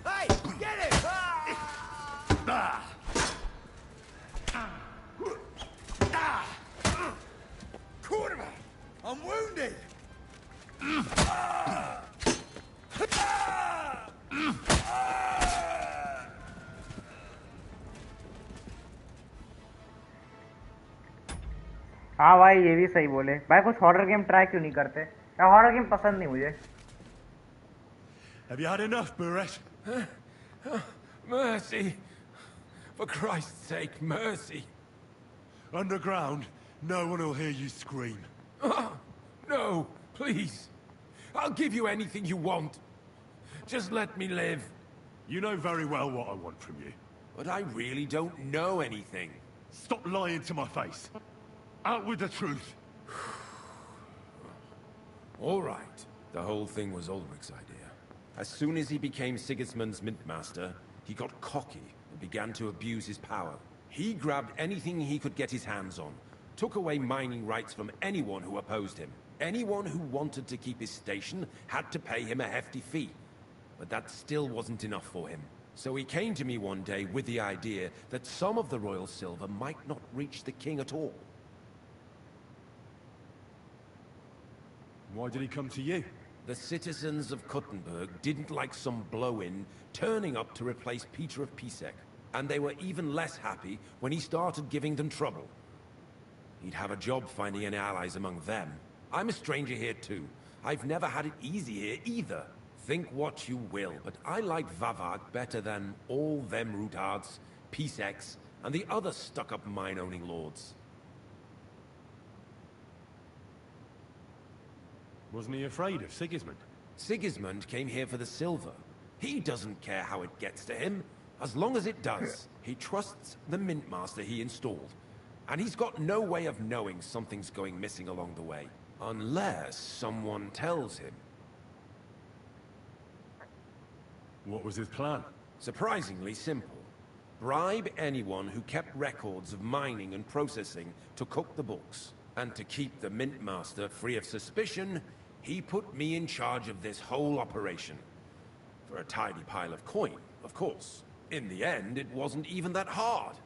[SPEAKER 7] Hey, get him!
[SPEAKER 15] Quarterback! I'm wounded!
[SPEAKER 1] हाँ भाई ये भी सही बोले भाई, कुछ horror game try क्यों नहीं करते? हॉरर गेम पसंद नहीं मुझे।
[SPEAKER 6] Have you had enough, Buresh?
[SPEAKER 12] Mercy! For Christ's sake, mercy!
[SPEAKER 6] Underground, no one will hear you scream.
[SPEAKER 12] No, please. I'll give you anything you want. Just let me live.
[SPEAKER 6] You know very well what I want from you.
[SPEAKER 12] But I really don't know anything.
[SPEAKER 6] Stop lying to my face. Out with the truth.
[SPEAKER 12] All right. The whole thing was Ulrich's idea. As soon as he became Sigismund's Mintmaster, he got cocky and began to abuse his power. He grabbed anything he could get his hands on, took away mining rights from anyone who opposed him. Anyone who wanted to keep his station had to pay him a hefty fee. But that still wasn't enough for him. So he came to me one day with the idea that some of the royal silver might not reach the king at all.
[SPEAKER 6] Why did he come to you?
[SPEAKER 12] The citizens of Kuttenberg didn't like some blow-in turning up to replace Peter of Pisek, and they were even less happy when he started giving them trouble. He'd have a job finding any allies among them. I'm a stranger here too. I've never had it easy here either. Think what you will, but I like Vavag better than all them Rutards, Piseks, and the other stuck-up mine-owning lords.
[SPEAKER 6] Wasn't he afraid of Sigismund?
[SPEAKER 12] Sigismund came here for the silver. He doesn't care how it gets to him, as long as it does. He trusts the Mintmaster he installed, and he's got no way of knowing something's going missing along the way, unless someone tells him.
[SPEAKER 6] What was his plan?
[SPEAKER 12] Surprisingly simple. Bribe anyone who kept records of mining and processing to cook the books. And to keep the Mintmaster free of suspicion, he put me in charge of this whole operation. For a tidy pile of coin, of course. In the end, it wasn't even that hard.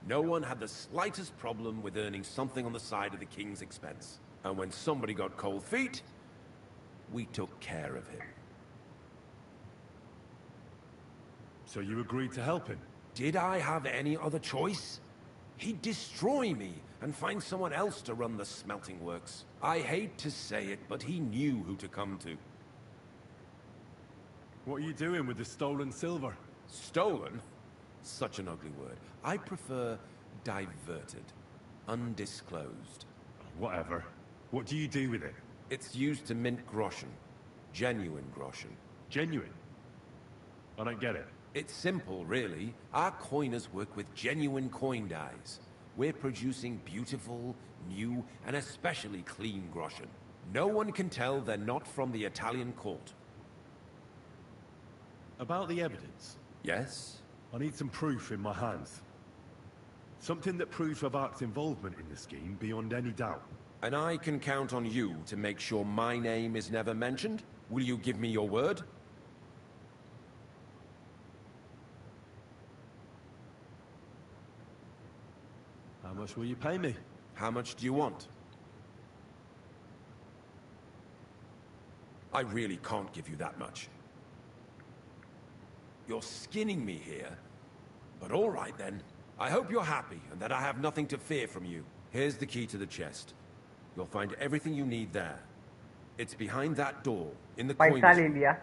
[SPEAKER 12] No one had the slightest problem with earning something on the side of the king's expense. And when somebody got cold feet, we took care of him.
[SPEAKER 6] So you agreed to help him?
[SPEAKER 12] Did I have any other choice? He'd destroy me and find someone else to run the smelting works. I hate to say it, but he knew who to come to.
[SPEAKER 6] What are you doing with the stolen silver?
[SPEAKER 12] Stolen? Such an ugly word. I prefer diverted. Undisclosed.
[SPEAKER 6] Whatever. What do you do with it?
[SPEAKER 12] It's used to mint groschen. Genuine groschen.
[SPEAKER 6] Genuine? I don't get it.
[SPEAKER 12] It's simple, really. Our coiners work with genuine coin dies. We're producing beautiful, new, and especially clean groschen. No one can tell they're not from the Italian court.
[SPEAKER 6] About the evidence?
[SPEAKER 12] Yes?
[SPEAKER 6] I need some proof in my hands. Something that proves Vavak's involvement in the scheme beyond any doubt.
[SPEAKER 12] And I can count on you to make sure my name is never mentioned? Will you give me your word?
[SPEAKER 6] How much will you pay me?
[SPEAKER 12] How much do you want? I really can't give you that much. You're skinning me here. But all right then. I hope you're happy and that I have nothing to fear from you. Here's the key to the chest. You'll find everything you need there. It's behind that door, in the coin room.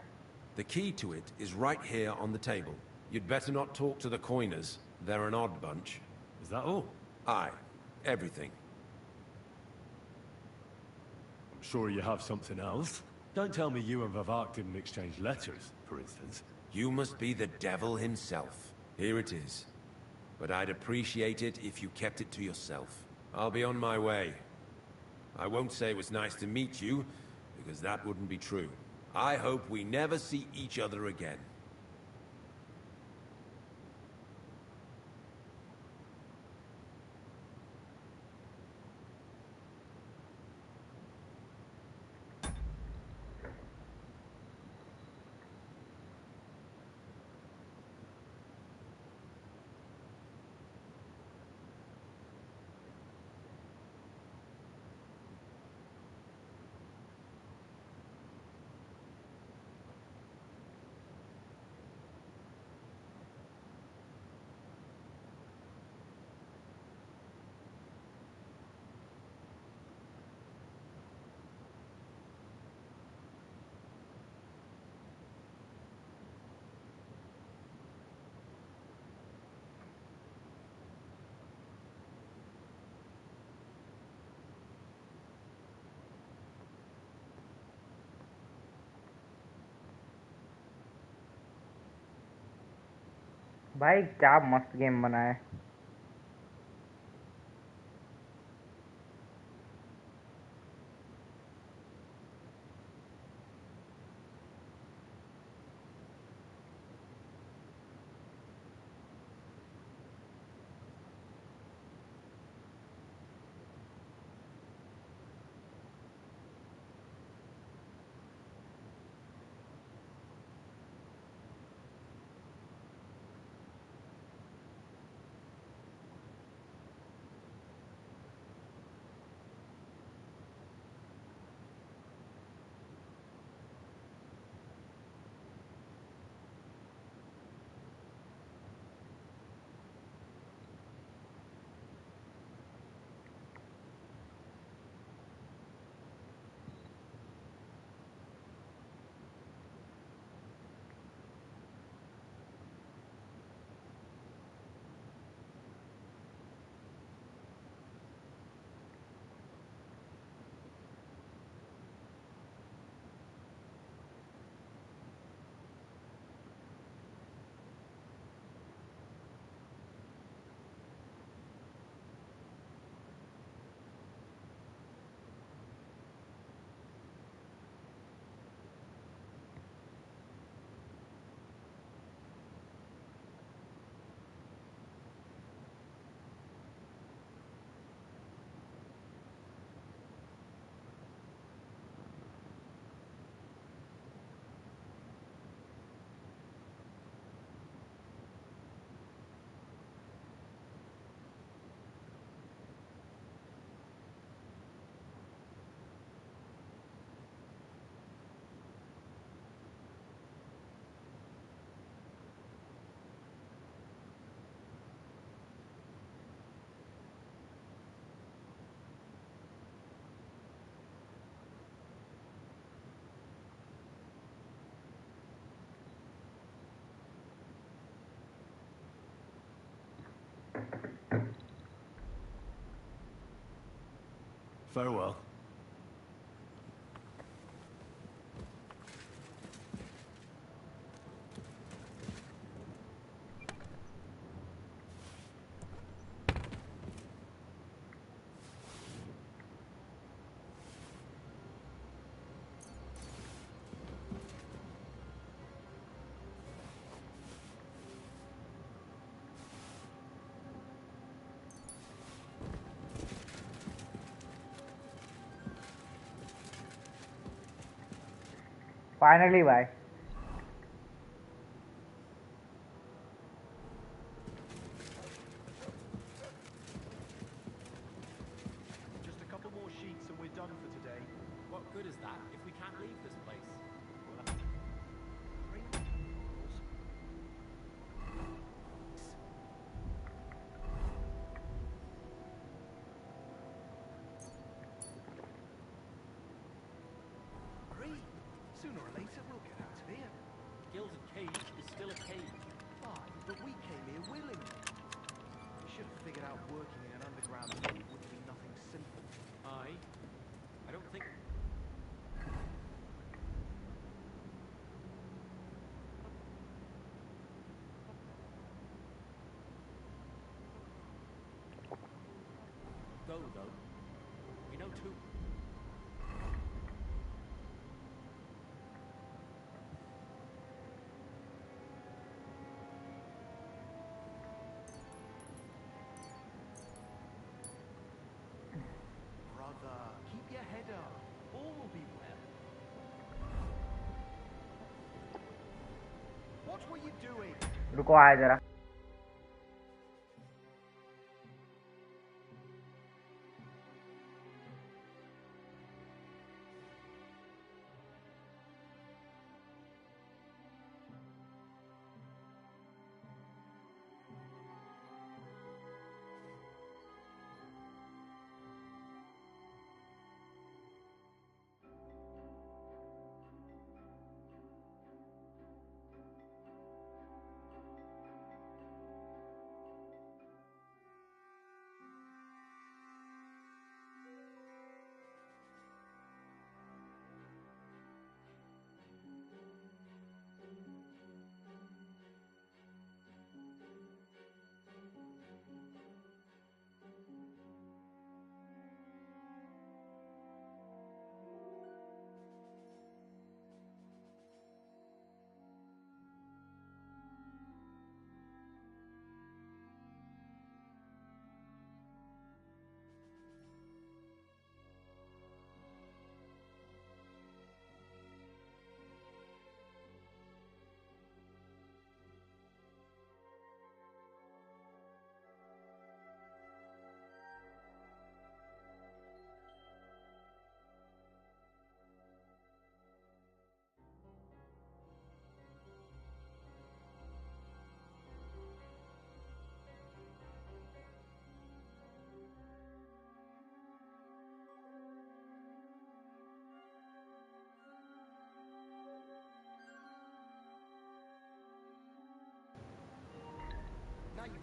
[SPEAKER 12] The key to it is right here on the table. You'd better not talk to the coiners. They're an odd bunch.
[SPEAKER 6] Is that all?
[SPEAKER 12] Aye. Everything.
[SPEAKER 6] I'm sure you have something else. Don't tell me you and Vavak didn't exchange letters, for instance.
[SPEAKER 12] You must be the devil himself. Here it is. But I'd appreciate it if you kept it to yourself. I'll be on my way. I won't say it was nice to meet you, because that wouldn't be true. I hope we never see each other again.
[SPEAKER 1] भाई क्या मस्त game बना है।
[SPEAKER 6] Farewell.
[SPEAKER 1] Finally भाई।
[SPEAKER 13] Just a couple more sheets and we're done for today.
[SPEAKER 12] What good is that if we can't leave this place?
[SPEAKER 13] Agree. Sooner or later we'll get out of here.
[SPEAKER 12] Gilded cage is still a cage.
[SPEAKER 13] Fine, but we came here willingly. We should have figured out working in an underground cave wouldn't be nothing simple.
[SPEAKER 12] I don't think... Go, though. We know too.
[SPEAKER 13] Brother, keep your head up. All will be well. What were you doing?
[SPEAKER 1] रुको आया जरा।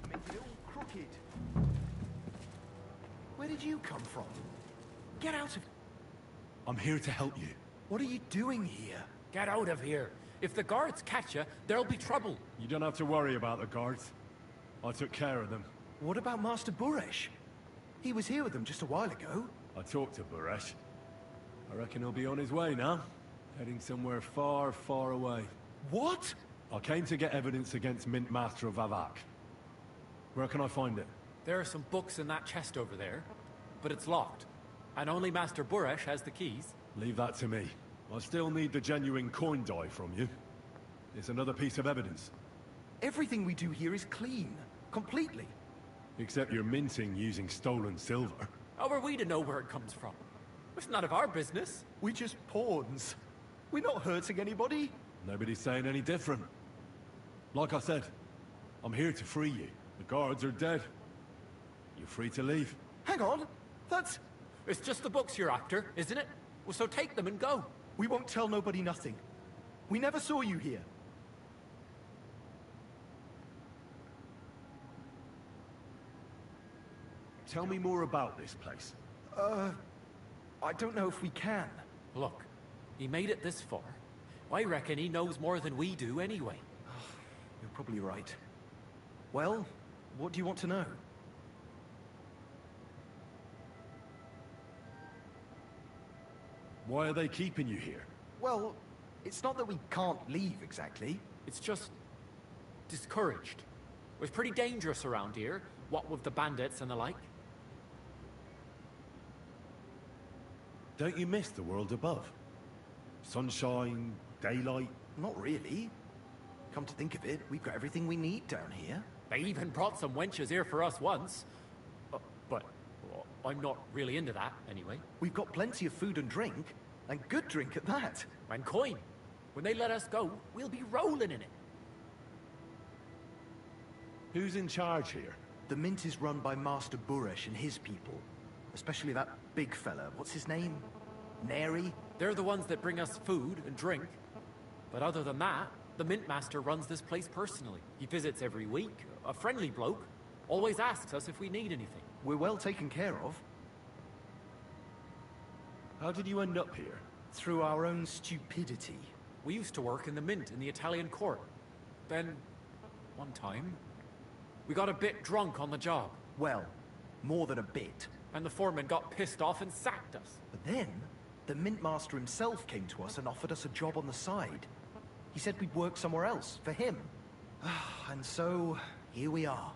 [SPEAKER 13] Make it all crooked. Where did you come from? Get out of...
[SPEAKER 6] I'm here to help you.
[SPEAKER 13] What are you doing here?
[SPEAKER 17] Get out of here. If the guards catch you, there'll be trouble.
[SPEAKER 6] You don't have to worry about the guards. I took care of them.
[SPEAKER 13] What about Master Buresh? He was here with them just a while ago.
[SPEAKER 6] I talked to Buresh. I reckon he'll be on his way now. Heading somewhere far, far away.
[SPEAKER 13] What?
[SPEAKER 6] I came to get evidence against Mint Master of Vavak. Where can I find it?
[SPEAKER 17] There are some books in that chest over there, but it's locked. And only Master Buresh has the keys.
[SPEAKER 6] Leave that to me. I still need the genuine coin die from you. It's another piece of evidence.
[SPEAKER 13] Everything we do here is clean. Completely.
[SPEAKER 6] Except you're minting using stolen silver.
[SPEAKER 17] How are we to know where it comes from? It's none of our business.
[SPEAKER 13] We're just pawns. We're not hurting anybody.
[SPEAKER 6] Nobody's saying any different. Like I said, I'm here to free you. The guards are dead. You're free to leave.
[SPEAKER 13] Hang on. That's...
[SPEAKER 17] It's just the books you're after, isn't it? Well, so take them and go.
[SPEAKER 13] We won't tell nobody nothing. We never saw you here.
[SPEAKER 6] Tell me more about this place.
[SPEAKER 13] I don't know if we can.
[SPEAKER 17] Look, he made it this far. I reckon he knows more than we do anyway.
[SPEAKER 13] You're probably right. Well, what do you want to know?
[SPEAKER 6] Why are they keeping you here?
[SPEAKER 13] Well, it's not that we can't leave exactly.
[SPEAKER 17] It's just... discouraged. It was pretty dangerous around here, what with the bandits and the like.
[SPEAKER 6] Don't you miss the world above? Sunshine, daylight?
[SPEAKER 13] Not really. Come to think of it, we've got everything we need down here.
[SPEAKER 17] They even brought some wenches here for us once. But I'm not really into that, anyway.
[SPEAKER 13] We've got plenty of food and drink, and good drink at that.
[SPEAKER 17] And coin. When they let us go, we'll be rolling in it.
[SPEAKER 6] Who's in charge here?
[SPEAKER 13] The mint is run by Master Buresh and his people. Especially that big fella. What's his name? Neri?
[SPEAKER 17] They're the ones that bring us food and drink. But other than that, the Mint Master runs this place personally. He visits every week, a friendly bloke. Always asks us if we need anything.
[SPEAKER 13] We're well taken care of.
[SPEAKER 6] How did you end up here?
[SPEAKER 13] Through our own stupidity.
[SPEAKER 17] We used to work in the Mint in the Italian court. Then, one time, we got a bit drunk on the job.
[SPEAKER 13] Well, more than a bit.
[SPEAKER 17] And the foreman got pissed off and sacked us.
[SPEAKER 13] But then, the Mint Master himself came to us and offered us a job on the side. He said we'd work somewhere else, for him. And so, here we are.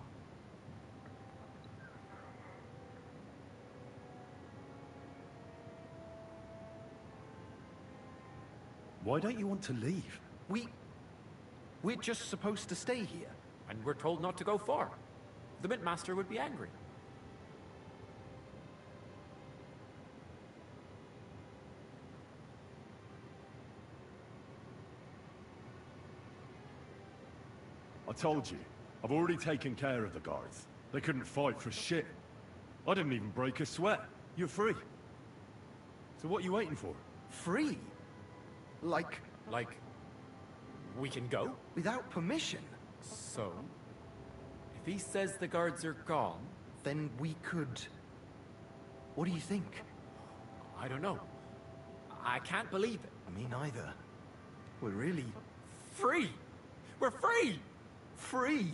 [SPEAKER 6] Why don't you want to leave?
[SPEAKER 13] We're just supposed to stay here.
[SPEAKER 17] And we're told not to go far. The Mint Master would be angry.
[SPEAKER 6] I told you, I've already taken care of the guards. They couldn't fight for shit. I didn't even break a sweat. You're free. So what are you waiting for?
[SPEAKER 13] Free? Like,
[SPEAKER 17] we can go?
[SPEAKER 13] Without permission?
[SPEAKER 17] So, if he says the guards are gone...
[SPEAKER 13] Then we could... What do you think?
[SPEAKER 17] I don't know. I can't believe it.
[SPEAKER 13] Me neither. We're really...
[SPEAKER 17] Free! We're free!
[SPEAKER 13] Free!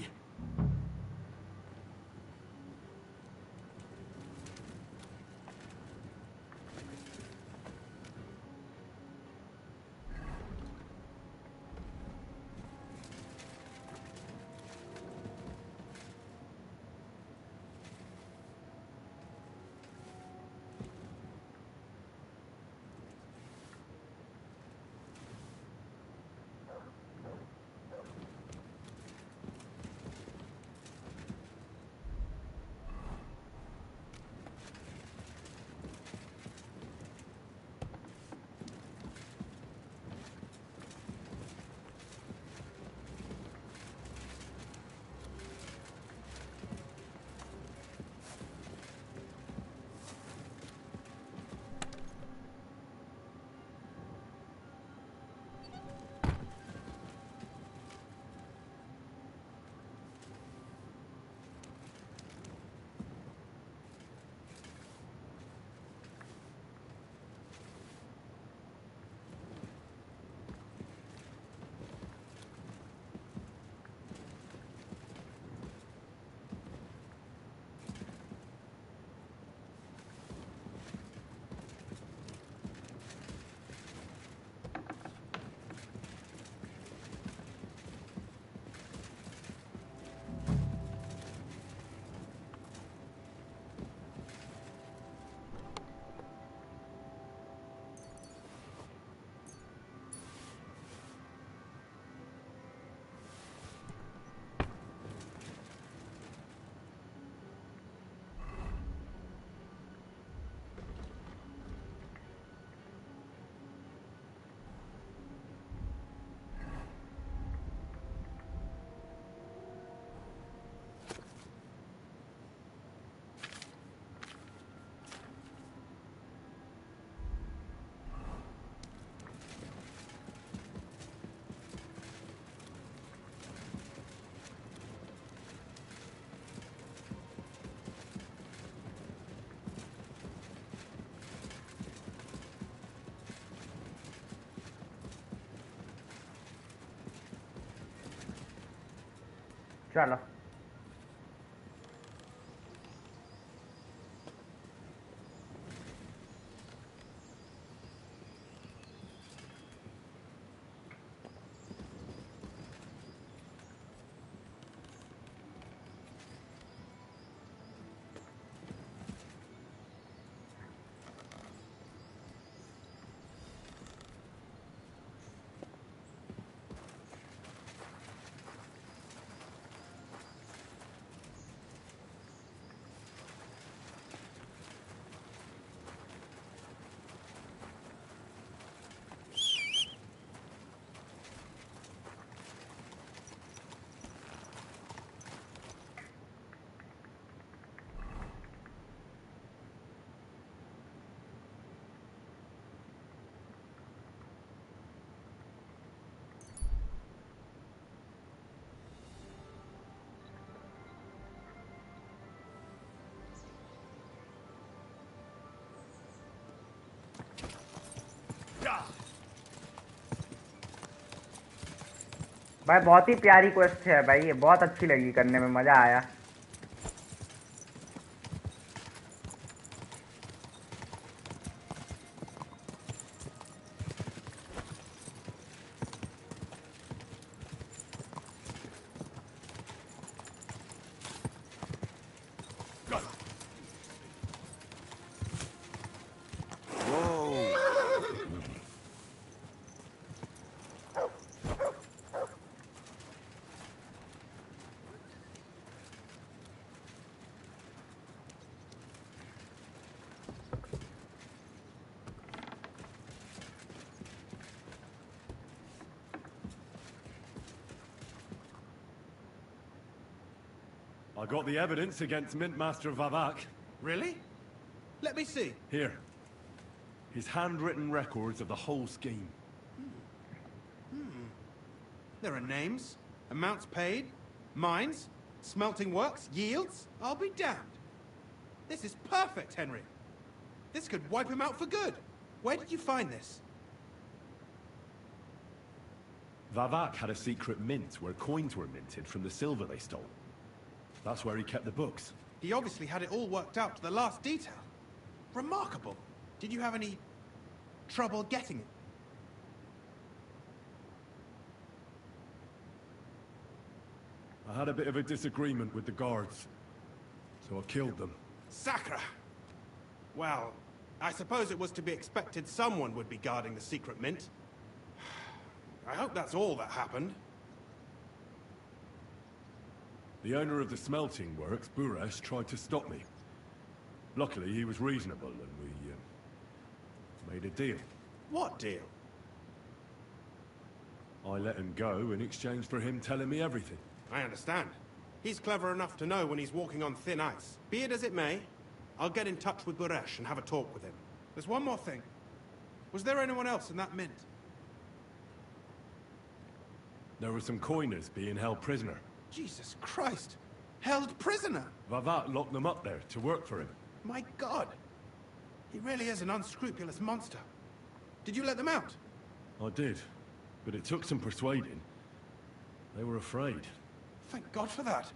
[SPEAKER 1] चलो भाई बहुत ही प्यारी quest है भाई, ये बहुत अच्छी लगी करने में, मजा आया।
[SPEAKER 6] I got the evidence against Mint Master Vavak.
[SPEAKER 2] Really? Let me see.
[SPEAKER 6] Here. His handwritten records of the whole scheme.
[SPEAKER 2] There are names, amounts paid, mines, smelting works, yields. I'll be damned. This is perfect, Henry. This could wipe him out for good. Where did you find this?
[SPEAKER 6] Vavak had a secret mint where coins were minted from the silver they stole. That's where he kept the books.
[SPEAKER 2] He obviously had it all worked out to the last detail. Remarkable. Did you have any trouble getting it?
[SPEAKER 6] I had a bit of a disagreement with the guards, so I killed them.
[SPEAKER 2] Sacre! Well, I suppose it was to be expected someone would be guarding the secret mint. I hope that's all that happened.
[SPEAKER 6] The owner of the smelting works, Buresh, tried to stop me. Luckily, he was reasonable, and we made a deal.
[SPEAKER 2] What deal?
[SPEAKER 6] I let him go in exchange for him telling me everything.
[SPEAKER 2] I understand. He's clever enough to know when he's walking on thin ice. Be it as it may, I'll get in touch with Buresh and have a talk with him. There's one more thing. Was there anyone else in that mint?
[SPEAKER 6] There were some coiners being held prisoner.
[SPEAKER 2] Jesus Christ! Held prisoner!
[SPEAKER 6] Vavak locked them up there to work for him.
[SPEAKER 2] My God! He really is an unscrupulous monster. Did you let them out?
[SPEAKER 6] I did, but it took some persuading. They were afraid.
[SPEAKER 2] Thank God for that.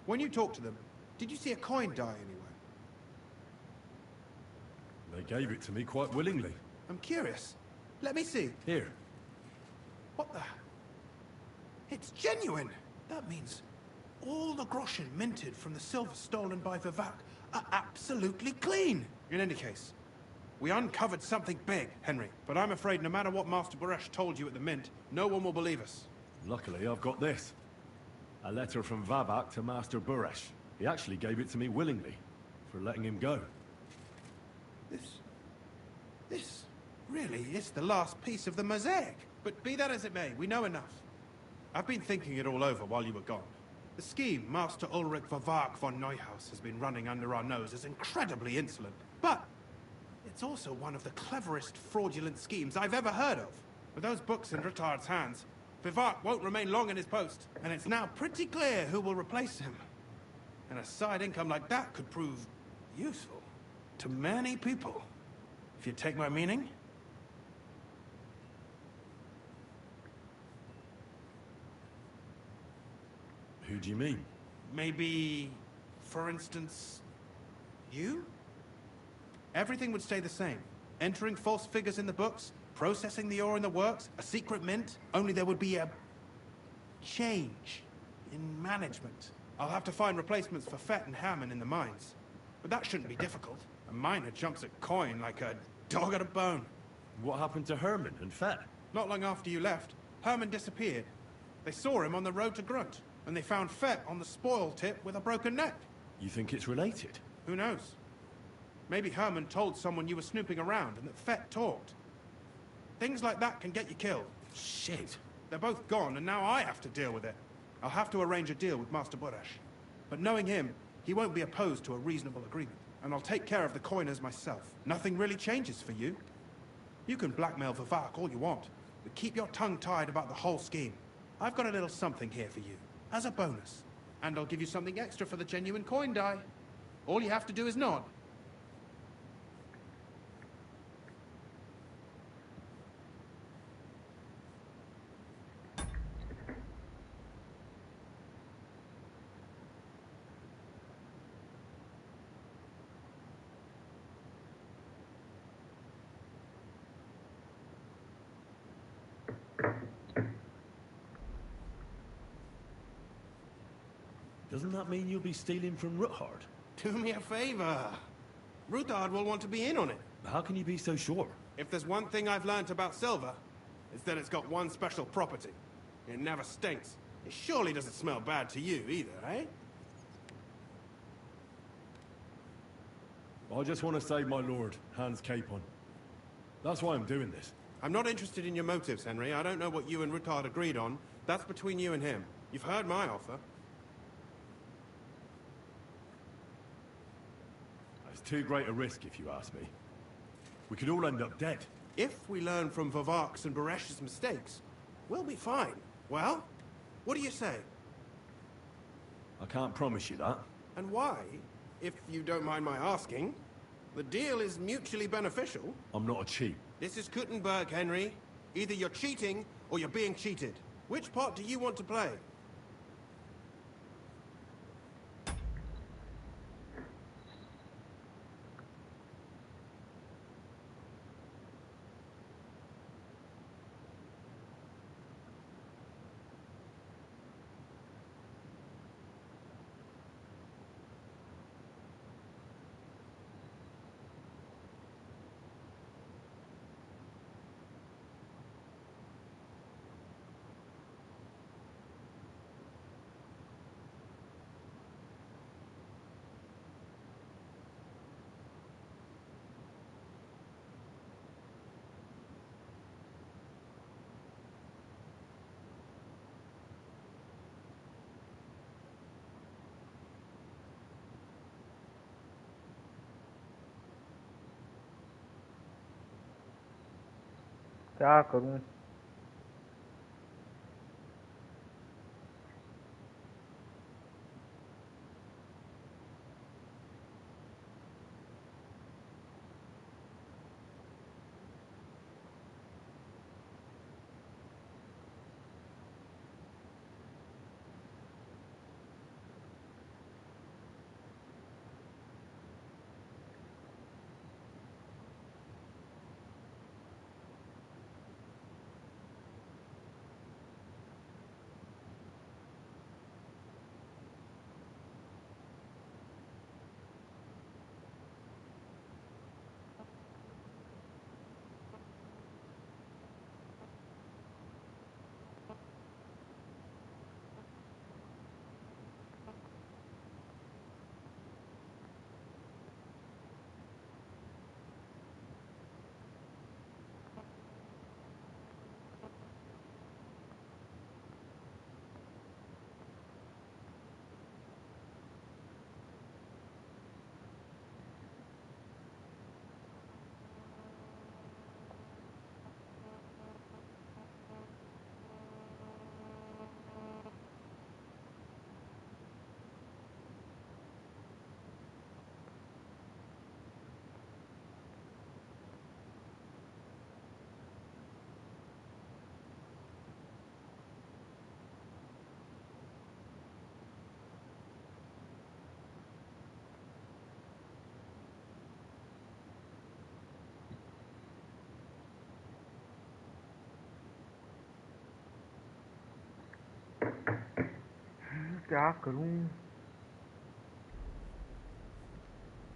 [SPEAKER 2] When you talked to them, did you see a coin die anywhere?
[SPEAKER 6] They gave it to me quite willingly.
[SPEAKER 2] I'm curious. Let me see.
[SPEAKER 6] Here.
[SPEAKER 2] What the... It's genuine! That means all the groschen minted from the silver stolen by Vivak are absolutely clean! In any case, we uncovered something big, Henry. But I'm afraid no matter what Master Buresh told you at the mint, no one will believe us.
[SPEAKER 6] Luckily, I've got this. A letter from Vavak to Master Buresh. He actually gave it to me willingly, for letting him go.
[SPEAKER 2] This really is the last piece of the mosaic. But be that as it may, we know enough. I've been thinking it all over while you were gone. The scheme Master Ulrich Vavak von Neuhaus has been running under our nose is incredibly insolent. But it's also one of the cleverest fraudulent schemes I've ever heard of. With those books in Retard's hands, Vivak won't remain long in his post, and it's now pretty clear who will replace him. And a side income like that could prove useful to many people, if you take my meaning.
[SPEAKER 6] Who do you mean?
[SPEAKER 2] Maybe, for instance, you? Everything would stay the same. Entering false figures in the books, processing the ore in the works, a secret mint, only there would be a change in management. I'll have to find replacements for Fett and Hammond in the mines. But that shouldn't be difficult. A miner jumps at coin like a dog at a bone.
[SPEAKER 6] What happened to Herman and Fett?
[SPEAKER 2] Not long after you left, Herman disappeared. They saw him on the road to Grunt, and they found Fett on the spoil tip with a broken neck.
[SPEAKER 6] You think it's related?
[SPEAKER 2] Who knows? Maybe Herman told someone you were snooping around and that Fett talked. Things like that can get you killed.
[SPEAKER 6] Shit.
[SPEAKER 2] They're both gone, and now I have to deal with it. I'll have to arrange a deal with Master Boresh. But knowing him, he won't be opposed to a reasonable agreement. And I'll take care of the coiners myself. Nothing really changes for you. You can blackmail Vivak all you want, but keep your tongue tied about the whole scheme. I've got a little something here for you, as a bonus. And I'll give you something extra for the genuine coin die. All you have to do is nod.
[SPEAKER 6] Doesn't that mean you'll be stealing from Ruthard?
[SPEAKER 2] Do me a favor. Ruthard will want to be in on it.
[SPEAKER 6] How can you be so sure?
[SPEAKER 2] If there's one thing I've learned about silver, it's that it's got one special property. It never stinks. It surely doesn't smell bad to you either, eh?
[SPEAKER 6] I just want to save my lord, Hans Capon. That's why I'm doing this.
[SPEAKER 2] I'm not interested in your motives, Henry. I don't know what you and Ruthard agreed on. That's between you and him. You've heard my offer.
[SPEAKER 6] It's too great a risk, if you ask me. We could all end up dead.
[SPEAKER 2] If we learn from Vivak's and Baresh's mistakes, we'll be fine. Well, what do you say?
[SPEAKER 6] I can't promise you that.
[SPEAKER 2] And why, if you don't mind my asking? The deal is mutually beneficial.
[SPEAKER 6] I'm not a cheat.
[SPEAKER 2] This is Kuttenberg, Henry. Either you're cheating, or you're being cheated. Which part do you want to play?
[SPEAKER 1] क्या करूं? क्या करूं?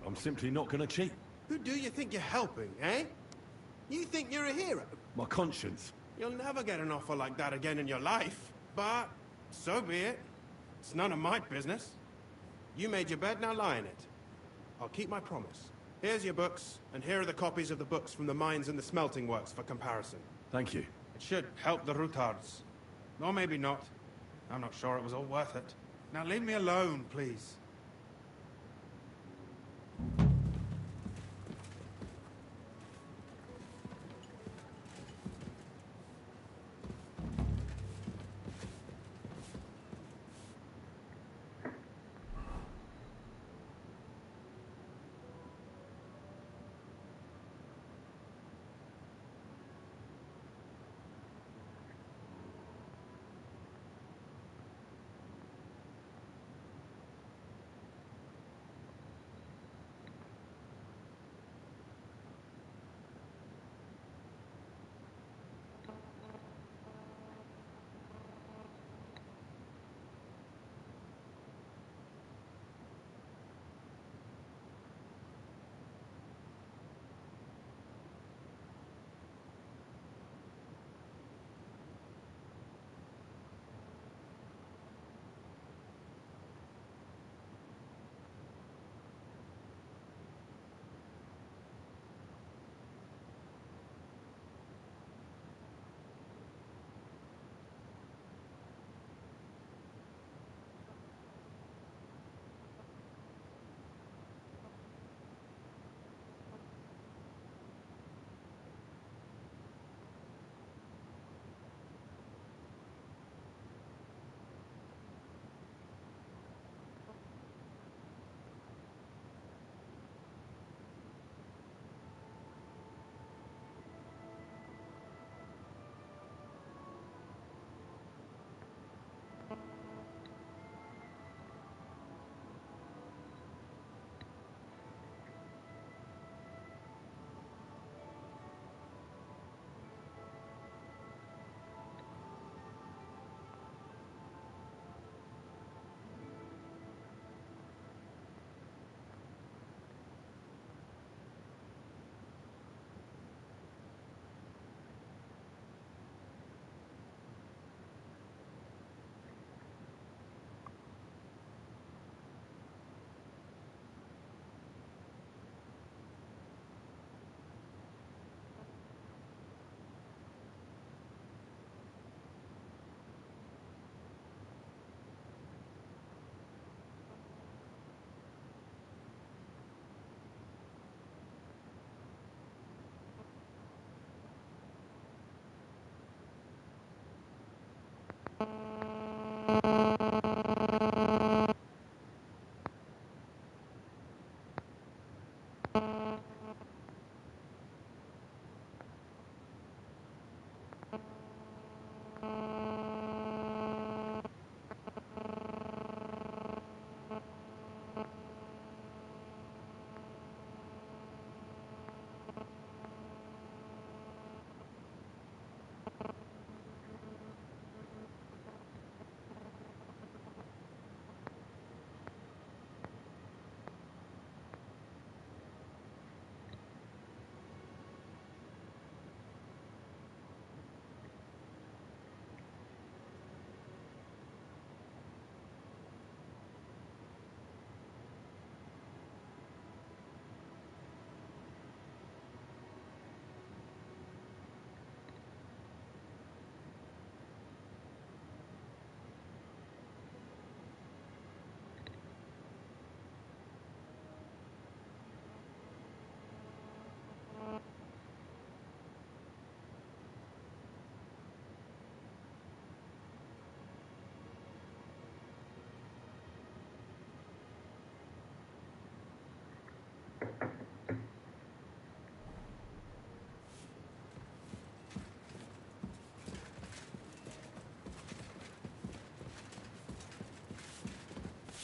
[SPEAKER 6] I'm simply not gonna cheat.
[SPEAKER 2] Who do you think you're helping, eh? You think you're a hero?
[SPEAKER 6] My conscience.
[SPEAKER 2] You'll never get an offer like that again in your life. But so be it. It's none of my business. You made your bed, now lie in it. I'll keep my promise. Here's your books, and here are the copies of the books from the mines and the smelting works for comparison.
[SPEAKER 6] Thank you.
[SPEAKER 2] It should help the Rutards. Or maybe not. I'm not sure it was all worth it. Now leave me alone, please.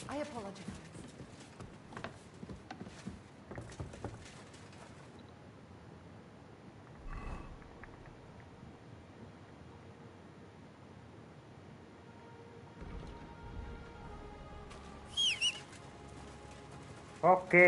[SPEAKER 18] I apologize.
[SPEAKER 1] Okay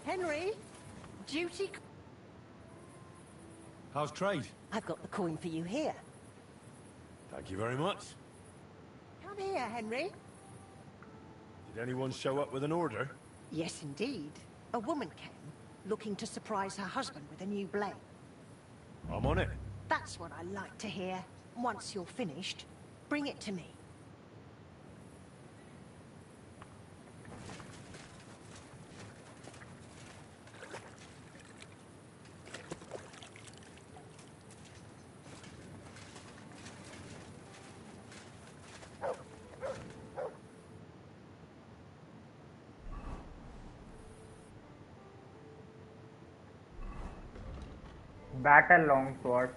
[SPEAKER 18] Henry, duty.
[SPEAKER 6] How's trade?
[SPEAKER 18] I've got the coin for you here.
[SPEAKER 6] Thank you very much.
[SPEAKER 18] Come here, Henry.
[SPEAKER 6] Did anyone show up with an order?
[SPEAKER 18] Yes, indeed. A woman came, looking to surprise her husband with a new blade.
[SPEAKER 6] I'm on it.
[SPEAKER 18] That's what I like to hear. Once you're finished, bring it to me.
[SPEAKER 1] battle longsword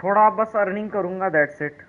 [SPEAKER 1] थोड़ा बस earning करूंगा that's it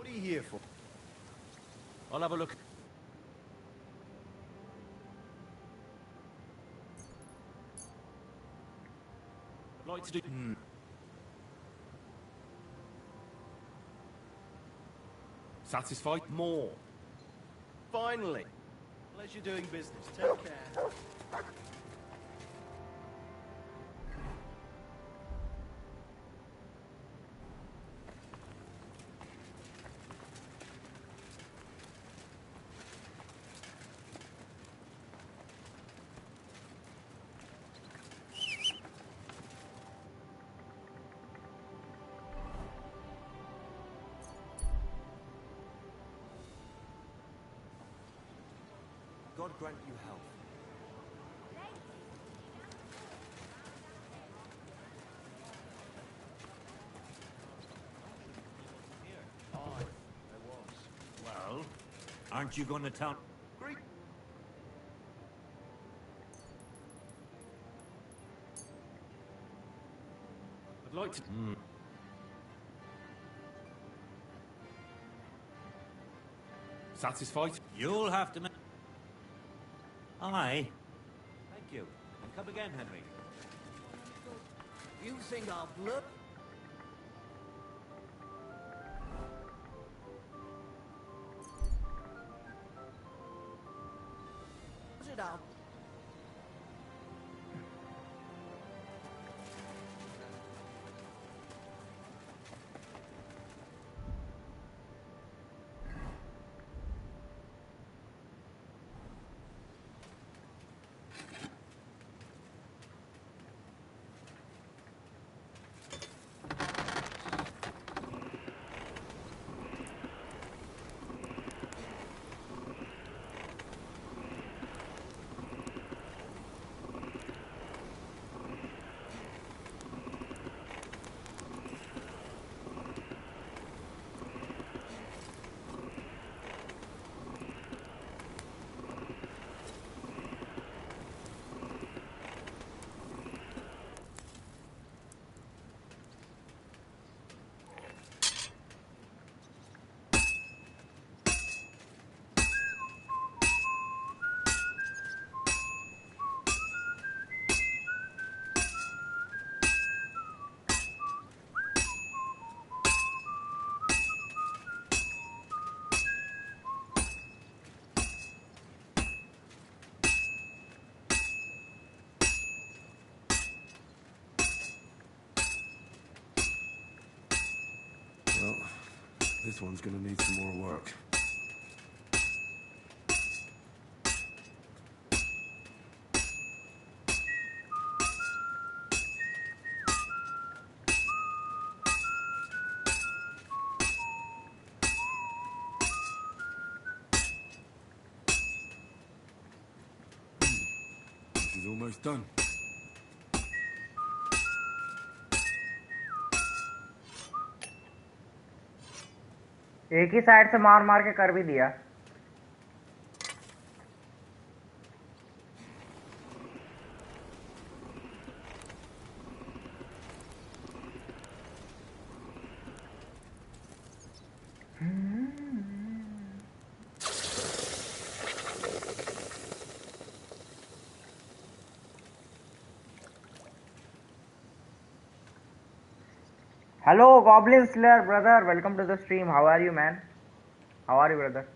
[SPEAKER 13] What are you here for?
[SPEAKER 17] I'll have a look. I'd like to do... Satisfied?
[SPEAKER 13] More. Finally. Pleasure doing business. Take care.
[SPEAKER 9] God grant you health.
[SPEAKER 3] Well, aren't you going to tell...
[SPEAKER 17] I'd like to... Satisfied?
[SPEAKER 3] You'll have to... Aye. Thank you. And come again, Henry.
[SPEAKER 8] You think I'll blood? It out.
[SPEAKER 6] Well, this one's gonna need some more work. This is almost done.
[SPEAKER 1] एक ही side से मार मार के कर भी दिया। Hello, Goblin Slayer brother. Welcome to the stream. How are you, man? How are you, brother?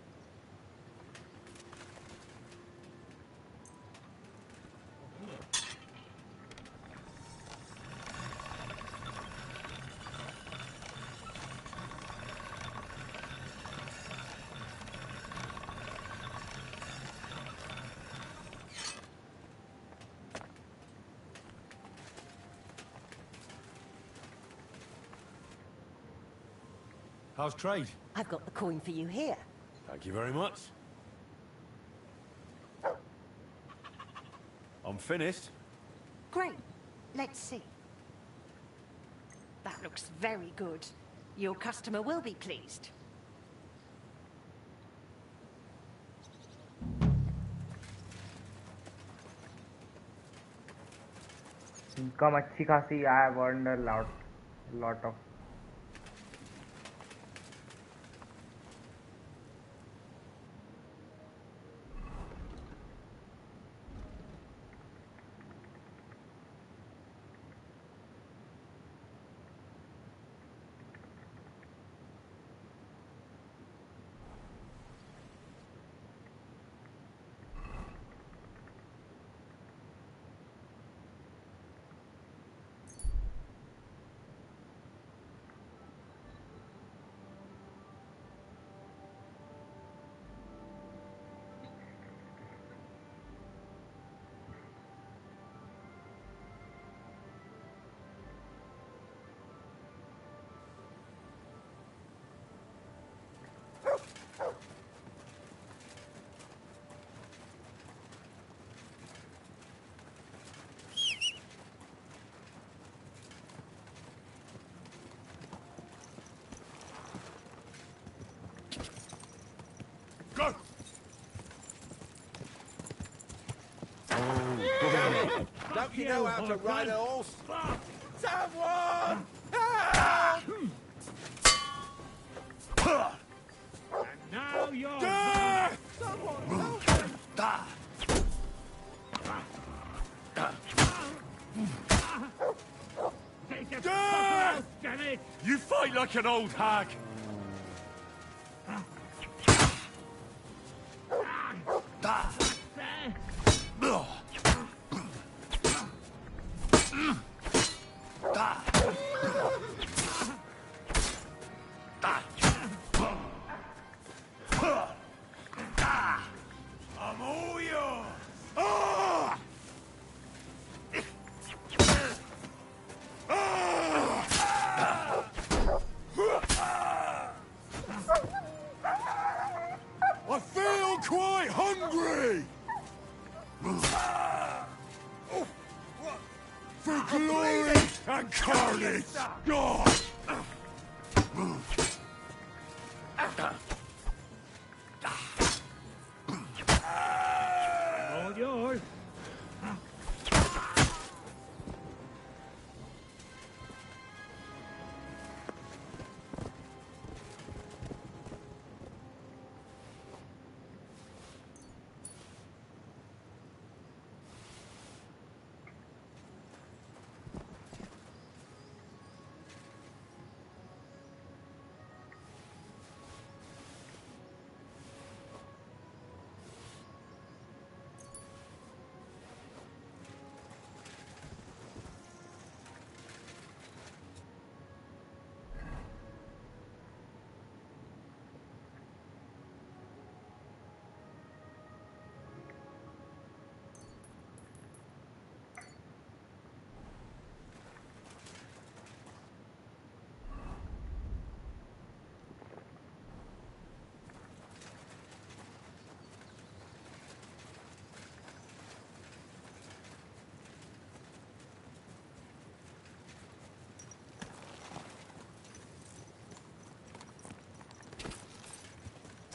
[SPEAKER 6] How's trade?
[SPEAKER 18] I've got the coin for you here.
[SPEAKER 6] Thank you very much. I'm finished.
[SPEAKER 18] Great. Let's see. That looks very good. Your customer will be pleased.
[SPEAKER 1] Income अच्छी खासी. I have earned a lot of.
[SPEAKER 7] Don't you know how to ride a horse? Someone! Help!
[SPEAKER 15] And now you're...
[SPEAKER 7] Someone!
[SPEAKER 15] Take a couple, damn it!
[SPEAKER 6] You fight like an old hag!
[SPEAKER 7] I'm all yours!
[SPEAKER 6] I feel quite hungry! For glory and carnage! God!
[SPEAKER 15] All yours.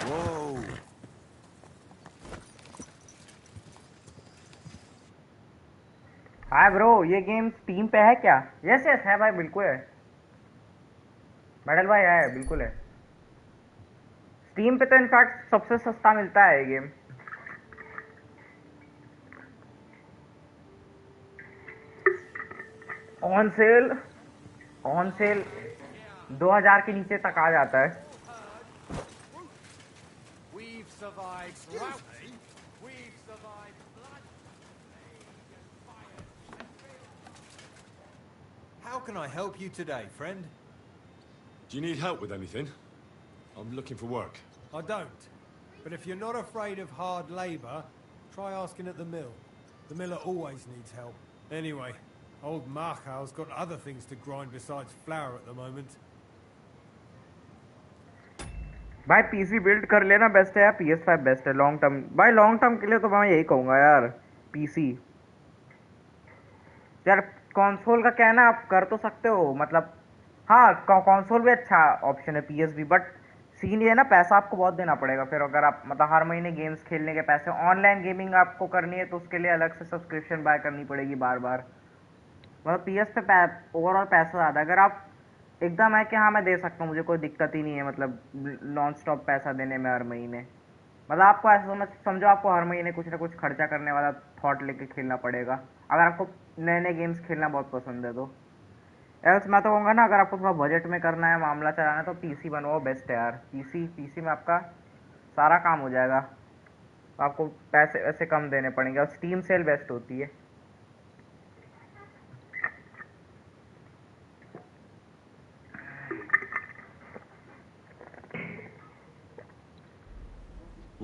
[SPEAKER 6] Whoa!
[SPEAKER 1] Hi bro, ये game steam पे है क्या? Yes yes है भाई, बिल्कुल है। Medal भाई है, बिल्कुल है। स्टीम पे तो इनफैक्ट सबसे सस्ता मिलता है ये गेम। ऑन सेल 2000 के नीचे तक आ जाता है।
[SPEAKER 14] We've survived drought. We've survived blood.
[SPEAKER 19] How can I help you today, friend?
[SPEAKER 6] Do you need help with anything? I'm looking for work.
[SPEAKER 19] I don't. But if you're not afraid of hard labor, try asking at the mill. The miller always needs help. Anyway, old Markow's got other things to grind besides flour at the moment.
[SPEAKER 1] भाई PC build कर लेना best है या PS5 best है long term? भाई long term के लिए तो मैं यही कहूँगा यार, पीसी। यार कंसोल का क्या है ना, आप कर तो सकते हो, मतलब हाँ कंसोल भी अच्छा ऑप्शन है, PS भी, बट सीन ये है ना, पैसा आपको बहुत देना पड़ेगा फिर। अगर आप मतलब हर महीने गेम्स खेलने के पैसे, ऑनलाइन गेमिंग आपको करनी है तो उसके लिए अलग से सब्सक्रिप्शन बाय करनी पड़ेगी बार बार। मतलब PS पे ओवरऑल पैसा ज़्यादा। अगर आप एकदम है कि हाँ मैं दे सकता हूँ, मुझे कोई दिक्कत ही नहीं है, मतलब नॉन स्टॉप पैसा देने में हर महीने, मतलब आपको ऐसा समझो आपको हर महीने कुछ ना कुछ खर्चा करने वाला थॉट लेके खेलना पड़ेगा, अगर आपको नए नए गेम्स खेलना बहुत पसंद है तो। एल्स मैं तो कहूँगा ना, अगर आपको थोड़ा बजट में करना है, मामला चलाना है, तो पीसी बनवाओ, बेस्ट है यार। पीसी में आपका सारा काम हो जाएगा, आपको पैसे वैसे कम देने पड़ेंगे, और स्टीम सेल बेस्ट होती है।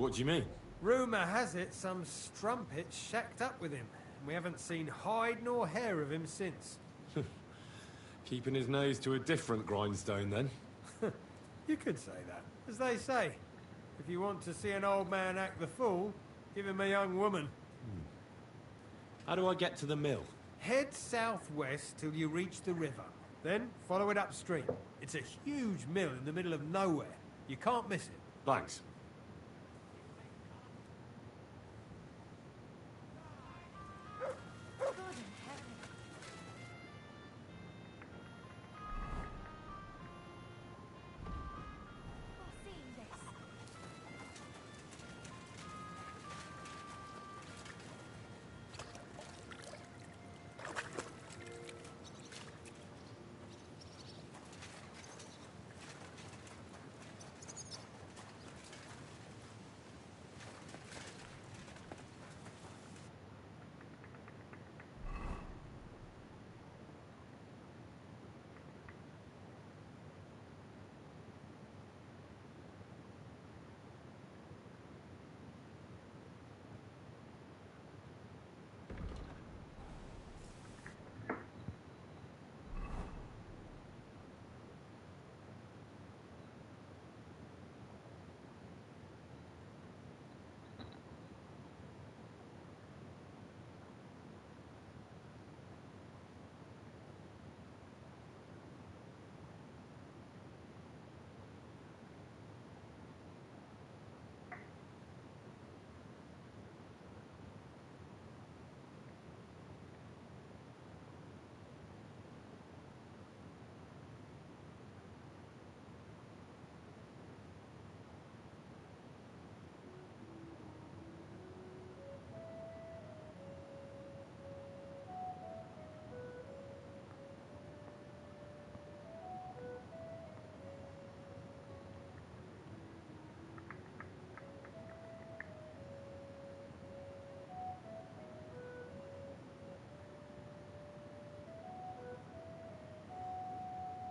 [SPEAKER 6] What do you mean?
[SPEAKER 19] Rumour has it some strumpet shacked up with him. We haven't seen hide nor hair of him since.
[SPEAKER 6] Keeping his nose to a different grindstone, then?
[SPEAKER 19] You could say that. As they say, if you want to see an old man act the fool, give him a young woman.
[SPEAKER 6] How do I get to the mill?
[SPEAKER 19] Head southwest till you reach the river. Then follow it upstream. It's a huge mill in the middle of nowhere. You can't miss it.
[SPEAKER 6] Thanks.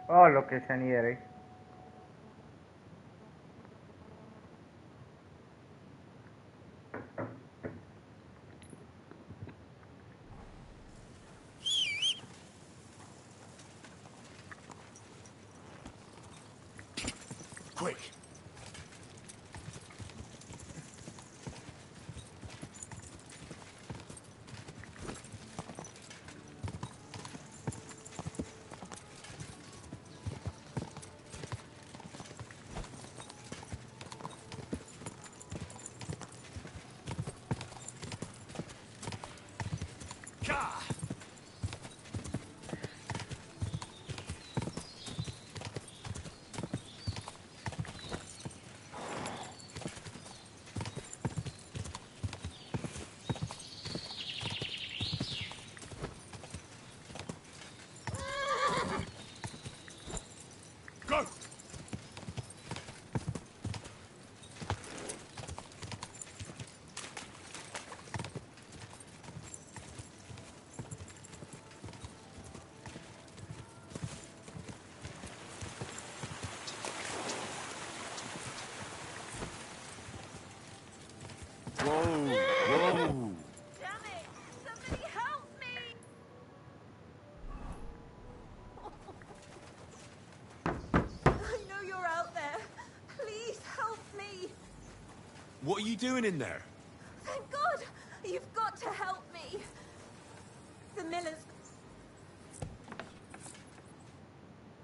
[SPEAKER 1] और location ये रही।
[SPEAKER 7] Quick! Go!
[SPEAKER 6] Whoa! Whoa!
[SPEAKER 11] Damn it! Somebody help me! I know you're out there. Please help me.
[SPEAKER 6] What are you doing in there?
[SPEAKER 11] Thank God! You've got to help me. The miller's...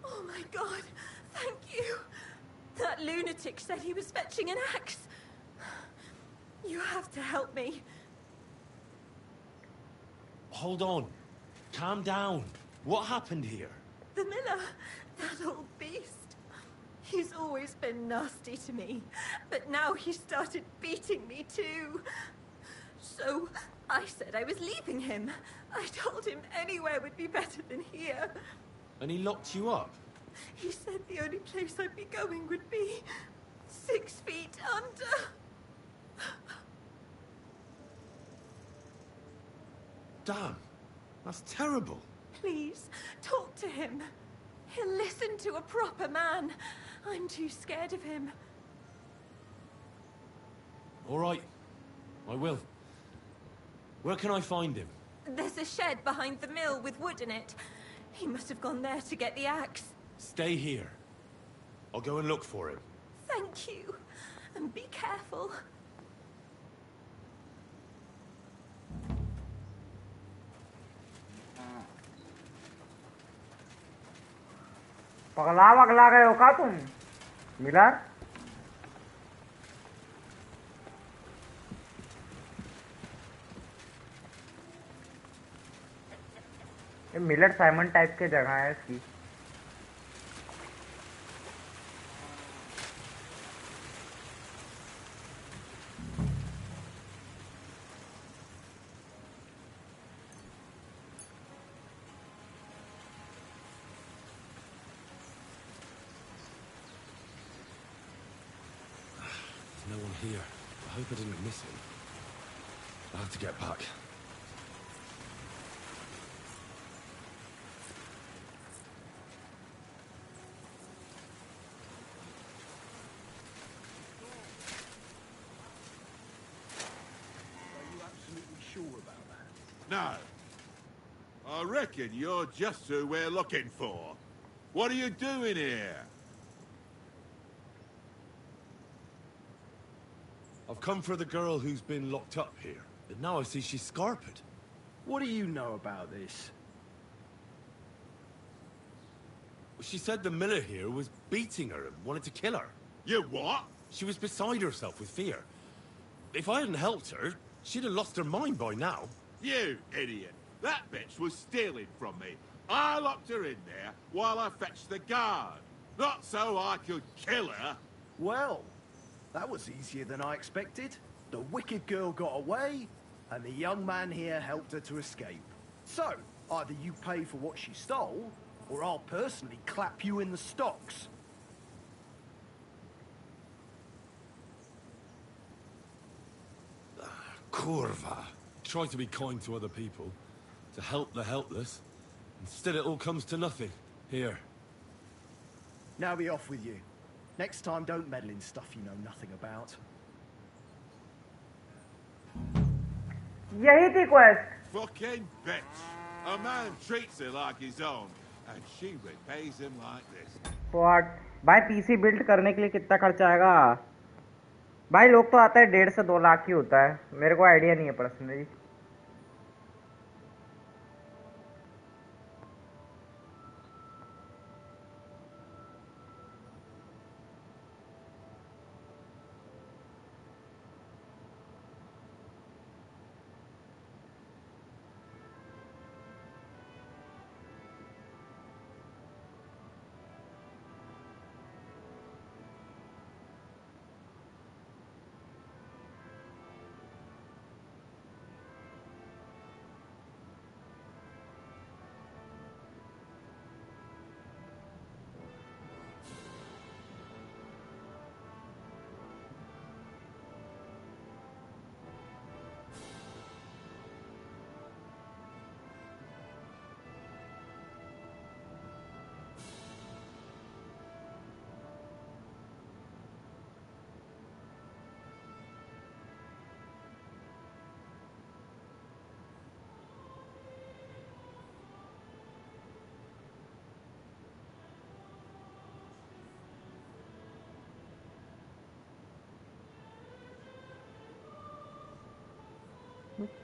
[SPEAKER 11] Oh my God! Thank you! That lunatic said he was fetching an axe. You have to help me.
[SPEAKER 6] Hold on. Calm down. What happened here?
[SPEAKER 11] The miller, that old beast. He's always been nasty to me, but now he started beating me too. So I said I was leaving him. I told him anywhere would be better than here.
[SPEAKER 6] And he locked you up?
[SPEAKER 11] He said the only place I'd be going would be 6 feet under.
[SPEAKER 6] Damn. That's terrible.
[SPEAKER 11] Please, talk to him. He'll listen to a proper man. I'm too scared of him.
[SPEAKER 6] All right. I will. Where can I find him?
[SPEAKER 11] There's a shed behind the mill with wood in it. He must have gone there to get the axe.
[SPEAKER 6] Stay here. I'll go and look for him.
[SPEAKER 11] Thank you. And be careful.
[SPEAKER 1] पगला वगला गए हो का तुम Miller? ये Miller Simon type के जगह है इसकी।
[SPEAKER 6] No one here. I hope I didn't miss him. I'll have to get back.
[SPEAKER 7] Are you absolutely sure about that?
[SPEAKER 20] No. I reckon you're just who we're looking for. What are you doing here?
[SPEAKER 6] I've come for the girl who's been locked up here. And now I see she's scarpered.
[SPEAKER 13] What do you know about this?
[SPEAKER 6] She said the miller here was beating her and wanted to kill her.
[SPEAKER 20] You what?
[SPEAKER 6] She was beside herself with fear. If I hadn't helped her, she'd have lost her mind by now.
[SPEAKER 20] You idiot. That bitch was stealing from me. I locked her in there while I fetched the guard. Not so I could kill her.
[SPEAKER 13] Well, that was easier than I expected. The wicked girl got away, and the young man here helped her to escape. So, either you pay for what she stole, or I'll personally clap you in the stocks.
[SPEAKER 6] Curva. Try to be kind to other people, to help the helpless. Instead it all comes to nothing. Here.
[SPEAKER 13] Now be off with you. Next time, don't meddle in stuff you know nothing about.
[SPEAKER 1] यही थी quest.
[SPEAKER 20] Fucking bitch. A man treats her like his own, and she repays him like this.
[SPEAKER 1] What? भाई PC build करने के लिए कितना खर्चा आएगा? भाई लोग तो आता है 1.5 से 2 लाख ही होता है. मेरे को आइडिया नहीं है पर्सनली.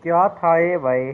[SPEAKER 1] क्या था ये भाई?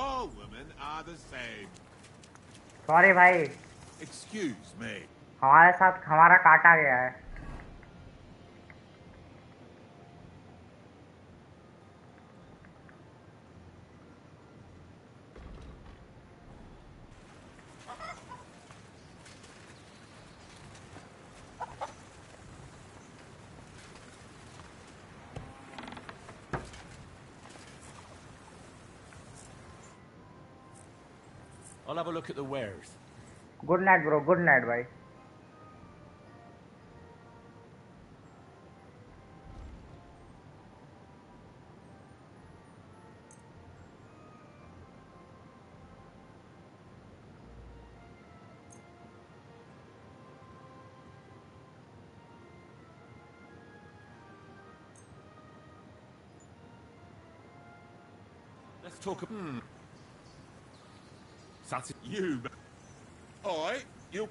[SPEAKER 20] All women are the same.
[SPEAKER 1] Sorry भाई.
[SPEAKER 20] Excuse me.
[SPEAKER 1] हमारे साथ हमारा काटा गया है.
[SPEAKER 14] I'll have a look at the wares.
[SPEAKER 1] Good night bro. Good night भाई.
[SPEAKER 6] talk.
[SPEAKER 20] You. Alright, you.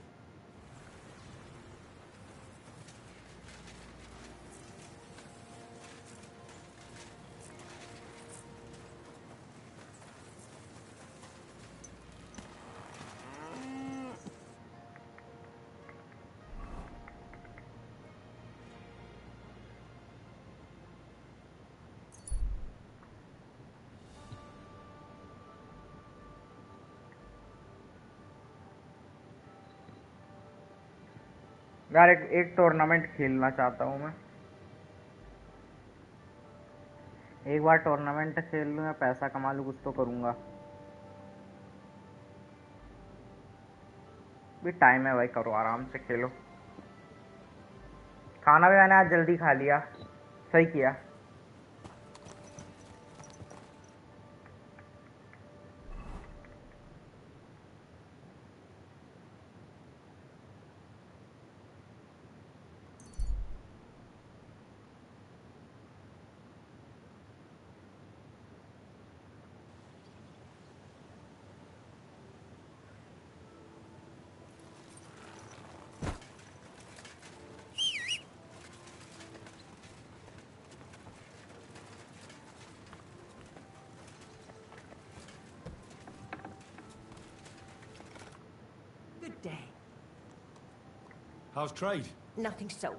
[SPEAKER 1] यार एक टूर्नामेंट खेलना चाहता हूँ मैं। एक बार टूर्नामेंट खेल लूँ या पैसा कमा लूँ, कुछ तो करूँगा। भी टाइम है भाई, करो आराम से खेलो। खाना भी मैंने आज जल्दी खा लिया, सही किया।
[SPEAKER 18] Good day.
[SPEAKER 6] How's trade?
[SPEAKER 18] Nothing so.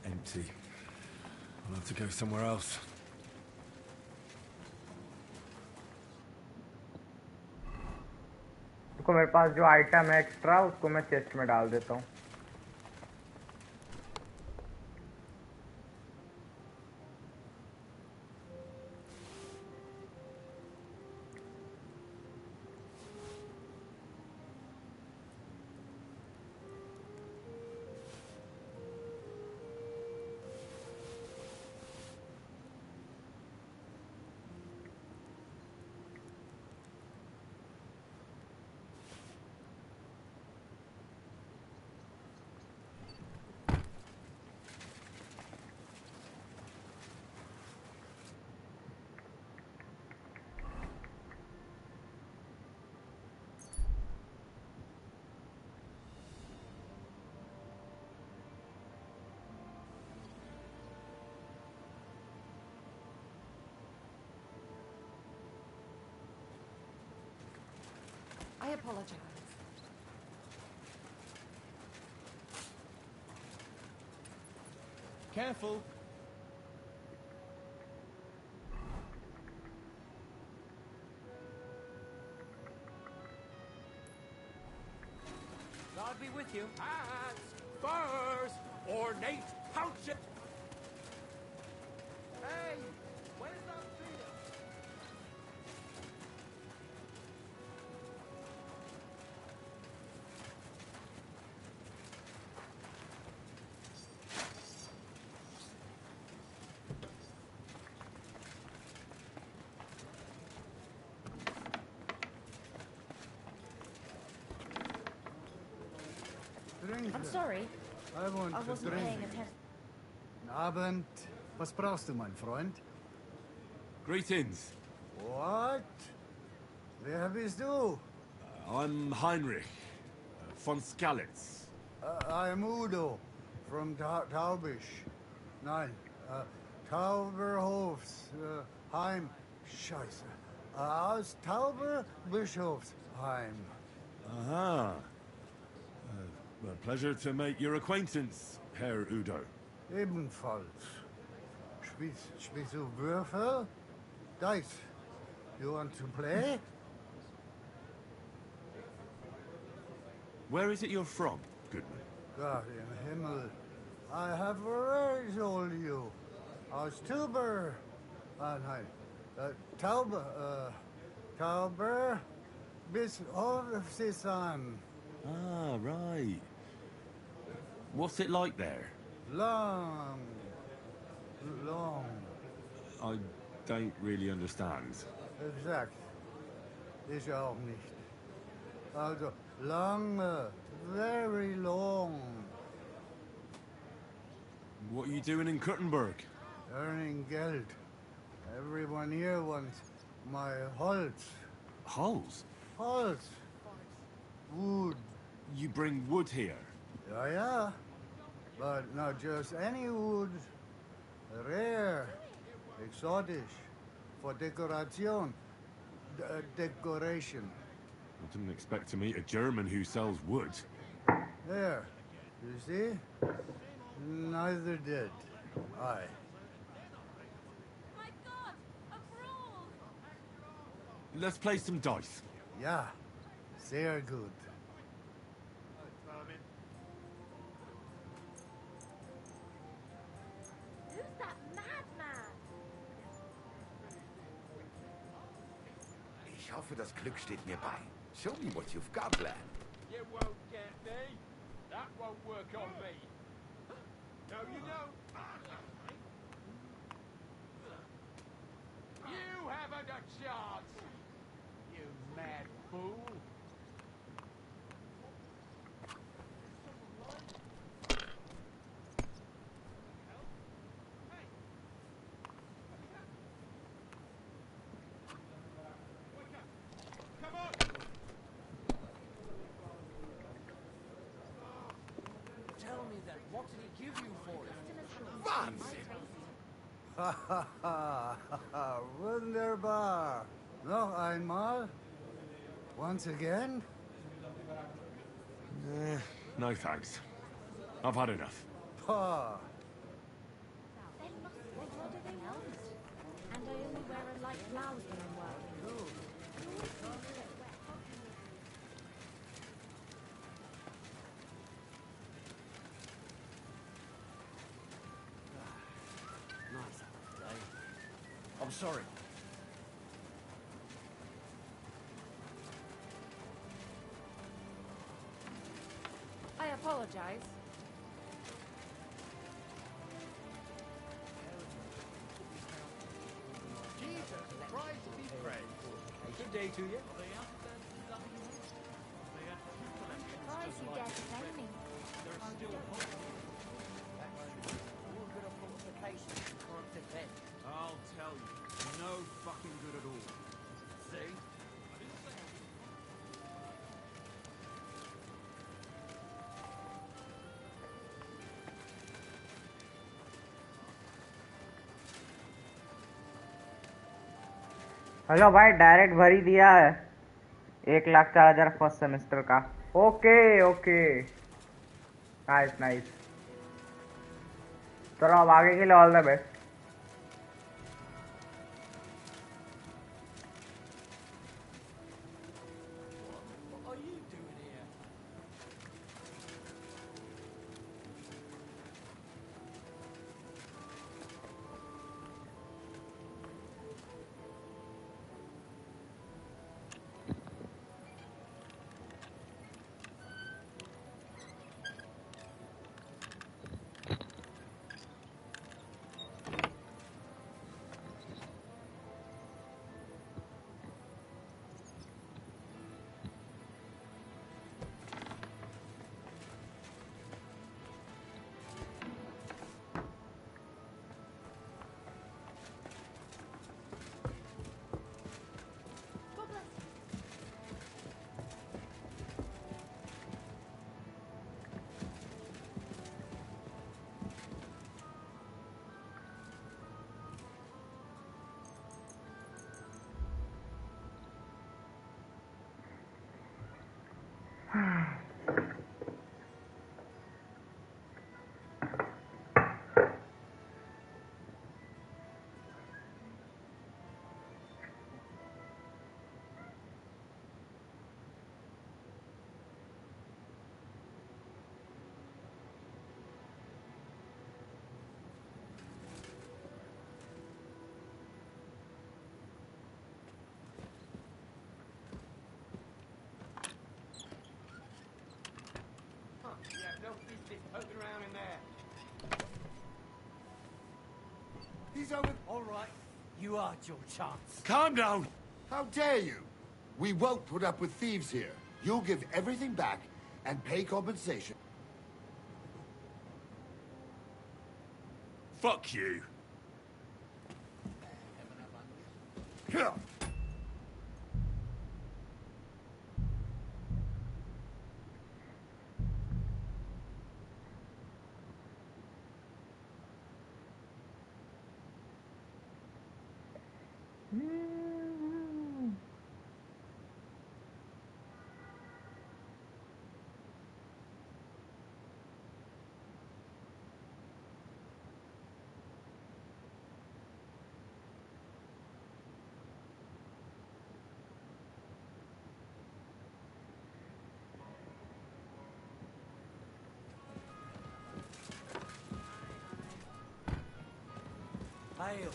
[SPEAKER 6] Empty. I'll have to go somewhere else.
[SPEAKER 1] देखो मेरे पास जो आइटम है एक्स्ट्रा, उसको मैं चेस्ट में डाल देता हूँ।
[SPEAKER 18] I apologize.
[SPEAKER 7] Careful.
[SPEAKER 14] God be with you. Hats, spurs, ornate pouches.
[SPEAKER 7] Hey, where's that Peter?
[SPEAKER 16] I'm sorry.
[SPEAKER 21] I want
[SPEAKER 16] I
[SPEAKER 21] to
[SPEAKER 16] wasn't
[SPEAKER 21] drink.
[SPEAKER 16] paying attention.
[SPEAKER 21] Abend. Was brauchst du, mein Freund?
[SPEAKER 6] Greetings.
[SPEAKER 21] What? Wer bist du?
[SPEAKER 6] I'm Heinrich von Skalitz.
[SPEAKER 21] I'm Udo from Taubisch. Nein, Tauberhofs. Heim. Scheiße. Aus Tauberbischofsheim.
[SPEAKER 6] Aha. A pleasure to make your acquaintance, Herr Udo.
[SPEAKER 21] Ebenfalls. Spielst du Würfel? Dice. You want to play?
[SPEAKER 6] Where is it you're from, Goodman?
[SPEAKER 21] God in Himmel. I have already told you. Aus Tauber. Nein. Tauber. Bis Orfsisan.
[SPEAKER 6] Ah, right. What's it like there?
[SPEAKER 21] Long.
[SPEAKER 6] I don't really understand.
[SPEAKER 21] Exakt. Ich auch nicht. Also, lange. Very long.
[SPEAKER 6] What are you doing in Kuttenberg?
[SPEAKER 21] Earning Geld. Everyone here wants my Holz.
[SPEAKER 6] Hulls?
[SPEAKER 21] Holz. Wood.
[SPEAKER 6] You bring wood here?
[SPEAKER 21] Yeah. But not just any wood. Rare. Exotic. For decoration. Decoration.
[SPEAKER 6] I didn't expect to meet a German who sells wood.
[SPEAKER 21] There. You see? Neither did I.
[SPEAKER 6] Let's play some dice.
[SPEAKER 21] Yeah. Sehr good.
[SPEAKER 11] Who's that madman?
[SPEAKER 4] Ich hoffe, das Glück steht mir bei. Show me what you've got, lad.
[SPEAKER 15] You won't get me. That won't work on me. No, you don't. You haven't a chance. You mad fool.
[SPEAKER 8] Tell me then, what did he give you for it?
[SPEAKER 4] Wahnsinn!
[SPEAKER 21] Wunderbar. Noch einmal? Once again?
[SPEAKER 6] No thanks. I've had enough.
[SPEAKER 21] Pa.
[SPEAKER 16] They must be anything else. And I only wear a light blouse when I'm working.
[SPEAKER 8] Nice day. I'm sorry.
[SPEAKER 5] I apologize.
[SPEAKER 14] Jesus Christ be praised. Good day to you.
[SPEAKER 11] Surprised you dare to tell me.
[SPEAKER 8] All good at fortifications, can't defend.
[SPEAKER 15] I'll tell you. No fucking good at all.
[SPEAKER 8] See?
[SPEAKER 1] Hello भाई direct भर ही दिया है 1,04,000 first semester का okay okay nice nice चलो अब आगे के लिए all the best
[SPEAKER 8] What are you doing here?
[SPEAKER 15] useless poking around in there.
[SPEAKER 21] He's over.
[SPEAKER 14] All right, you had your chance.
[SPEAKER 6] Calm down!
[SPEAKER 10] How dare you? We won't put up with thieves here. You'll give everything back and pay compensation.
[SPEAKER 6] Fuck you!
[SPEAKER 10] Here.
[SPEAKER 14] Hail.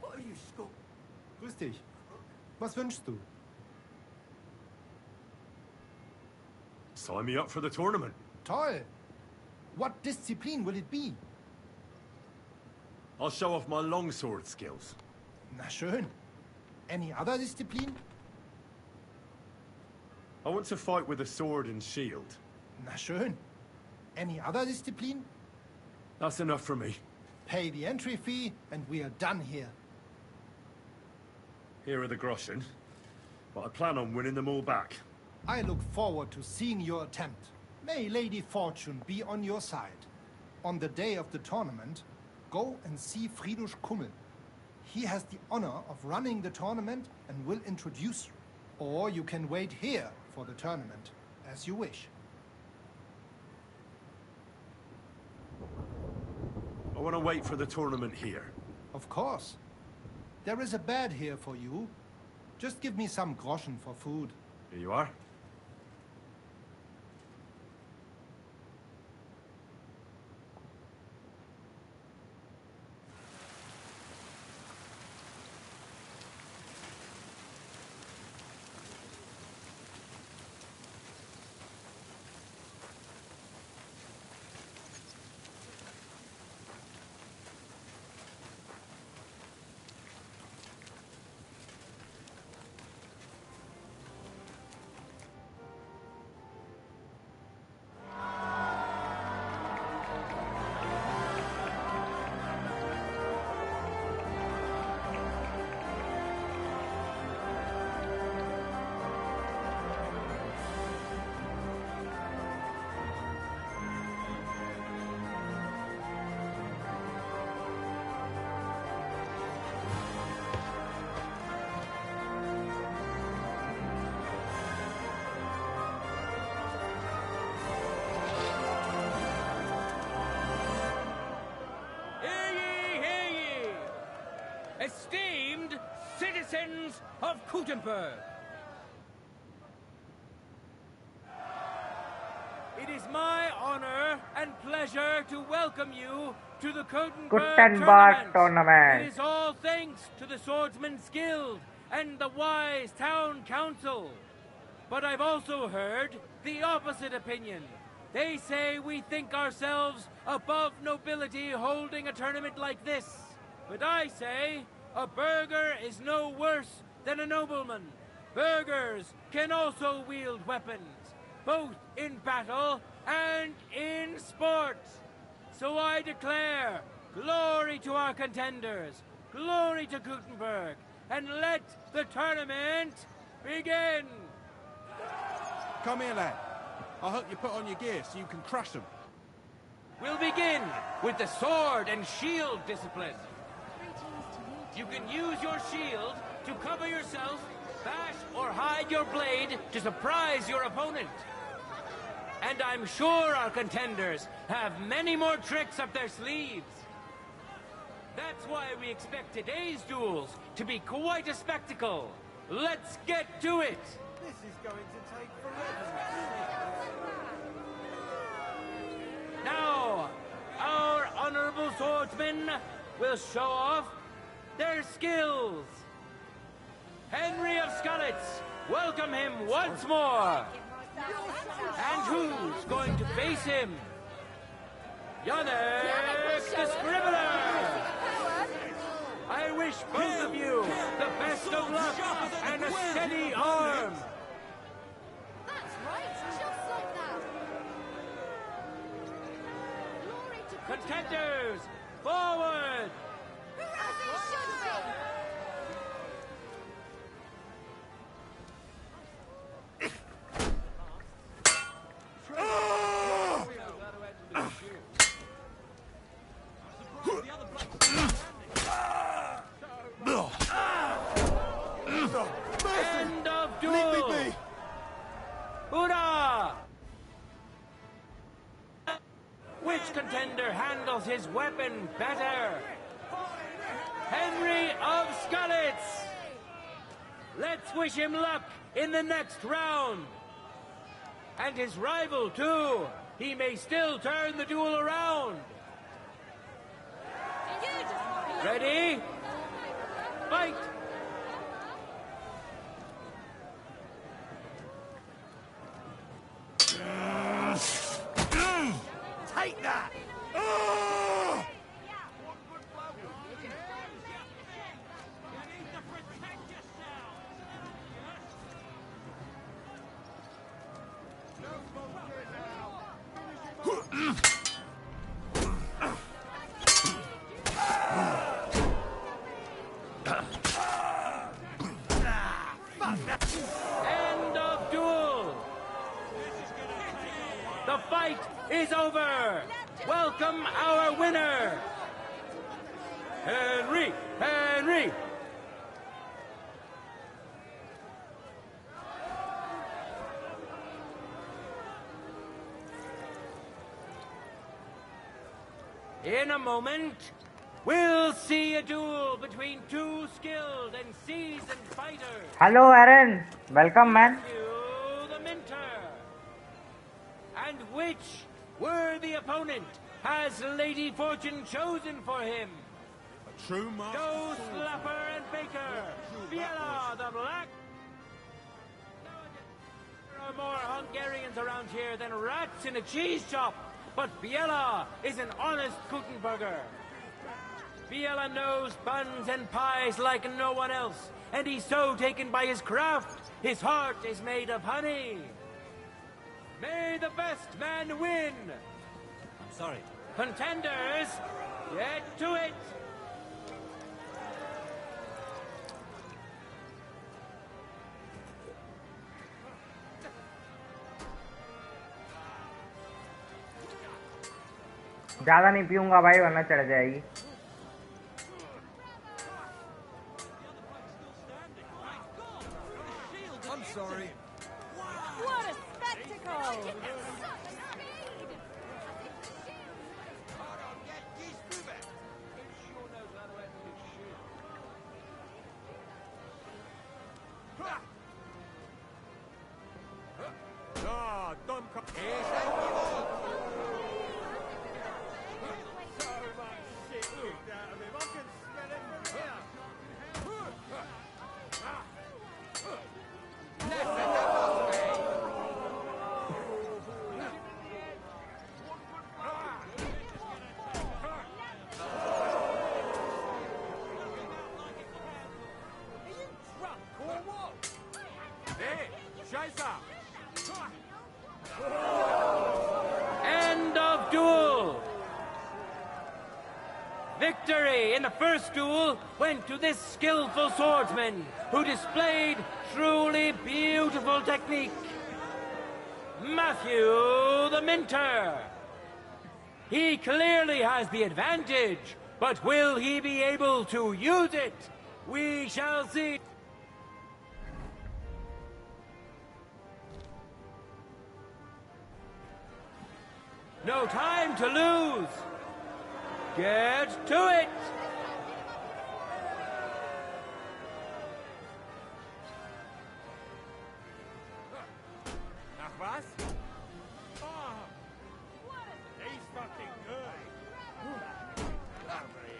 [SPEAKER 21] What are you, Scott? Grüß dich. Was wünschst du?
[SPEAKER 6] Sign me up for the tournament.
[SPEAKER 21] Toll. What discipline will it be?
[SPEAKER 6] I'll show off my longsword skills.
[SPEAKER 21] Na schön. Any other discipline?
[SPEAKER 6] I want to fight with a sword and shield.
[SPEAKER 21] Na schön. Any other discipline?
[SPEAKER 6] That's enough for me.
[SPEAKER 21] Pay the entry fee and we are done here.
[SPEAKER 6] Here are the groschen, but I plan on winning them all back.
[SPEAKER 21] I look forward to seeing your attempt. May Lady Fortune be on your side. On the day of the tournament, go and see Friedrich Kummel. He has the honor of running the tournament and will introduce you. Or you can wait here for the tournament, as you wish.
[SPEAKER 6] I want to wait for the tournament here.
[SPEAKER 21] Of course. There is a bed here for you. Just give me some groschen for food.
[SPEAKER 6] Here you are.
[SPEAKER 15] Esteemed citizens of Gutenberg, it is my honor and pleasure to welcome you to the
[SPEAKER 1] Gutenberg tournament.
[SPEAKER 15] It is all thanks to the Swordsman's Guild and the wise town council. But I've also heard the opposite opinion. They say we think ourselves above nobility holding a tournament like this. But I say a burgher is no worse than a nobleman. Burghers can also wield weapons, both in battle and in sport. So I declare, glory to our contenders, glory to Gutenberg, and let the tournament begin.
[SPEAKER 2] Come here, lad. I hope you put on your gear so you can crush them.
[SPEAKER 15] We'll begin with the sword and shield discipline. You can use your shield to cover yourself, bash or hide your blade to surprise your opponent. And I'm sure our contenders have many more tricks up their sleeves. That's why we expect today's duels to be quite a spectacle. Let's get to it!
[SPEAKER 7] This is going to take forever.
[SPEAKER 15] Now, our honorable swordsmen will show off their skills. Henry of Skalitz, welcome him once more. And who's going to face him? Yannick the Scribbler! I wish both of you the best of luck and a steady arm.
[SPEAKER 16] That's right, just like that. Glory to
[SPEAKER 15] Contenders, forward!
[SPEAKER 16] as it should be.
[SPEAKER 15] End of duel! Hoorah! Which contender handles his weapon better? Henry of Skalitz! Let's wish him luck in the next round. And his rival, too. He may still turn the duel around. Ready? Fight!
[SPEAKER 7] Take that!
[SPEAKER 15] End of duel! The fight is over! Welcome our winner! Henry! Henry! In a moment, we'll see a duel between two skilled and seasoned fighters.
[SPEAKER 1] Hello, Aaron. Welcome, man.
[SPEAKER 15] Matthew the Minter. And which worthy opponent has Lady Fortune chosen for him?
[SPEAKER 2] A true master.
[SPEAKER 15] Joe Slapper and Baker. Biela the Black. There are more Hungarians around here than rats in a cheese shop. But Biela is an honest Gutenberger. Biela knows buns and pies like no one else, and he's so taken by his craft, his heart is made of honey. May the best man win!
[SPEAKER 3] I'm sorry.
[SPEAKER 15] Contenders, get to it!
[SPEAKER 1] ज्यादा नहीं पीऊंगा भाई वरना चढ़ जाएगी.
[SPEAKER 13] I'm sorry.
[SPEAKER 16] What a spectacle!
[SPEAKER 6] Ah, dumb co-
[SPEAKER 15] End of duel! Victory in the first duel went to this skillful swordsman who displayed truly beautiful technique. Matthew the Minter. He clearly has the advantage, but will he be able to use it? We shall see. No time to lose. Get to it.
[SPEAKER 7] Pass? Oh, he's fucking good. Over here.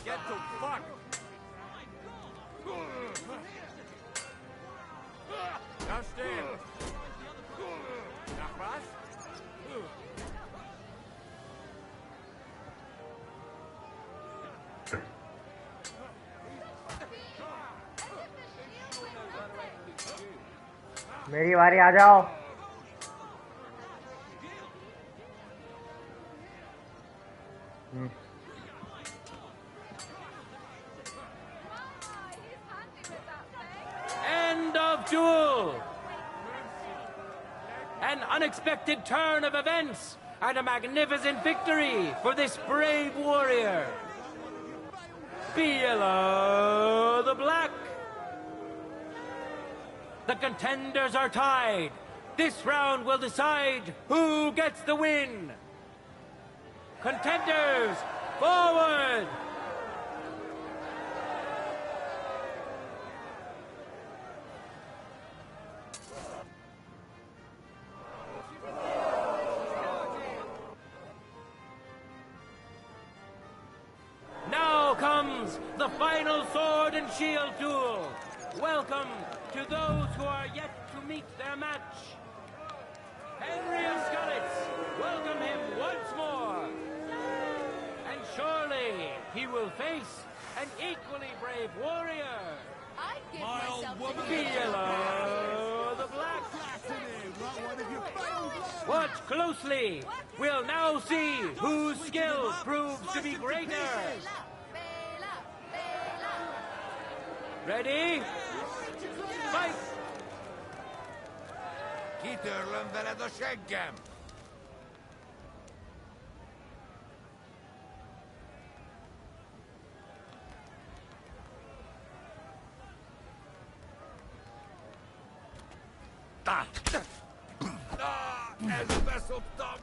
[SPEAKER 7] Get to fuck! Now stand! Now pass!
[SPEAKER 1] मेरी बारी, आ जाओ।
[SPEAKER 15] End of duel! An unexpected turn of events and a magnificent victory for this brave warrior. Below the black. The contenders are tied. This round will decide who gets the win. Contenders, forward! Now comes the final sword and shield duel. Welcome to those who are yet to meet their match. Henry of Skalitz, welcome him once more. And surely he will face an equally brave warrior.
[SPEAKER 11] I'd give
[SPEAKER 15] My
[SPEAKER 11] myself
[SPEAKER 15] old woman.
[SPEAKER 11] to you.
[SPEAKER 15] Below the black. Watch closely. We'll now see whose skill proves to be greater. Ready? Fight!
[SPEAKER 7] Kitörlöm veled a seggem! Ez beszoptam!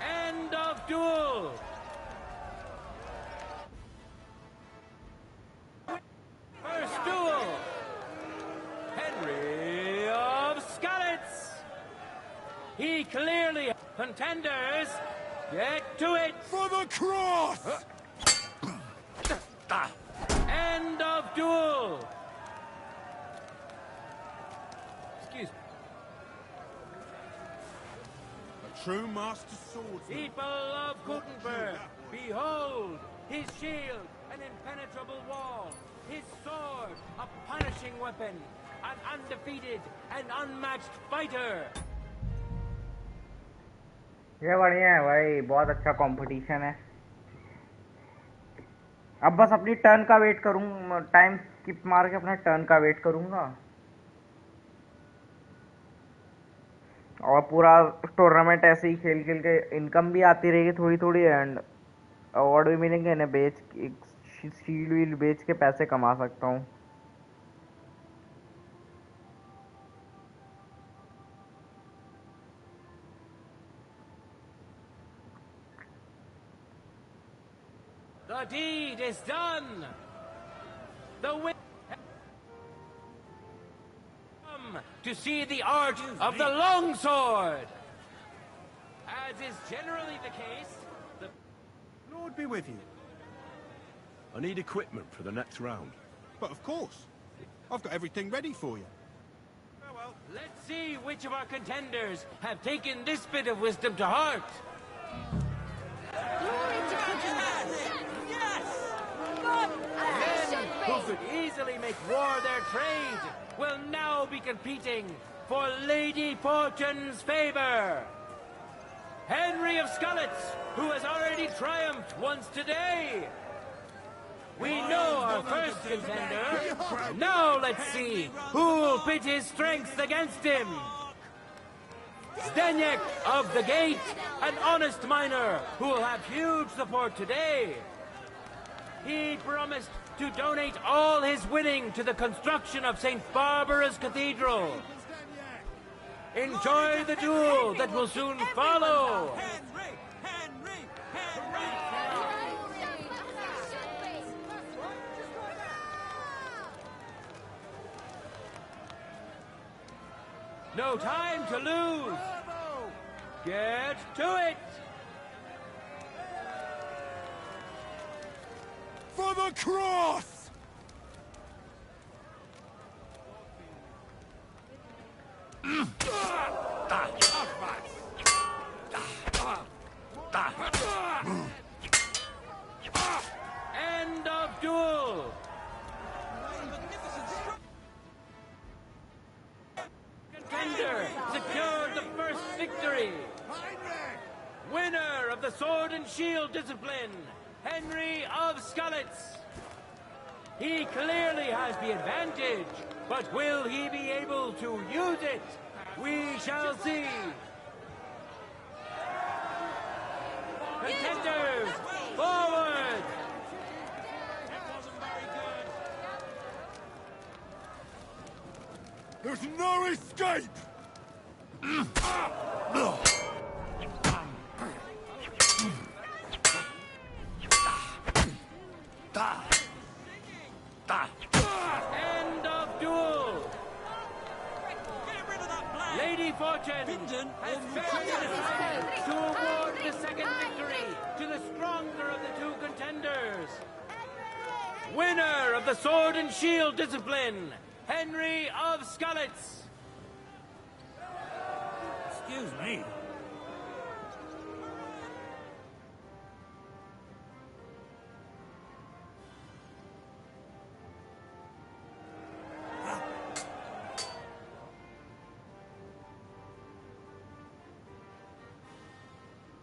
[SPEAKER 15] End of duel! First duel! Henry of Skalitz! He clearly... Contenders, get to it!
[SPEAKER 7] For the cross!
[SPEAKER 15] End of duel! Excuse me.
[SPEAKER 2] A true master swordsman.
[SPEAKER 15] People of Gutenberg, behold his shield, an impenetrable wall, his sword, a punishing weapon, an undefeated and unmatched fighter.
[SPEAKER 1] ये बढ़िया है भाई, बहुत अच्छा competition है। अब बस अपनी टर्न का वेट करूँ, टाइम स्किप मार के अपना टर्न का वेट करूँगा और पूरा टूर्नामेंट ऐसे ही खेल खेल के इनकम भी आती रहेगी थोड़ी थोड़ी एंड अवार्ड भी मिलेंगे। इन्हें बेच शील्ड वील बेच के पैसे कमा सकता हूँ।
[SPEAKER 15] The deed is done. The win. Come to see the art of the longsword. As is generally the case, the
[SPEAKER 6] Lord be with you. I need equipment for the next round.
[SPEAKER 2] But of course. I've got everything ready for you.
[SPEAKER 15] well, let's see which of our contenders have taken this bit of wisdom to heart. Men who could easily make war their trade will now be competing for Lady Fortune's favor. Henry of Skalitz, who has already triumphed once today. We know our first contender. Now let's see who'll pit his strengths against him. Zdeněk of the Gate, an honest miner who will have huge support today. He promised to donate all his winning to the construction of St. Barbara's Cathedral. Enjoy the duel that will soon follow. No time to lose. Get to it.
[SPEAKER 20] For the cross!
[SPEAKER 15] End of duel. Contender secured the first victory. Winner of the Sword and Shield discipline, Henry of Skalitz. He clearly has the advantage, but will he be able to use it? We shall see. Contenders, forward!
[SPEAKER 20] There's no escape!
[SPEAKER 15] End of duel! Lady Fortune has failed to award the second victory to the stronger of the two contenders. Winner of the Sword and Shield discipline, Henry of Skalitz.
[SPEAKER 3] Excuse me.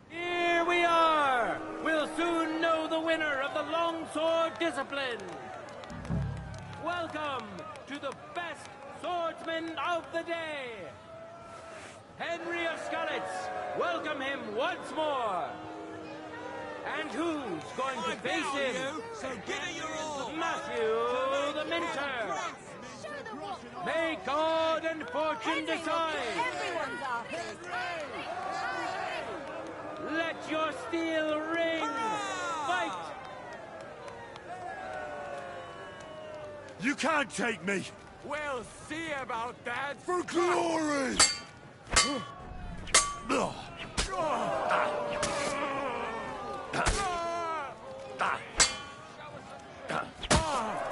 [SPEAKER 15] Here we are! We'll soon know the winner of the longsword discipline. Welcome to the best swordsman of the day. Henry of Skalitz, welcome him once more. And who's going to face him?
[SPEAKER 7] So give it your all.
[SPEAKER 15] Matthew the Minter. May God and fortune decide. Let your steel ring. Fight!
[SPEAKER 20] You can't take me!
[SPEAKER 14] We'll see about that.
[SPEAKER 20] For glory!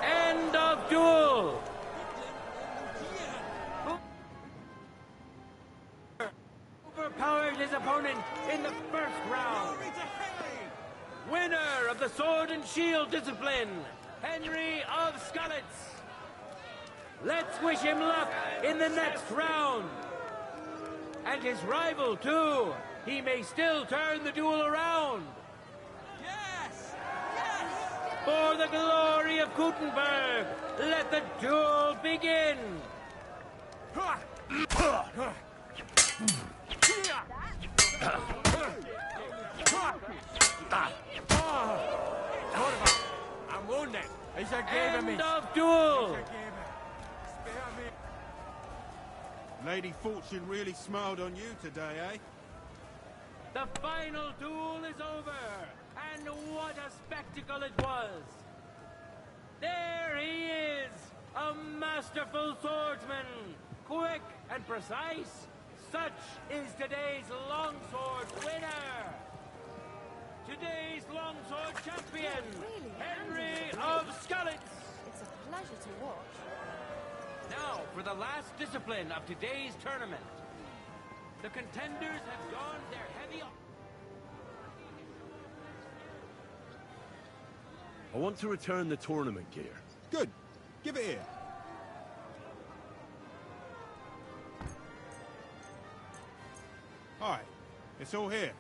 [SPEAKER 15] End of duel! Overpowered his opponent in the first round. Winner of the Sword and Shield discipline, Henry of Skalitz. Let's wish him luck in the next round. And his rival, too. He may still turn the duel around.
[SPEAKER 7] Yes!
[SPEAKER 15] For the glory of Gutenberg, let the duel begin.
[SPEAKER 14] I'm wounded. He should give me.
[SPEAKER 15] End of duel.
[SPEAKER 2] Lady Fortune really smiled on you today, eh?
[SPEAKER 15] The final duel is over, and what a spectacle it was! There he is, a masterful swordsman, quick and precise. Such is today's longsword winner! Today's longsword champion, Henry of Skalitz!
[SPEAKER 16] It's a pleasure to watch.
[SPEAKER 15] Now, for the last discipline of today's tournament. The contenders have donned their heavy...
[SPEAKER 6] I want to return the tournament gear.
[SPEAKER 2] Good. Give it here. Hi. It's all here.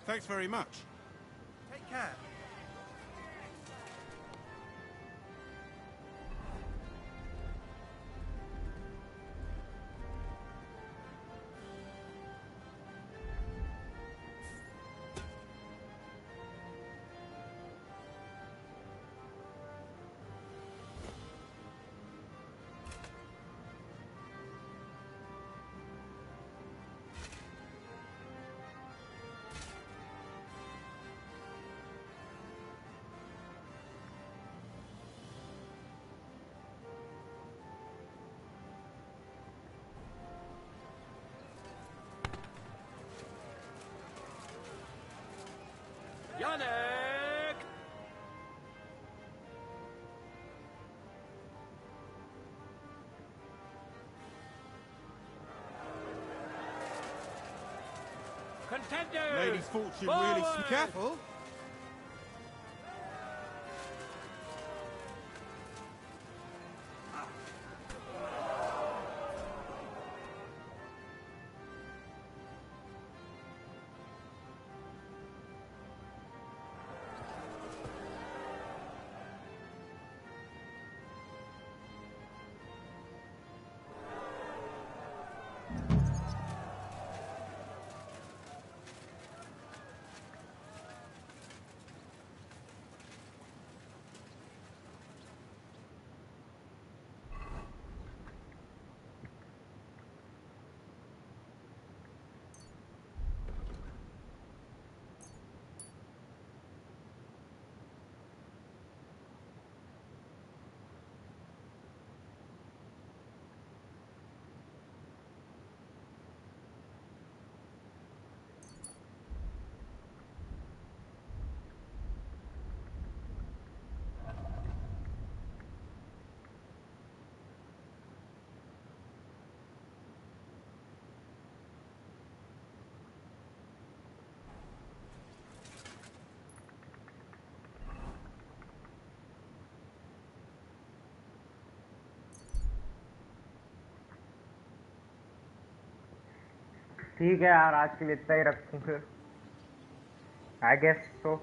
[SPEAKER 2] Thanks very much.
[SPEAKER 19] Take care.
[SPEAKER 15] Connect! Contenders!
[SPEAKER 20] Lady Fortune
[SPEAKER 15] Forward!
[SPEAKER 20] really... Careful!
[SPEAKER 1] ठीक है यार, आज के लिए इतना ही रखूँ फिर, I guess so.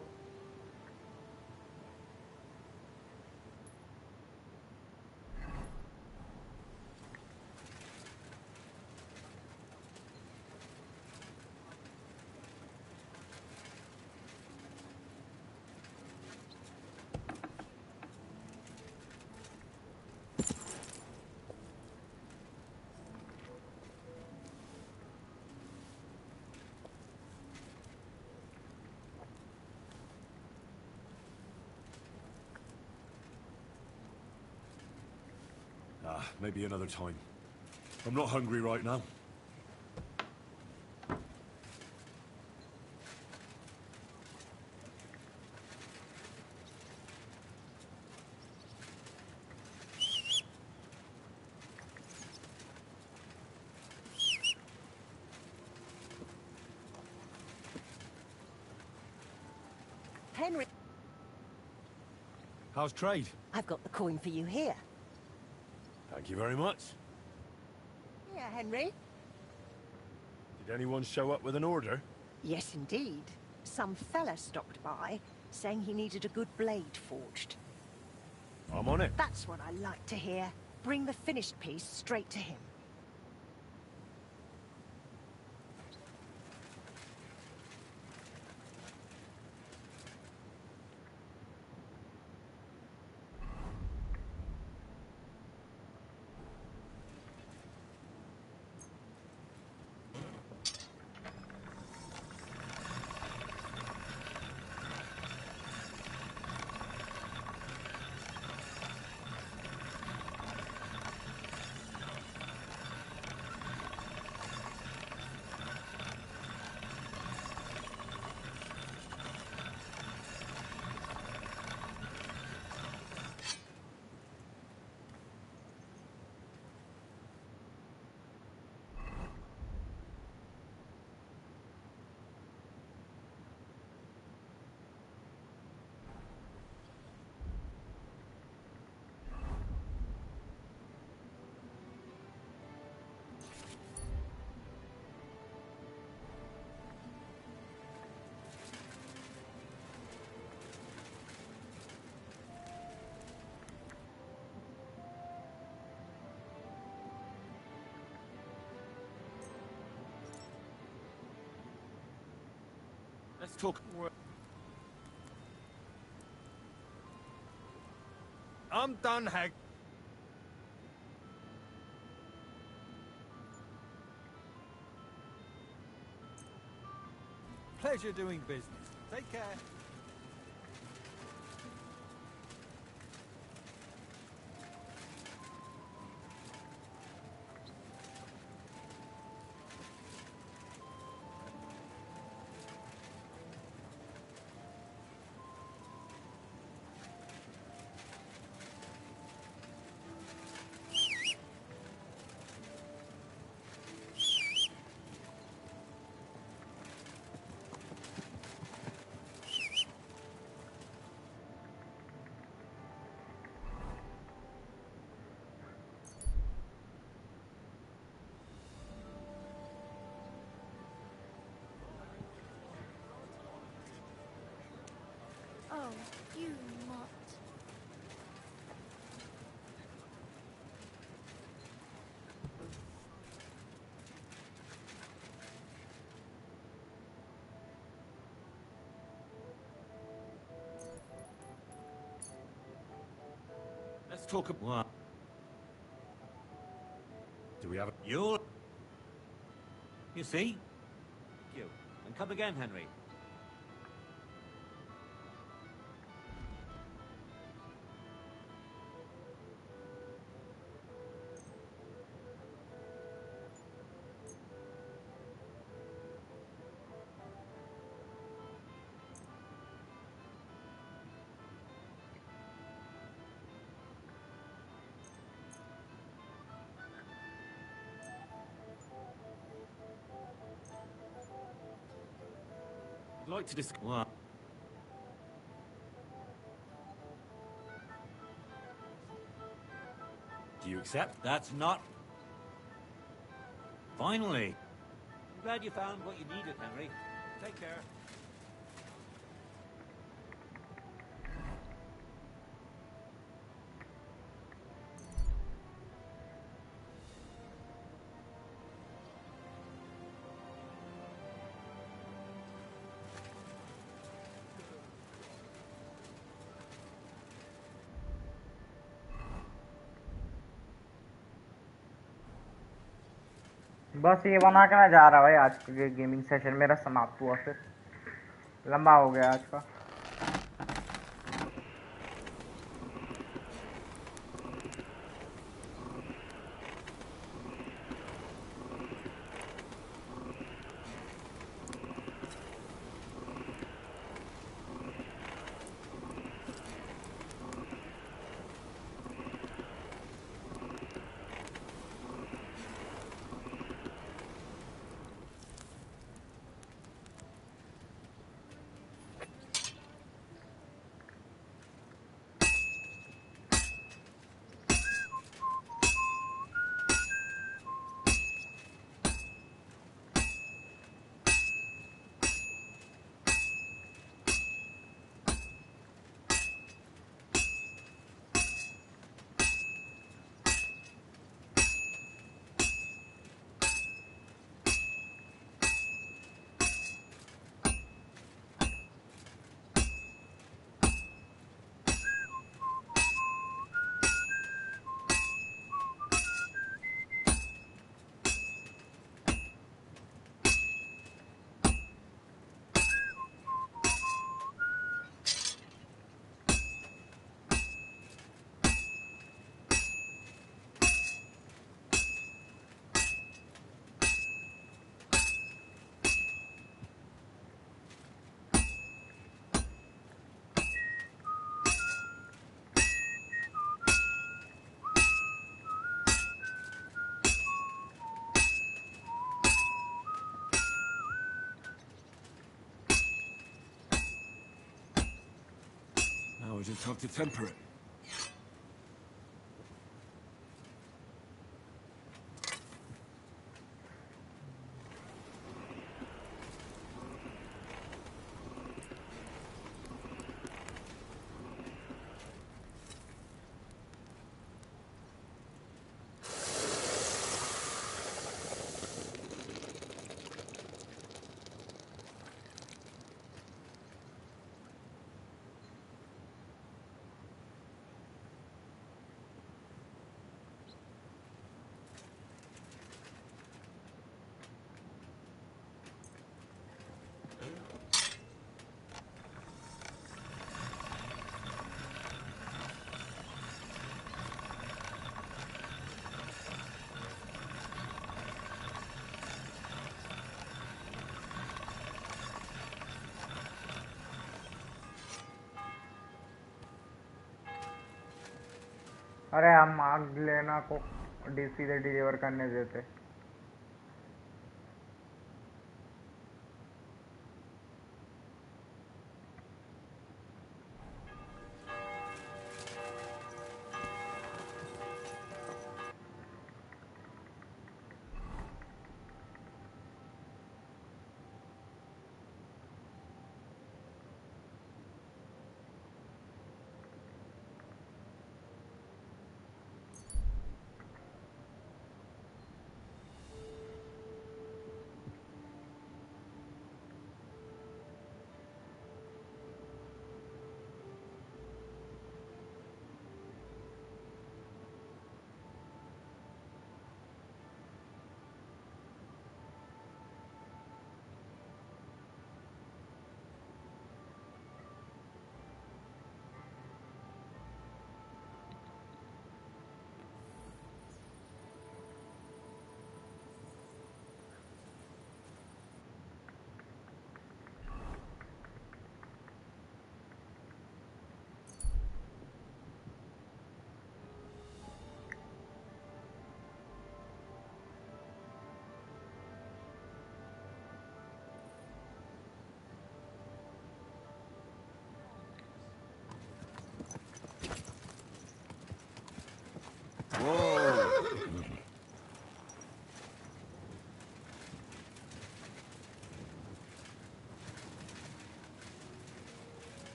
[SPEAKER 6] Maybe another time. I'm not hungry right now.
[SPEAKER 18] Henry,
[SPEAKER 6] How's trade?
[SPEAKER 18] I've got the coin for you here.
[SPEAKER 6] Thank you very much.
[SPEAKER 18] Here, Henry.
[SPEAKER 6] Did anyone show up with an order?
[SPEAKER 18] Yes, indeed. Some fella stopped by, saying he needed a good blade forged.
[SPEAKER 6] I'm on it.
[SPEAKER 18] That's what I like to hear. Bring the finished piece straight to him.
[SPEAKER 7] Let's talk.
[SPEAKER 13] I'm done, Hag. Pleasure doing business. Take care.
[SPEAKER 16] you mutt.
[SPEAKER 14] Let's talk about...
[SPEAKER 3] What?
[SPEAKER 6] Do we have a...
[SPEAKER 3] You see? Thank you. And come again, Henry.
[SPEAKER 14] I'd like to discuss...
[SPEAKER 3] What?
[SPEAKER 14] Do you accept?
[SPEAKER 3] That's not... Finally! I'm glad you found what you needed, Henry. Take care.
[SPEAKER 1] बस ये बना के मैं जा रहा भाई। आज का गेमिंग सेशन मेरा समाप्त हुआ, फिर लंबा हो गया आज का।
[SPEAKER 6] Now we just have to temper it.
[SPEAKER 1] अरे हम मार्क लेना को सीधे डिलीवर करने देते।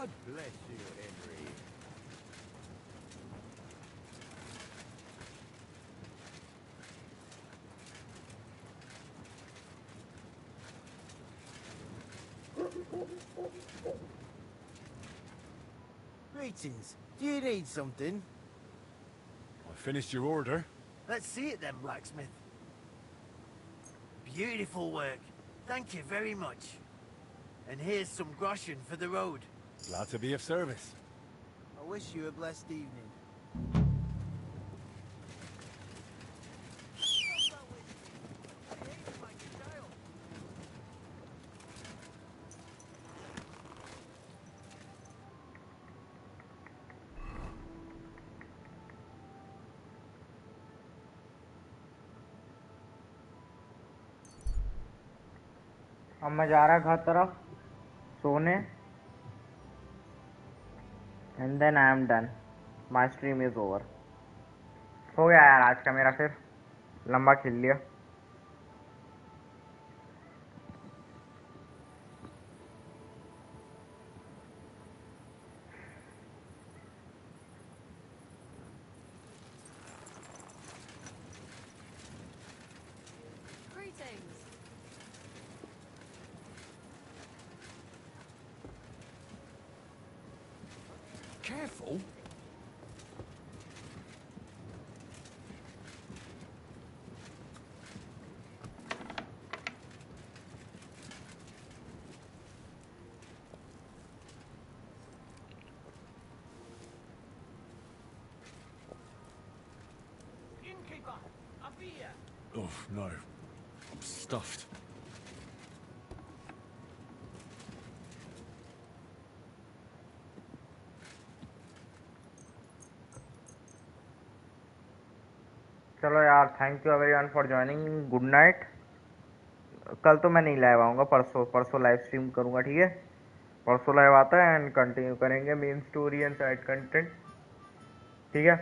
[SPEAKER 4] God bless you, Henry.
[SPEAKER 8] Greetings. Do you need something?
[SPEAKER 6] I finished your order.
[SPEAKER 8] Let's see it then, blacksmith. Beautiful work. Thank you very much. And here's some groschen for the road.
[SPEAKER 6] Glad to be of service.
[SPEAKER 8] I wish you a blessed evening.
[SPEAKER 1] अब मैं जा रहा घर तरफ सोने and then I am done my stream is over. हो गया यार आज का मेरा, फिर लंबा खेल लिया।
[SPEAKER 14] Careful.
[SPEAKER 7] Innkeeper, a beer.
[SPEAKER 6] Oh, no. I'm stuffed.
[SPEAKER 1] चलो यार, thank you everyone for joining. Good night. कल तो मैं नहीं लाइव आऊँगा, परसों लाइव स्ट्रीम करूँगा, ठीक है। परसों लाइव आता है एंड कंटिन्यू करेंगे main story and side content, ठीक है।